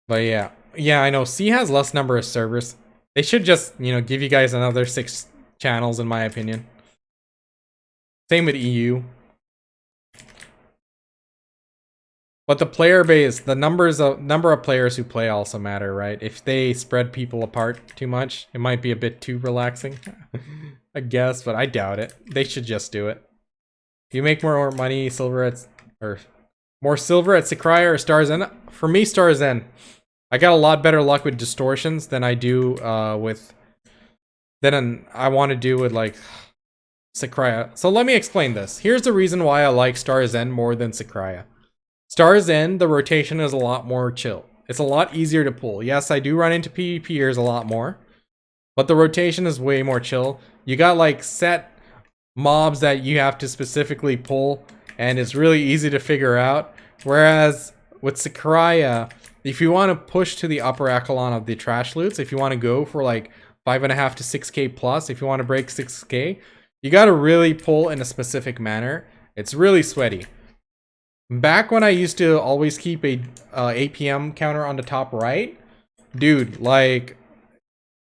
But yeah, I know C has less number of servers. They should just, you know, give you guys another 6 channels in my opinion. Same with EU. But the player base, the number of players who play also matter, right? If they spread people apart too much, it might be a bit too relaxing. I guess, but I doubt it. They should just do it. If you make more money, more silver at Sakraya or Stars End. For me, Stars End. I got a lot better luck with distortions than I do I want to do with like Sakraya. So let me explain this. Here's the reason why I like Stars End more than Sakraya. Stars End, the rotation is a lot more chill. It's a lot easier to pull. Yes, I do run into PvPers a lot more, but the rotation is way more chill. You got like set mobs that you have to specifically pull, and it's really easy to figure out. Whereas with Sakraya, if you want to push to the upper echelon of the trash loots, if you want to go for like 5.5 to 6k plus, if you want to break 6k, you got to really pull in a specific manner. It's really sweaty. Back when I used to always keep a APM counter on the top right, dude, like,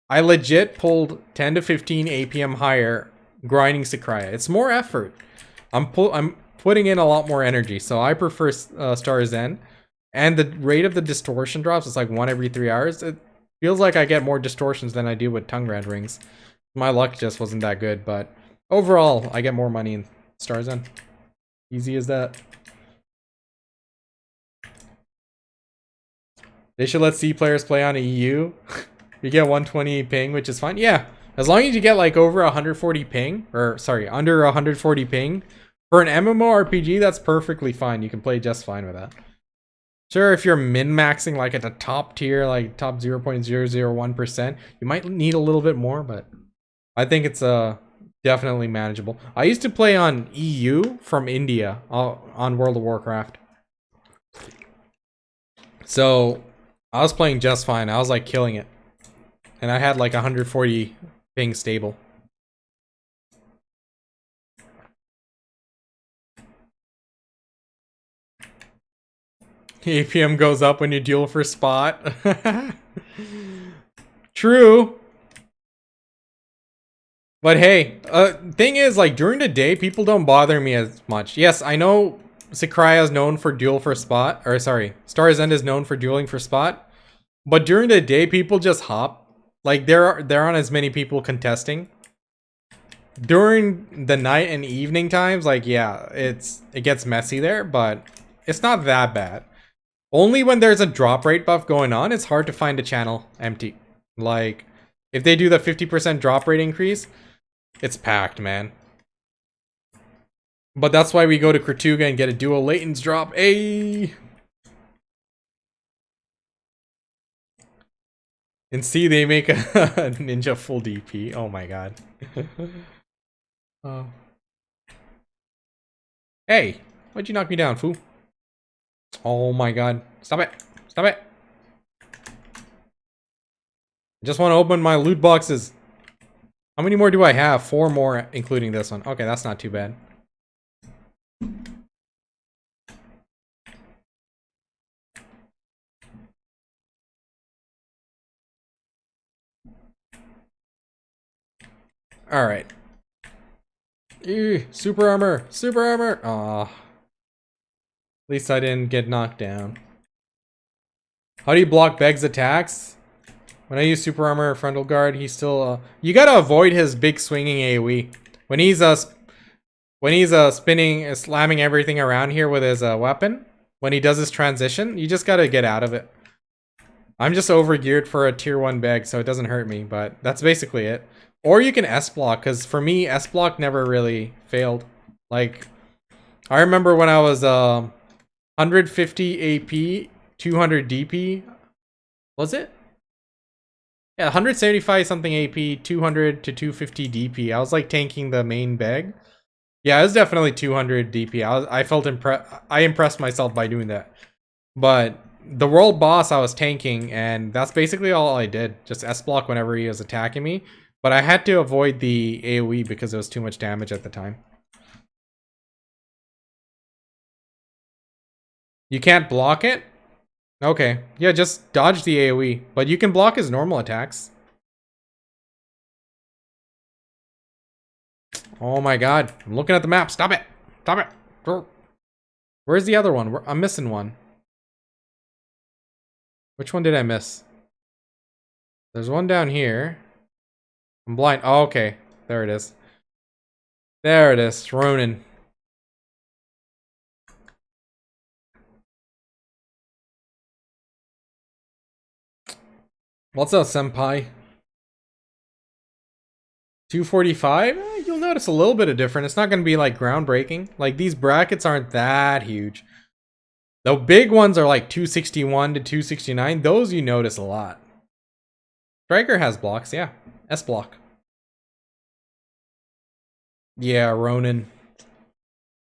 I legit pulled 10 to 15 APM higher grinding Sakraya. It's more effort. I'm putting in a lot more energy, so I prefer Stars End. And the rate of the distortion drops is like 1 every 3 hours. It feels like I get more distortions than I do with tongue red rings. My luck just wasn't that good, but overall, I get more money in Stars End. Easy as that. They should let C players play on EU. You get 120 ping, which is fine. Yeah, as long as you get like over 140 ping, or sorry, under 140 ping for an MMORPG, that's perfectly fine. You can play just fine with that. Sure, if you're min-maxing like at the top tier, like top 0.001%, you might need a little bit more, but I think it's definitely manageable. I used to play on EU from India on World of Warcraft. So I was playing just fine. I was like killing it. And I had like 140 ping stable. APM goes up when you duel for spot. True. But hey, thing is, like, during the day, people don't bother me as much. Yes, I know Sakraya is known for duel for spot. Or sorry, Stars End is known for dueling for spot. But during the day, people just hop. Like, there aren't as many people contesting. During the night and evening times, like, yeah, it gets messy there, but it's not that bad. Only when there's a drop rate buff going on, it's hard to find a channel empty. Like, if they do the 50% drop rate increase, it's packed, man. But that's why we go to Kratuga and get a dual latents drop. Ayy! And see, they make a ninja full DP. Oh my god. Hey, why'd you knock me down, fool? Oh my god. Stop it. Stop it. I just want to open my loot boxes. How many more do I have? 4 more, including this one. Okay, that's not too bad. Alright. Super armor! Super armor! Aw. At least I didn't get knocked down. How do you block BaCk's attacks? When I use super armor or frontal guard, he's still you gotta avoid his big swinging AoE. When he's spinning, slamming everything around here with his weapon, when he does his transition, you just gotta get out of it. I'm just over geared for a tier 1 BaCk, so it doesn't hurt me, but that's basically it. Or you can S block, because for me, S block never really failed. Like, I remember when I was 150 AP, 200 DP, was it? Yeah, 175 something AP, 200 to 250 DP. I was like tanking the main bag. Yeah, it was definitely 200 DP. I impressed myself by doing that. But the world boss I was tanking, and that's basically all I did. Just S block whenever he was attacking me. But I had to avoid the AoE because it was too much damage at the time. You can't block it? Okay. Yeah, just dodge the AoE. But you can block his normal attacks. Oh my god. I'm looking at the map. Stop it. Stop it. Where's the other one? I'm missing one. Which one did I miss? There's one down here. I'm blind. Oh, okay. There it is. There it is. Ronin. What's up, senpai? 245? You'll notice a little bit of difference. It's not going to be like groundbreaking. Like these brackets aren't that huge. The big ones are like 261 to 269. Those you notice a lot. Striker has blocks, yeah. S block. Yeah, Ronin.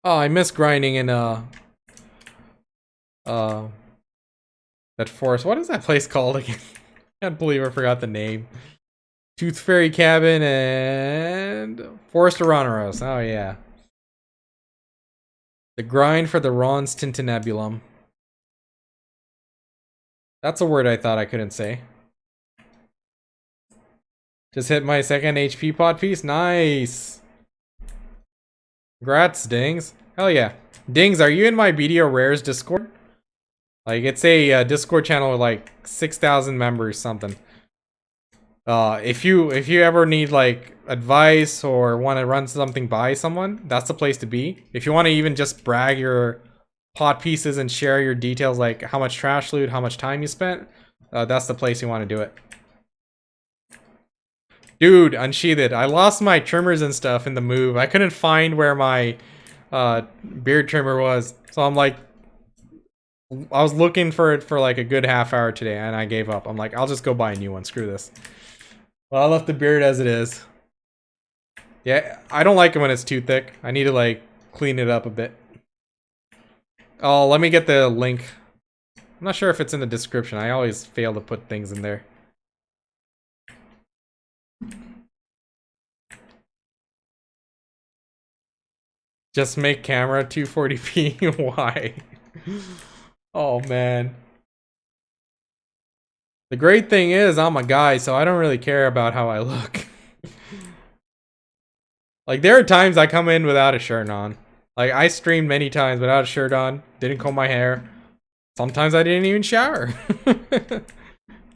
Oh, I miss grinding in that forest. What is that place called again? Can't believe I forgot the name. Tooth Fairy Cabin and Forest Araneros. Oh yeah. The grind for the Ron's Tintinabulum. That's a word I thought I couldn't say. Just hit my second HP pot piece. Nice. Congrats, Dings. Hell yeah. Dings, are you in my BDO Rares Discord? Like, it's a Discord channel with like 6,000 members, something. If you ever need like advice or want to run something by someone, that's the place to be. If you want to even just brag your pot pieces and share your details, like how much trash loot, how much time you spent, that's the place you want to do it. Dude, unsheathed. I lost my trimmers and stuff in the move. I couldn't find where my beard trimmer was, so I'm like, I was looking for it for like a good half hour today, and I gave up. I'm like, I'll just go buy a new one. Screw this. Well, I left the beard as it is. Yeah, I don't like it when it's too thick. I need to like clean it up a bit. Oh, let me get the link. I'm not sure if it's in the description. I always fail to put things in there. Just make camera 240p. Why? Oh man. The great thing is I'm a guy, so I don't really care about how I look. Like there are times I come in without a shirt on. Like I streamed many times without a shirt on, didn't comb my hair. Sometimes I didn't even shower.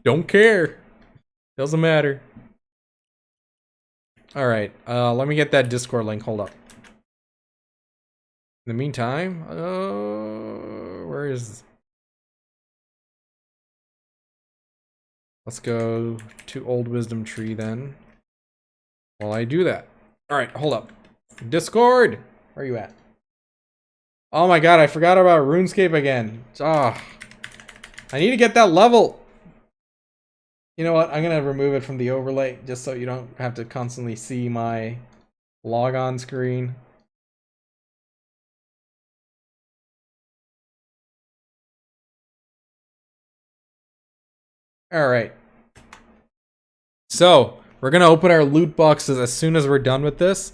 Don't care. Doesn't matter. Alright, let me get that Discord link. Hold up. In the meantime, where is... Let's go to Old Wisdom Tree then. While I do that. Alright, hold up. Discord! Where are you at? Oh my god, I forgot about RuneScape again. Ah, I need to get that level. You know what? I'm gonna remove it from the overlay just so you don't have to constantly see my logon screen. Alright. So, we're gonna open our loot boxes as soon as we're done with this.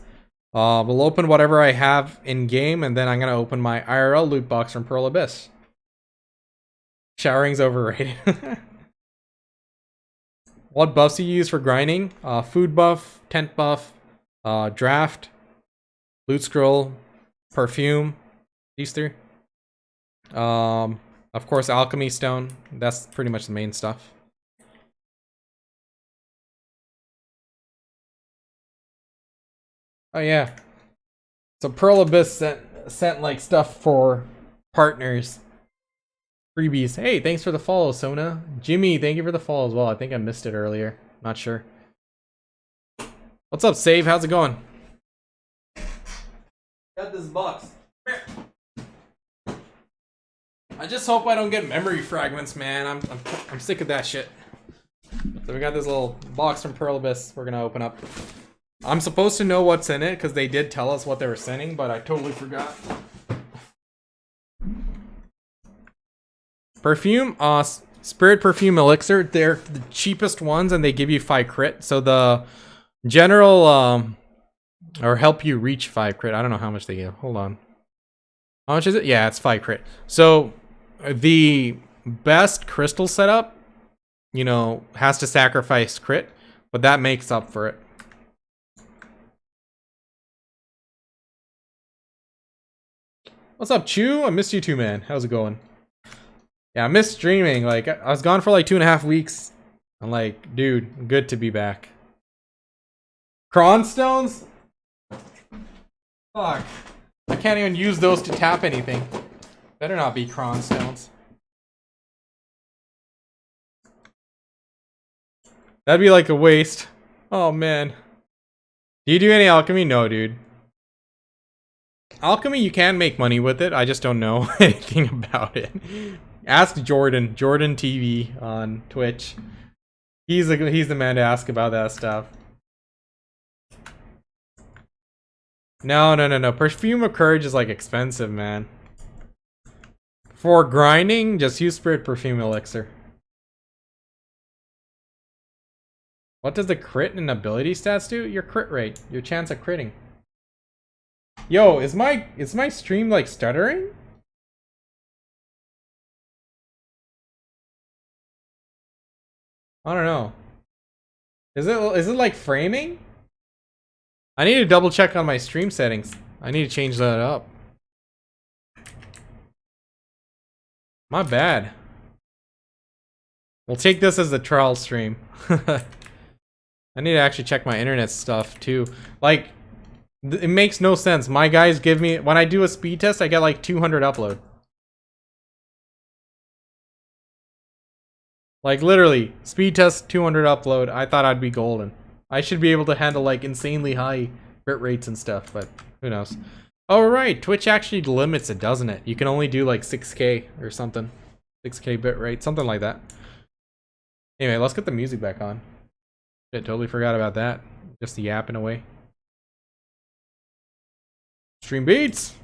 We'll open whatever I have in game, and then I'm gonna open my IRL loot box from Pearl Abyss. Showering's overrated. What buffs you use for grinding? Food buff, tent buff, draft, loot scroll, perfume. These three. Of course, alchemy stone. That's pretty much the main stuff. Oh yeah. So Pearl Abyss sent like stuff for partners. Freebies. Hey, thanks for the follow, Sona. Jimmy, thank you for the follow as well. I think I missed it earlier. Not sure. What's up, Save? How's it going? Got this box. I just hope I don't get memory fragments, man. I'm sick of that shit. So we got this little box from Pearl Abyss we're gonna open up. I'm supposed to know what's in it because they did tell us what they were sending, but I totally forgot. Perfume, Spirit Perfume Elixir. They're the cheapest ones and they give you 5 crit. So the general, or help you reach 5 crit. I don't know how much they give. Hold on. How much is it? Yeah, it's 5 crit. So the best crystal setup, you know, has to sacrifice crit, but that makes up for it. What's up, Chew? I missed you too, man. How's it going? Yeah, I missed streaming. Like, I was gone for like 2.5 weeks. I'm like, dude, good to be back. Cronstones? Fuck. I can't even use those to tap anything. Better not be Cronstones. That'd be like a waste. Oh, man. Do you do any alchemy? No, dude. Alchemy, you can make money with it. I just don't know anything about it. Ask Jordan TV on Twitch. He's the man to ask about that stuff. No. Perfume of Courage is like expensive, man. For grinding, just use Spirit Perfume Elixir. What does the crit and ability stats do? Your crit rate, your chance of critting. Yo, is my stream like stuttering? I don't know. Is it like framing? I need to double check on my stream settings. I need to change that up. My bad. We'll take this as a trial stream. I need to actually check my internet stuff too. Like, it makes no sense. My guys give me, when I do a speed test, I get like 200 upload. Like literally, speed test 200 upload. I thought I'd be golden. I should be able to handle like insanely high bit rates and stuff, but who knows. Oh right, Twitch actually limits it, doesn't it? You can only do like 6K or something. 6K bit rate, something like that. Anyway, let's get the music back on. Shit, totally forgot about that. Just yapping away. Stream beats!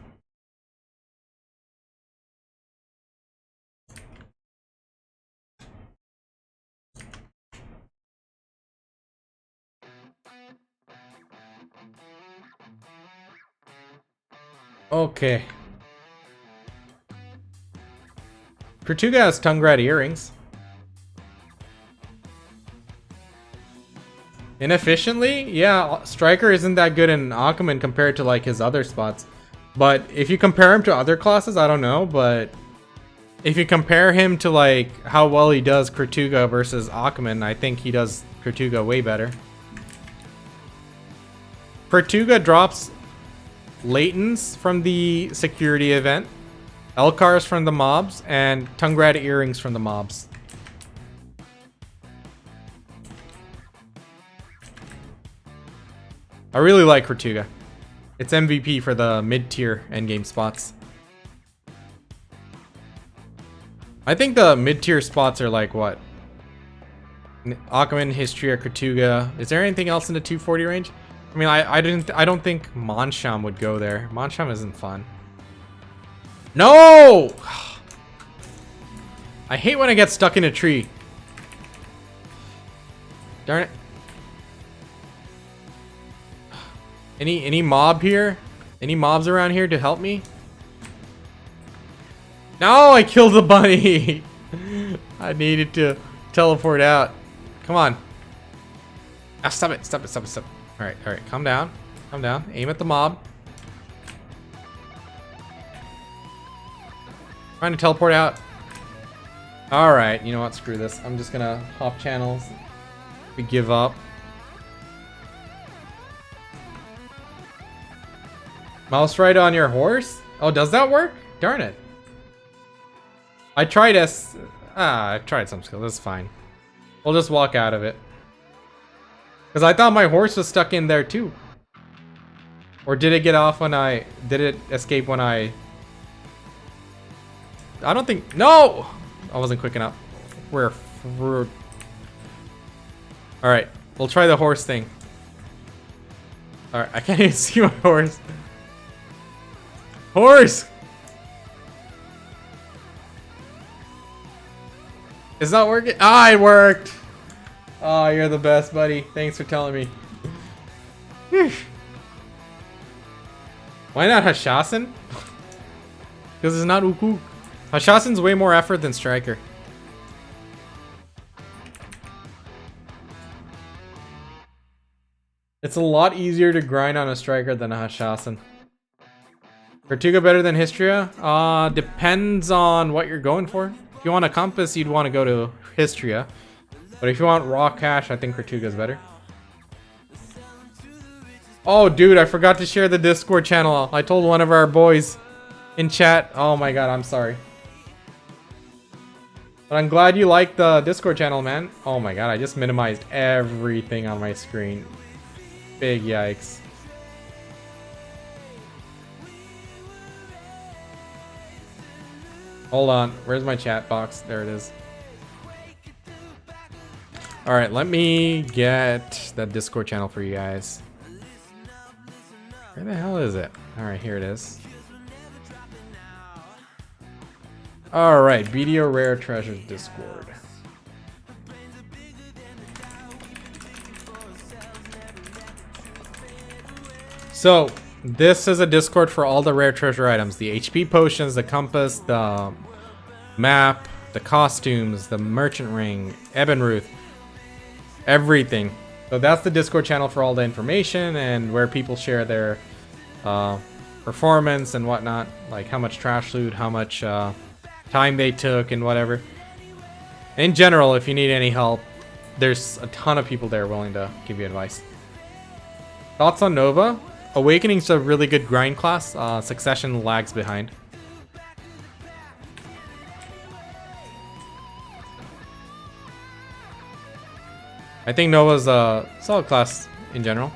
Okay. Tortuga has tongue grad earrings. Inefficiently? Yeah, Striker isn't that good in Aquaman compared to like his other spots. But if you compare him to other classes, I don't know, but if you compare him to like how well he does Tortuga versus Aquaman, I think he does Tortuga way better. Tortuga drops Laytons from the security event, Elcars from the mobs, and tongue grad earrings from the mobs. I really like Tortuga. It's MVP for the mid-tier endgame spots. I think the mid-tier spots are like what? Aquaman, History, or Tortuga. Is there anything else in the 240 range? I mean, I don't think Monsham would go there. Monsham isn't fun. No! I hate when I get stuck in a tree. Darn it. Any mob here? Any mobs around here to help me? No, I killed the bunny. I needed to teleport out. Come on. Ah, stop it. Alright, calm down. Calm down. Aim at the mob. Trying to teleport out. Alright, you know what? Screw this. I'm just gonna hop channels. We give up. Mouse right on your horse? Oh, does that work? Darn it. I tried I've tried some skill. That's fine. We'll just walk out of it. Because I thought my horse was stuck in there too. Or did it get off when did it escape when I don't think, no! I wasn't quick enough. Alright, we'll try the horse thing. Alright, I can't even see my horse. Horse! It's not working. Ah, it worked! Oh, you're the best, buddy. Thanks for telling me. Why not Hashasen? Because it's not Ukuk. Hashasen's way more effort than Striker. It's a lot easier to grind on a Striker than a Hashasen. Tortuga better than Histria? Depends on what you're going for. If you want a compass, you'd want to go to Histria. But if you want raw cash, I think Tortuga's better. Oh, dude, I forgot to share the Discord channel. I told one of our boys in chat. Oh my god, I'm sorry. But I'm glad you liked the Discord channel, man. Oh my god, I just minimized everything on my screen. Big yikes. Hold on, where's my chat box? There it is. Alright, let me get that Discord channel for you guys. Where the hell is it? Alright, here it is. Alright, BDO Rare Treasures Discord. So, this is a Discord for all the rare treasure items. The HP potions, the compass, the map, the costumes, the merchant ring, Ebon Ruth. Everything. So that's the Discord channel for all the information and where people share their performance and whatnot. Like how much trash loot, how much time they took and whatever. In general, if you need any help, there's a ton of people there willing to give you advice. Thoughts on Nova? Awakening's a really good grind class. Succession lags behind. I think Nova's a solid class in general.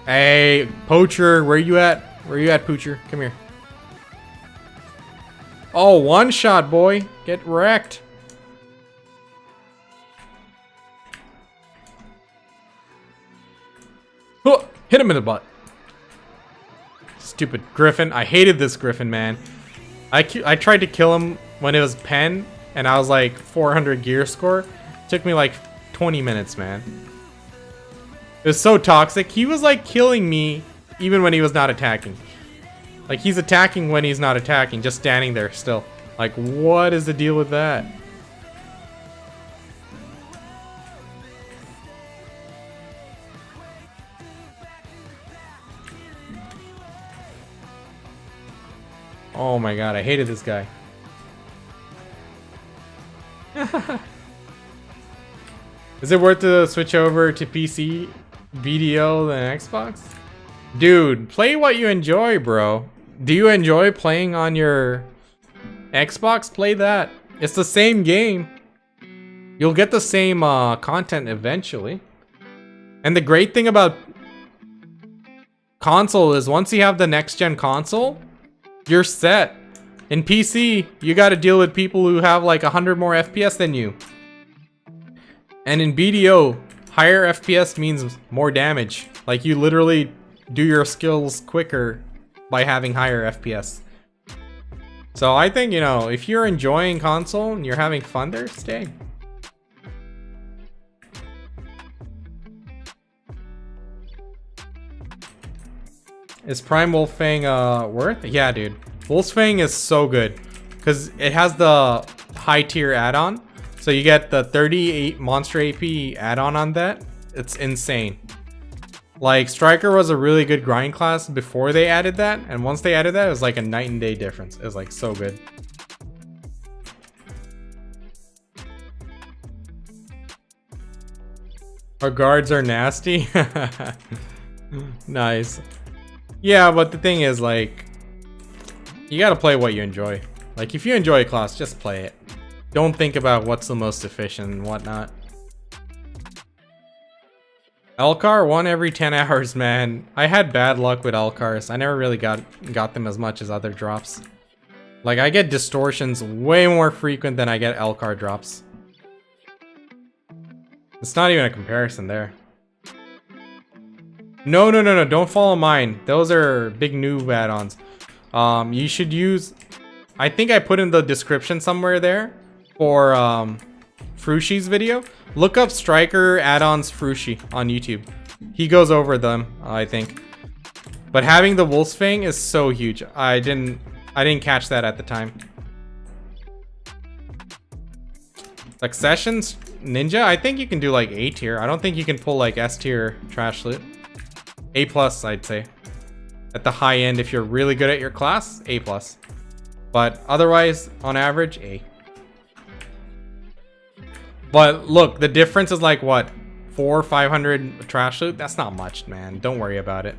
Hey, Poacher, where you at? Where you at, Poocher? Come here. Oh, one shot, boy. Get wrecked. Oh, hit him in the butt. Stupid Griffin. I hated this Griffin, man. I tried to kill him when it was pen, and I was like 400 gear score. It took me like 20 minutes, man. It was so toxic. He was like killing me even when he was not attacking. Like he's attacking when he's not attacking, just standing there still. Like what is the deal with that? Oh my god, I hated this guy. Is it worth to switch over to PC, BDO than Xbox? Dude, play what you enjoy, bro. Do you enjoy playing on your Xbox? Play that. It's the same game. You'll get the same content eventually. And the great thing about console is once you have the next gen console, you're set. In PC, you gotta deal with people who have like 100 more FPS than you. And in BDO, higher FPS means more damage. Like you literally do your skills quicker by having higher FPS. So I think, you know, if you're enjoying console and you're having fun there, stay. Is Prime Wolfang worth? Yeah, dude. Wolfang is so good because it has the high tier add-on. So you get the 38 monster AP add-on on that. It's insane. Like Striker was a really good grind class before they added that, and once they added that, it was like a night and day difference. It was like so good. Our guards are nasty. Nice. Yeah, but the thing is, like, you gotta play what you enjoy. Like, if you enjoy a class, just play it. Don't think about what's the most efficient and whatnot. Elcar, 1 every 10 hours, man. I had bad luck with Elcars. I never really got them as much as other drops. Like, I get distortions way more frequent than I get Elcar drops. It's not even a comparison there. No, don't follow mine. Those are big noob add-ons. You should use... I think I put in the description somewhere there for Frushi's video. Look up Striker add-ons Frushi on YouTube. He goes over them, I think. But having the Wolf's Fang is so huge. I didn't catch that at the time. Successions Ninja, I think you can do like A tier. I don't think you can pull like S tier trash loot. A plus, I'd say. At the high end, if you're really good at your class, A plus. But otherwise, on average, A. But look, the difference is like what? 400 or 500 trash loot? That's not much, man. Don't worry about it.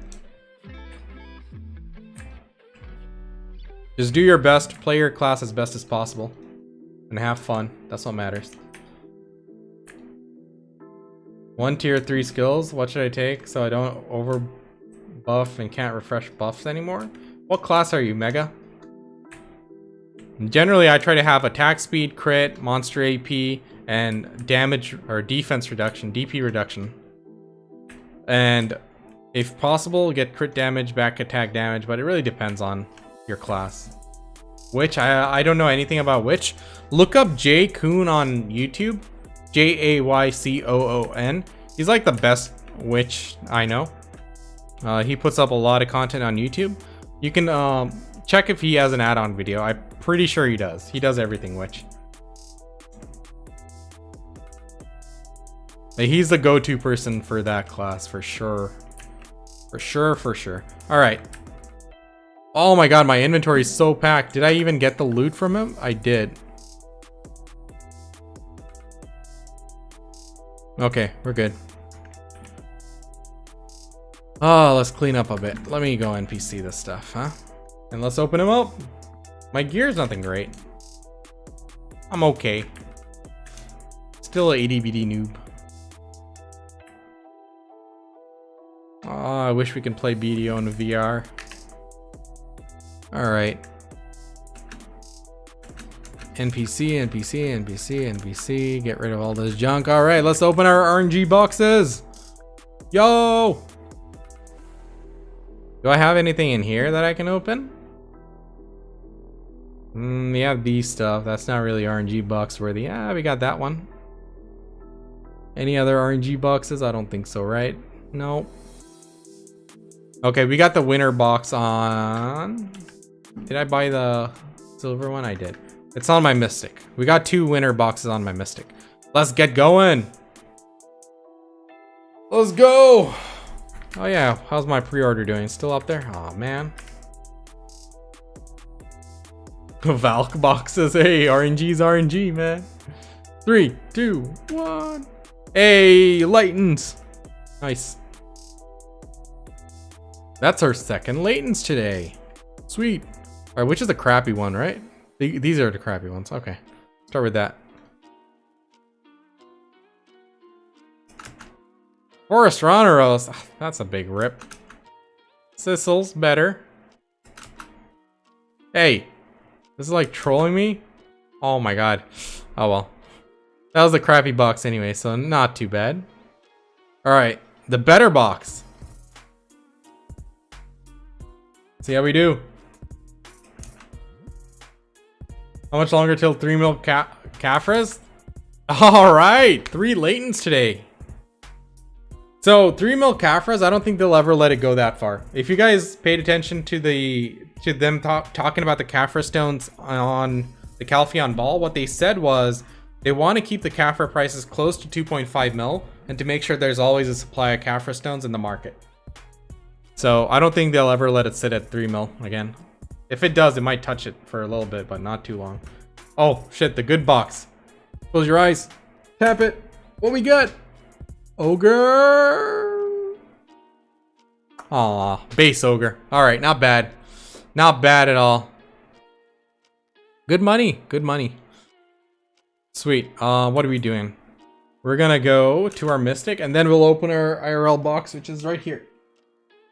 Just do your best, play your class as best as possible, and have fun. That's what matters. 1 tier 3 skills. What should I take so I don't over buff and can't refresh buffs anymore? What class are you, Mega? Generally, I try to have attack speed, crit, monster AP, and damage or defense reduction, DP reduction. And if possible, get crit damage, back attack damage, but it really depends on your class. Witch, I don't know anything about Witch. Look up Jay Coon on YouTube. Jaycoon. He's like the best Witch I know. He puts up a lot of content on YouTube. You can check if he has an add-on video. I'm pretty sure he does. He does everything Witch. He's the go-to person for that class for sure. For sure. All right. Oh my god, my inventory is so packed. Did I even get the loot from him? I did. Okay, we're good. Oh, let's clean up a bit. Let me go NPC this stuff, huh? And let's open him up. My gear's nothing great. I'm okay. Still a ADBD noob. Oh, I wish we could play BDO in VR. Alright. NPC. Get rid of all this junk. Alright, let's open our RNG boxes. Yo! Do I have anything in here that I can open? We have these stuff. That's not really RNG box worthy. Ah, we got that one. Any other RNG boxes? I don't think so, right? No. Okay, we got the winner box on... Did I buy the silver one? I did. It's on my Mystic. We got 2 winner boxes on my Mystic. Let's get going. Let's go. Oh yeah, how's my pre-order doing? Still up there? Oh man. Valk boxes. Hey, RNG's RNG, man. 3, 2, 1. Hey, Latents. Nice. That's our second Latents today. Sweet. All right, which is the crappy one, right? These are the crappy ones. Okay, start with that. Forest Roneros. That's a big rip. Sissel's better. Hey, this is like trolling me. Oh my god. Oh well. That was the crappy box anyway, so not too bad. All right, the better box. See how we do. How much longer till 3 mil Caphras? All right, 3 Latents today. So 3 mil Caphras, I don't think they'll ever let it go that far. If you guys paid attention to them talking about the Caphra stones on the Calpheon Ball, what they said was they want to keep the Caphra prices close to 2.5 mil and to make sure there's always a supply of Caphra stones in the market. So I don't think they'll ever let it sit at 3 mil again. If it does, it might touch it for a little bit, but not too long. Oh shit, the good box. Close your eyes. Tap it. What we got? Ogre. Aw, base ogre. Alright, not bad. Not bad at all. Good money. Good money. Sweet. What are we doing? We're gonna go to our Mystic, and then we'll open our IRL box, which is right here.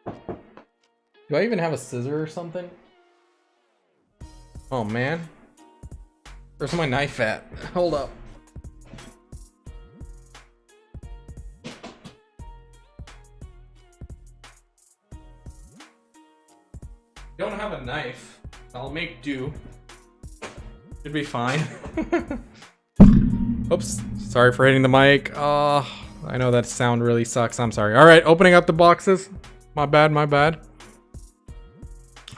Do I even have a scissor or something? Oh, man. Where's my knife at? Hold up. Don't have a knife. I'll make do. Should be fine. Oops. Sorry for hitting the mic. I know that sound really sucks. I'm sorry. All right, opening up the boxes. My bad, my bad.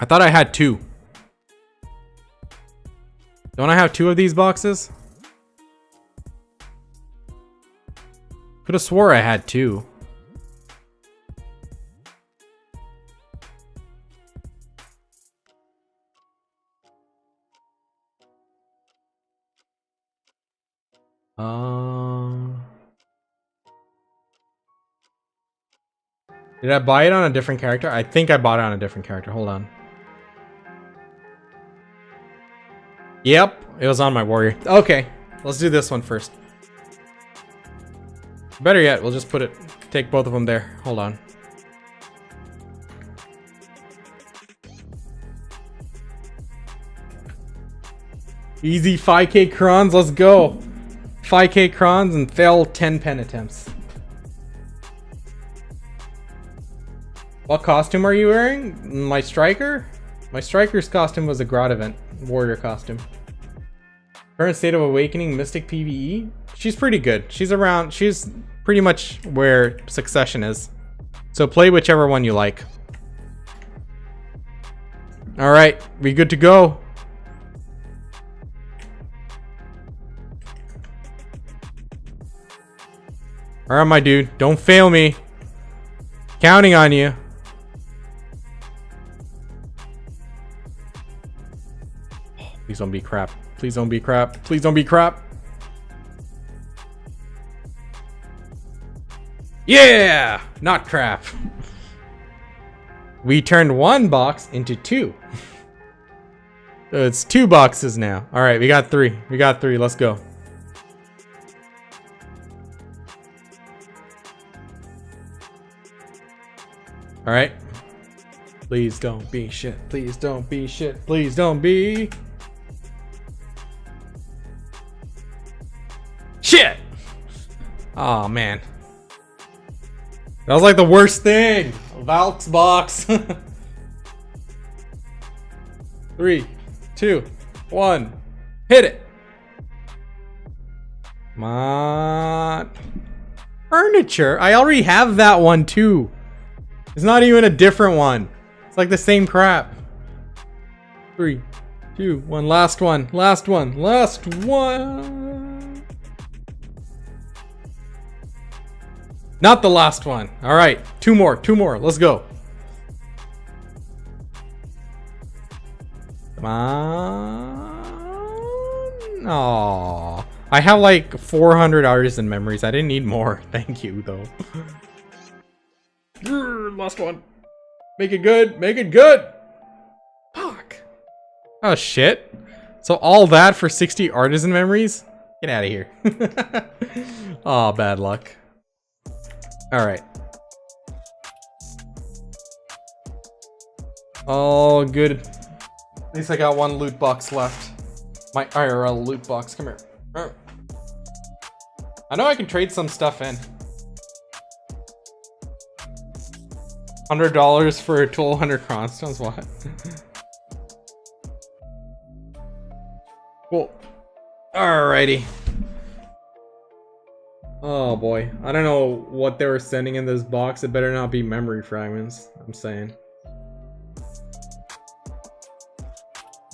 I thought I had 2. Don't I have 2 of these boxes? Could have swore I had 2. Did I buy it on a different character? I think I bought it on a different character. Hold on. Yep, it was on my warrior. Okay, let's do this one first. Better yet, we'll just take both of them there. Hold on. Easy 5k crons, let's go. 5k crons and fail 10 pen attempts. What costume are you wearing? My striker? My striker's costume was a Grot event. Warrior costume. Current state of awakening, Mystic PVE. She's pretty good. She's pretty much where Succession is. So play whichever one you like. Alright, we good to go. Alright, my dude. Don't fail me. Counting on you. Please don't be crap. Please don't be crap. Please don't be crap. Yeah! Not crap. We turned 1 box into 2. So it's 2 boxes now. Alright, we got 3. We got 3. Let's go. Alright. Please don't be shit. Please don't be shit. Please don't be... shit! Oh man. That was like the worst thing. Valk's box. 3, 2, 1. Hit it. Come on. Furniture. I already have that one too. It's not even a different one. It's like the same crap. 3, 2, 1. Last one. Last one. Last one. Not the last one. All right. 2 more. 2 more. Let's go. Come on. Aww. I have like 400 artisan memories. I didn't need more. Thank you, though. Last one. Make it good. Make it good. Fuck. Oh, shit. So all that for 60 artisan memories? Get out of here. Oh, bad luck. All right. Oh, good. At least I got 1 loot box left. My IRL loot box. Come here. I know I can trade some stuff in. $100 for 1,200 crons. What? Cool. Alrighty. Oh boy. I don't know what they were sending in this box. It better not be memory fragments. I'm saying.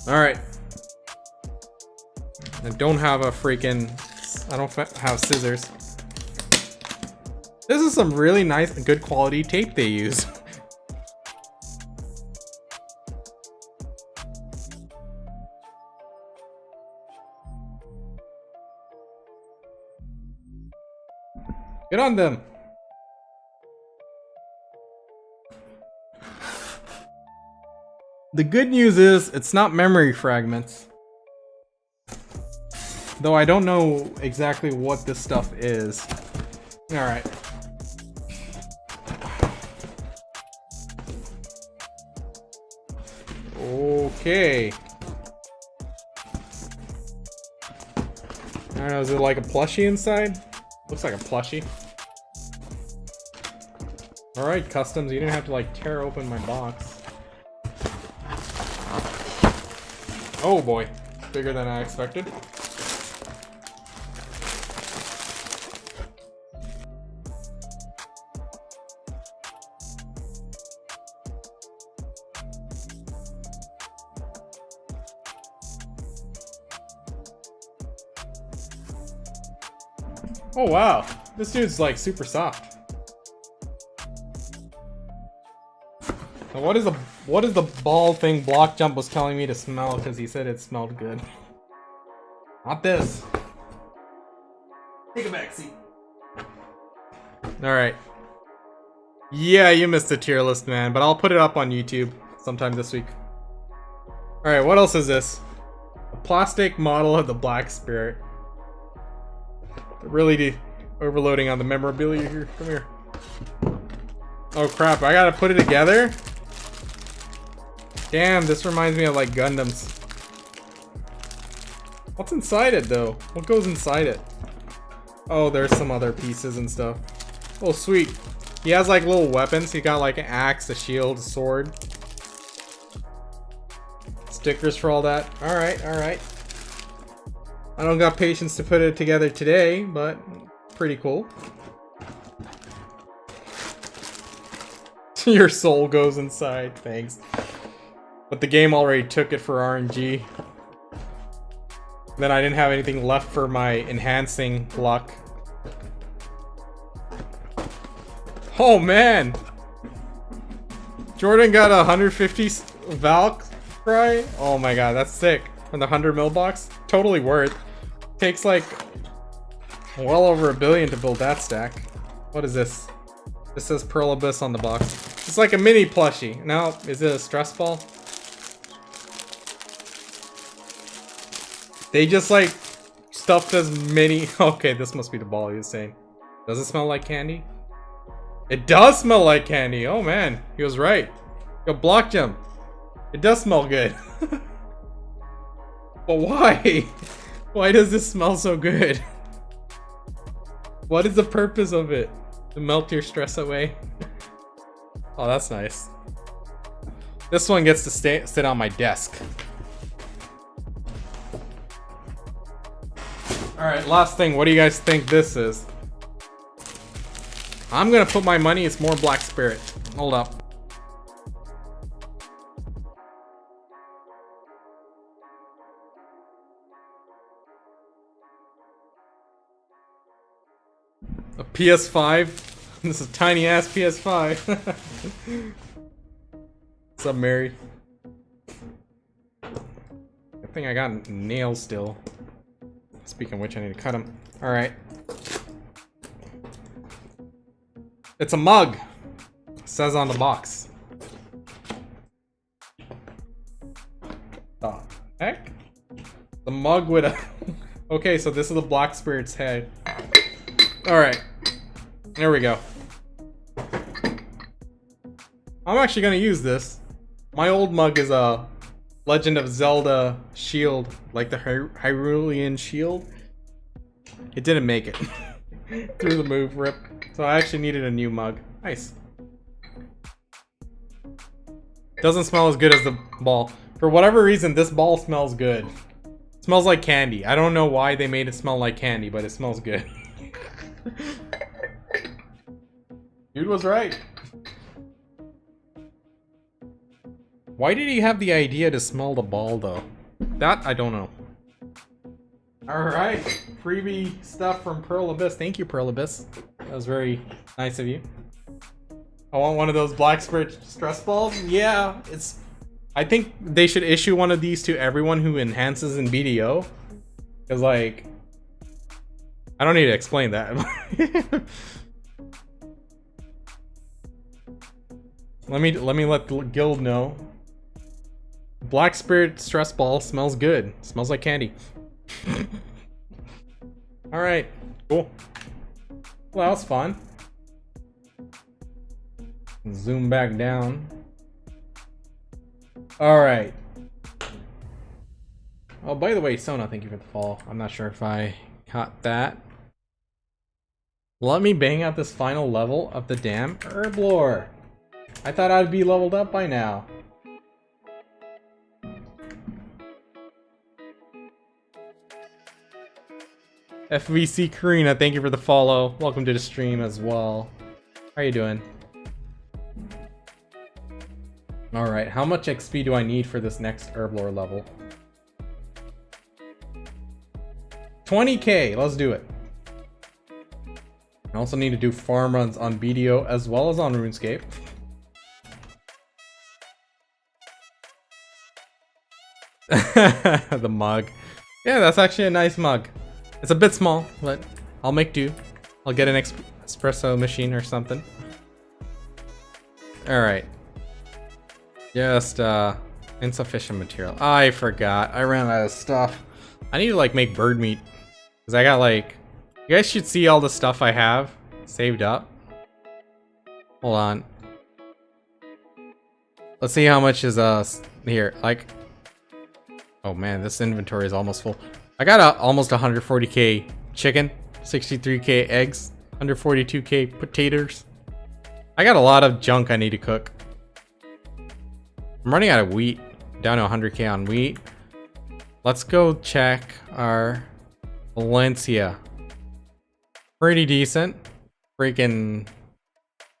Alright. I don't have a freaking... I don't have scissors. This is some really nice and good quality tape they use. Get on them. The good news is it's not memory fragments. Though I don't know exactly what this stuff is. Alright. Okay. I don't know, is it like a plushie inside? Looks like a plushie. Alright, customs, you didn't have to like tear open my box. Oh boy, bigger than I expected. Oh wow, this dude's like super soft. Now what is the ball thing Block Jump was telling me to smell because he said it smelled good? Not this. Take a back seat. Alright. Yeah, you missed the tier list, man, but I'll put it up on YouTube sometime this week. Alright, what else is this? A plastic model of the Black Spirit. Really overloading on the memorabilia here. Come here. Oh crap, I gotta put it together? Damn, this reminds me of like Gundams. What's inside it though? What goes inside it? Oh, there's some other pieces and stuff. Oh sweet. He has like little weapons. He got like an axe, a shield, a sword. Stickers for all that. Alright, alright. I don't got patience to put it together today, but pretty cool. Your soul goes inside, thanks. But the game already took it for RNG. Then I didn't have anything left for my enhancing luck. Oh man! Jordan got a 150 Valkyrie? Oh my god, that's sick. From the 100 mil box? Totally worth. Takes like well over $1 billion to build that stack. What is this? This says Pearl Abyss on the box. It's like a mini plushie. Now, is it a stress ball? They just like stuffed as many. Okay, this must be the ball he was saying. Does it smell like candy? It does smell like candy. Oh man, he was right. Yo, Block Jump. It does smell good. But why? Why does this smell so good? What is the purpose of it? To melt your stress away? Oh, that's nice. This one gets to sit on my desk. Alright, last thing. What do you guys think this is? I'm gonna put my money, it's more Black Spirit. Hold up. A PS5? This is a tiny ass PS5. What's up, Mary? I think I got nails still. Speaking of which, I need to cut them. Alright. It's a mug. It says on the box. The heck? The mug with a... Okay, so this is the Black Spirit's head. Alright. There we go. I'm actually gonna use this. My old mug is a Legend of Zelda shield, like the Hyrulean shield. It didn't make it. Through the move, rip. So I actually needed a new mug. Nice. Doesn't smell as good as the ball. For whatever reason, this ball smells good. It smells like candy. I don't know why they made it smell like candy, but it smells good. Dude was right. Why did he have the idea to smell the ball though? That I don't know. Alright, freebie stuff from Pearl Abyss. Thank you, Pearl Abyss. That was very nice of you. I want one of those Black Spirit stress balls. Yeah, it's... I think they should issue one of these to everyone who enhances in BDO. Because like... I don't need to explain that. Let the guild know. Black Spirit stress ball smells good. Smells like candy. Alright, cool. Well, that was fun. Zoom back down. Alright. Oh, by the way, Sona, thank you for the follow. I'm not sure if I caught that. Let me bang out this final level of the damn Herblore. I thought I'd be leveled up by now. FVC Karina, thank you for the follow. Welcome to the stream as well. How are you doing? Alright, how much XP do I need for this next Herblore level? 20k, let's do it. I also need to do farm runs on BDO as well as on RuneScape. The mug. Yeah, that's actually a nice mug. It's a bit small, but I'll make do. I'll get an espresso machine or something. Alright. Just, insufficient material. I forgot. I ran out of stuff. I need to, like, make bird meat. Because I got, like... You guys should see all the stuff I have saved up. Hold on. Let's see how much is, here. Like... Oh, man, this inventory is almost full. I got almost 140k chicken, 63k eggs, 142k potatoes. I got a lot of junk I need to cook. I'm running out of wheat, down to 100k on wheat. Let's go check our Valencia. Pretty decent. Freaking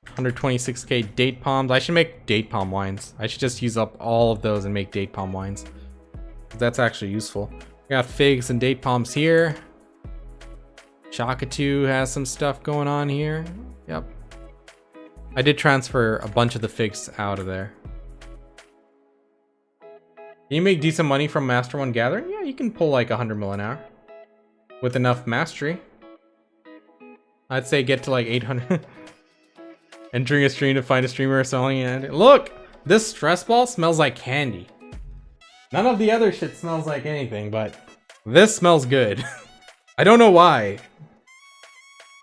126k date palms. I should make date palm wines. I should just use up all of those and make date palm wines. That's actually useful. We got figs and date palms here. Chakatu has some stuff going on here. Yep. I did transfer a bunch of the figs out of there. Can you make decent money from Master 1 Gathering? Yeah, you can pull like 100 mil an hour. With enough mastery. I'd say get to like 800. Entering a stream to find a streamer selling it. Look! This stress ball smells like candy. None of the other shit smells like anything, but this smells good. I don't know why.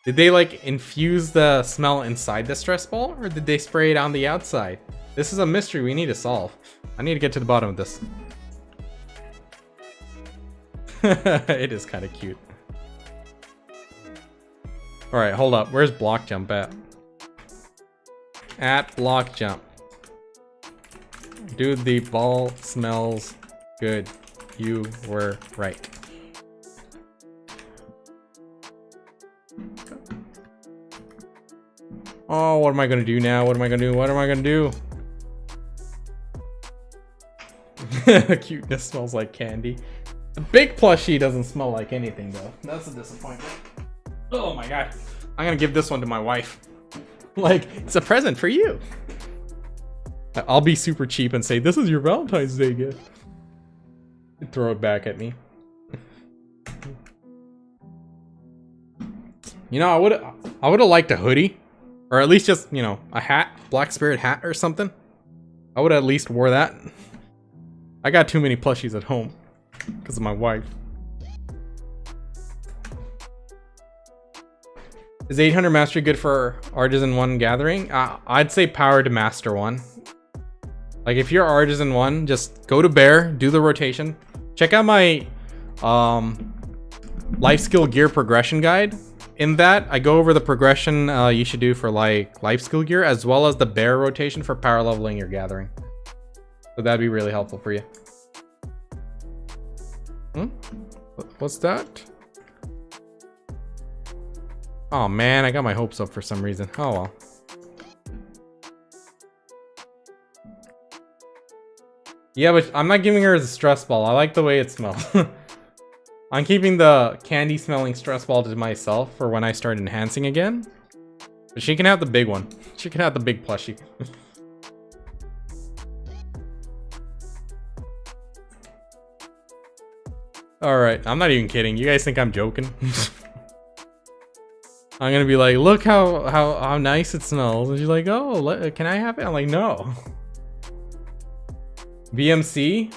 Did they like infuse the smell inside the stress ball, or did they spray it on the outside? This is a mystery we need to solve. I need to get to the bottom of this. It is kind of cute. Alright, hold up. Where's block jump at? At block jump. Dude, the ball smells good. You were right. Oh, what am I gonna do now? What am I gonna do? What am I gonna do? Cuteness smells like candy. The big plushie doesn't smell like anything though. That's a disappointment. Oh my god. I'm gonna give this one to my wife. Like, it's a present for you. I'll be super cheap and say, this is your Valentine's Day gift. Throw it back at me. You know, I would have liked a hoodie. Or at least just, you know, a hat. Black Spirit hat or something. I would have at least wore that. I got too many plushies at home. Because of my wife. Is 800 Mastery good for Artisan 1 Gathering? I'd say Power to Master 1. Like, if you're Artisan 1, just go to Bear, do the rotation. Check out my life skill gear progression guide. In that, I go over the progression you should do for like life skill gear, as well as the Bear rotation for power leveling your gathering. So that'd be really helpful for you. What's that? Oh man, I got my hopes up for some reason. Oh well. Yeah, but I'm not giving her the stress ball. I like the way it smells. I'm keeping the candy smelling stress ball to myself for when I start enhancing again. But she can have the big one. She can have the big plushie. Alright, I'm not even kidding. You guys think I'm joking? I'm gonna be like, look how nice it smells. And she's like, oh, can I have it? I'm like, no. BMC,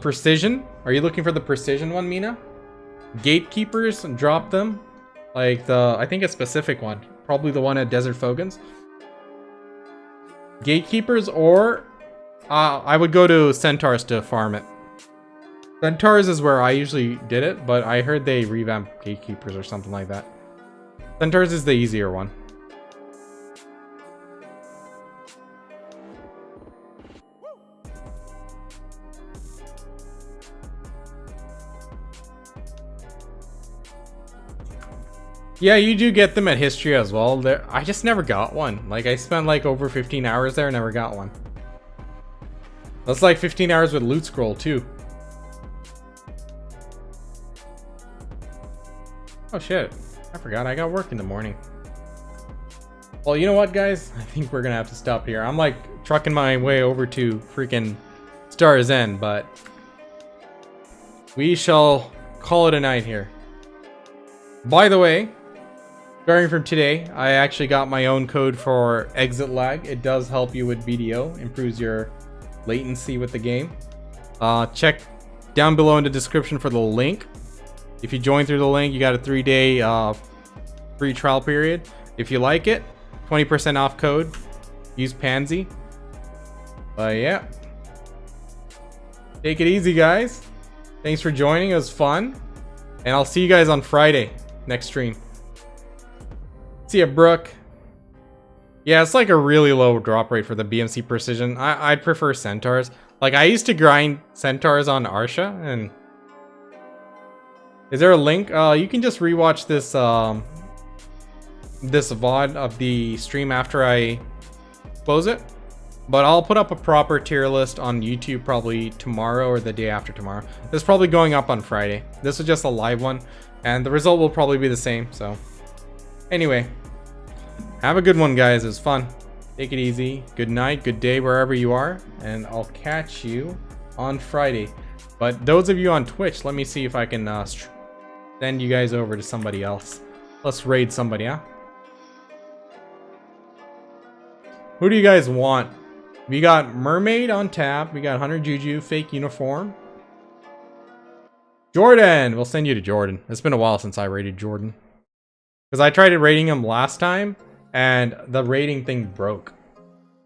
precision. Are you looking for the precision one, Mina? Gatekeepers, drop them. Like I think a specific one. Probably the one at Desert Fogans. Gatekeepers, or I would go to Centaurs to farm it. Centaurs is where I usually did it, but I heard they revamped Gatekeepers or something like that. Centaurs is the easier one. Yeah, you do get them at history as well. I just never got one. Like, I spent like over 15 hours there, never got one. That's like 15 hours with loot scroll too. Oh shit, I forgot I got work in the morning. Well, you know what, guys? I think we're gonna have to stop here. I'm like trucking my way over to freaking Star's End, but we shall call it a night here. By the way, starting from today, I actually got my own code for exit lag. It does help you with BDO, improves your latency with the game. Check down below in the description for the link. If you join through the link, you got a 3-day free trial period. If you like it, 20% off code. Use Pansy. But yeah. Take it easy, guys. Thanks for joining. It was fun. And I'll see you guys on Friday. Next stream. See ya, Brooke. Yeah, it's like a really low drop rate for the BMC precision. I'd prefer Centaurs. Like, I used to grind Centaurs on Arsha, and... Is there a link? You can just rewatch this this VOD of the stream after I close it. But I'll put up a proper tier list on YouTube probably tomorrow or the day after tomorrow. This is probably going up on Friday. This is just a live one, and the result will probably be the same, so... Anyway, have a good one, guys. It was fun. Take it easy. Good night, good day, wherever you are, and I'll catch you on Friday. But those of you on Twitch, let me see if I can send you guys over to somebody else. Let's raid somebody, huh? Who do you guys want? We got Mermaid on tap. We got Hunter Juju, fake uniform. Jordan! We'll send you to Jordan. It's been a while since I raided Jordan. Because I tried raiding him last time, and the rating thing broke.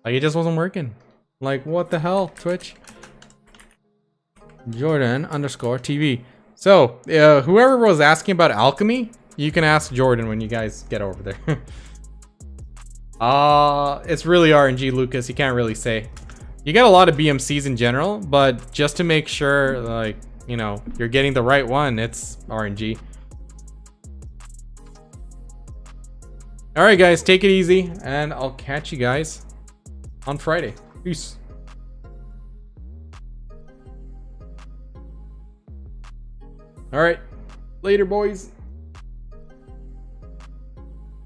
Like, it just wasn't working. Like, what the hell, Twitch? Jordan_TV. So, whoever was asking about alchemy, you can ask Jordan when you guys get over there. It's really RNG, Lucas. You can't really say. You get a lot of BMCs in general, but just to make sure, like, you know, you're getting the right one, it's RNG. Alright, guys, take it easy, and I'll catch you guys on Friday. Peace. Alright, later, boys.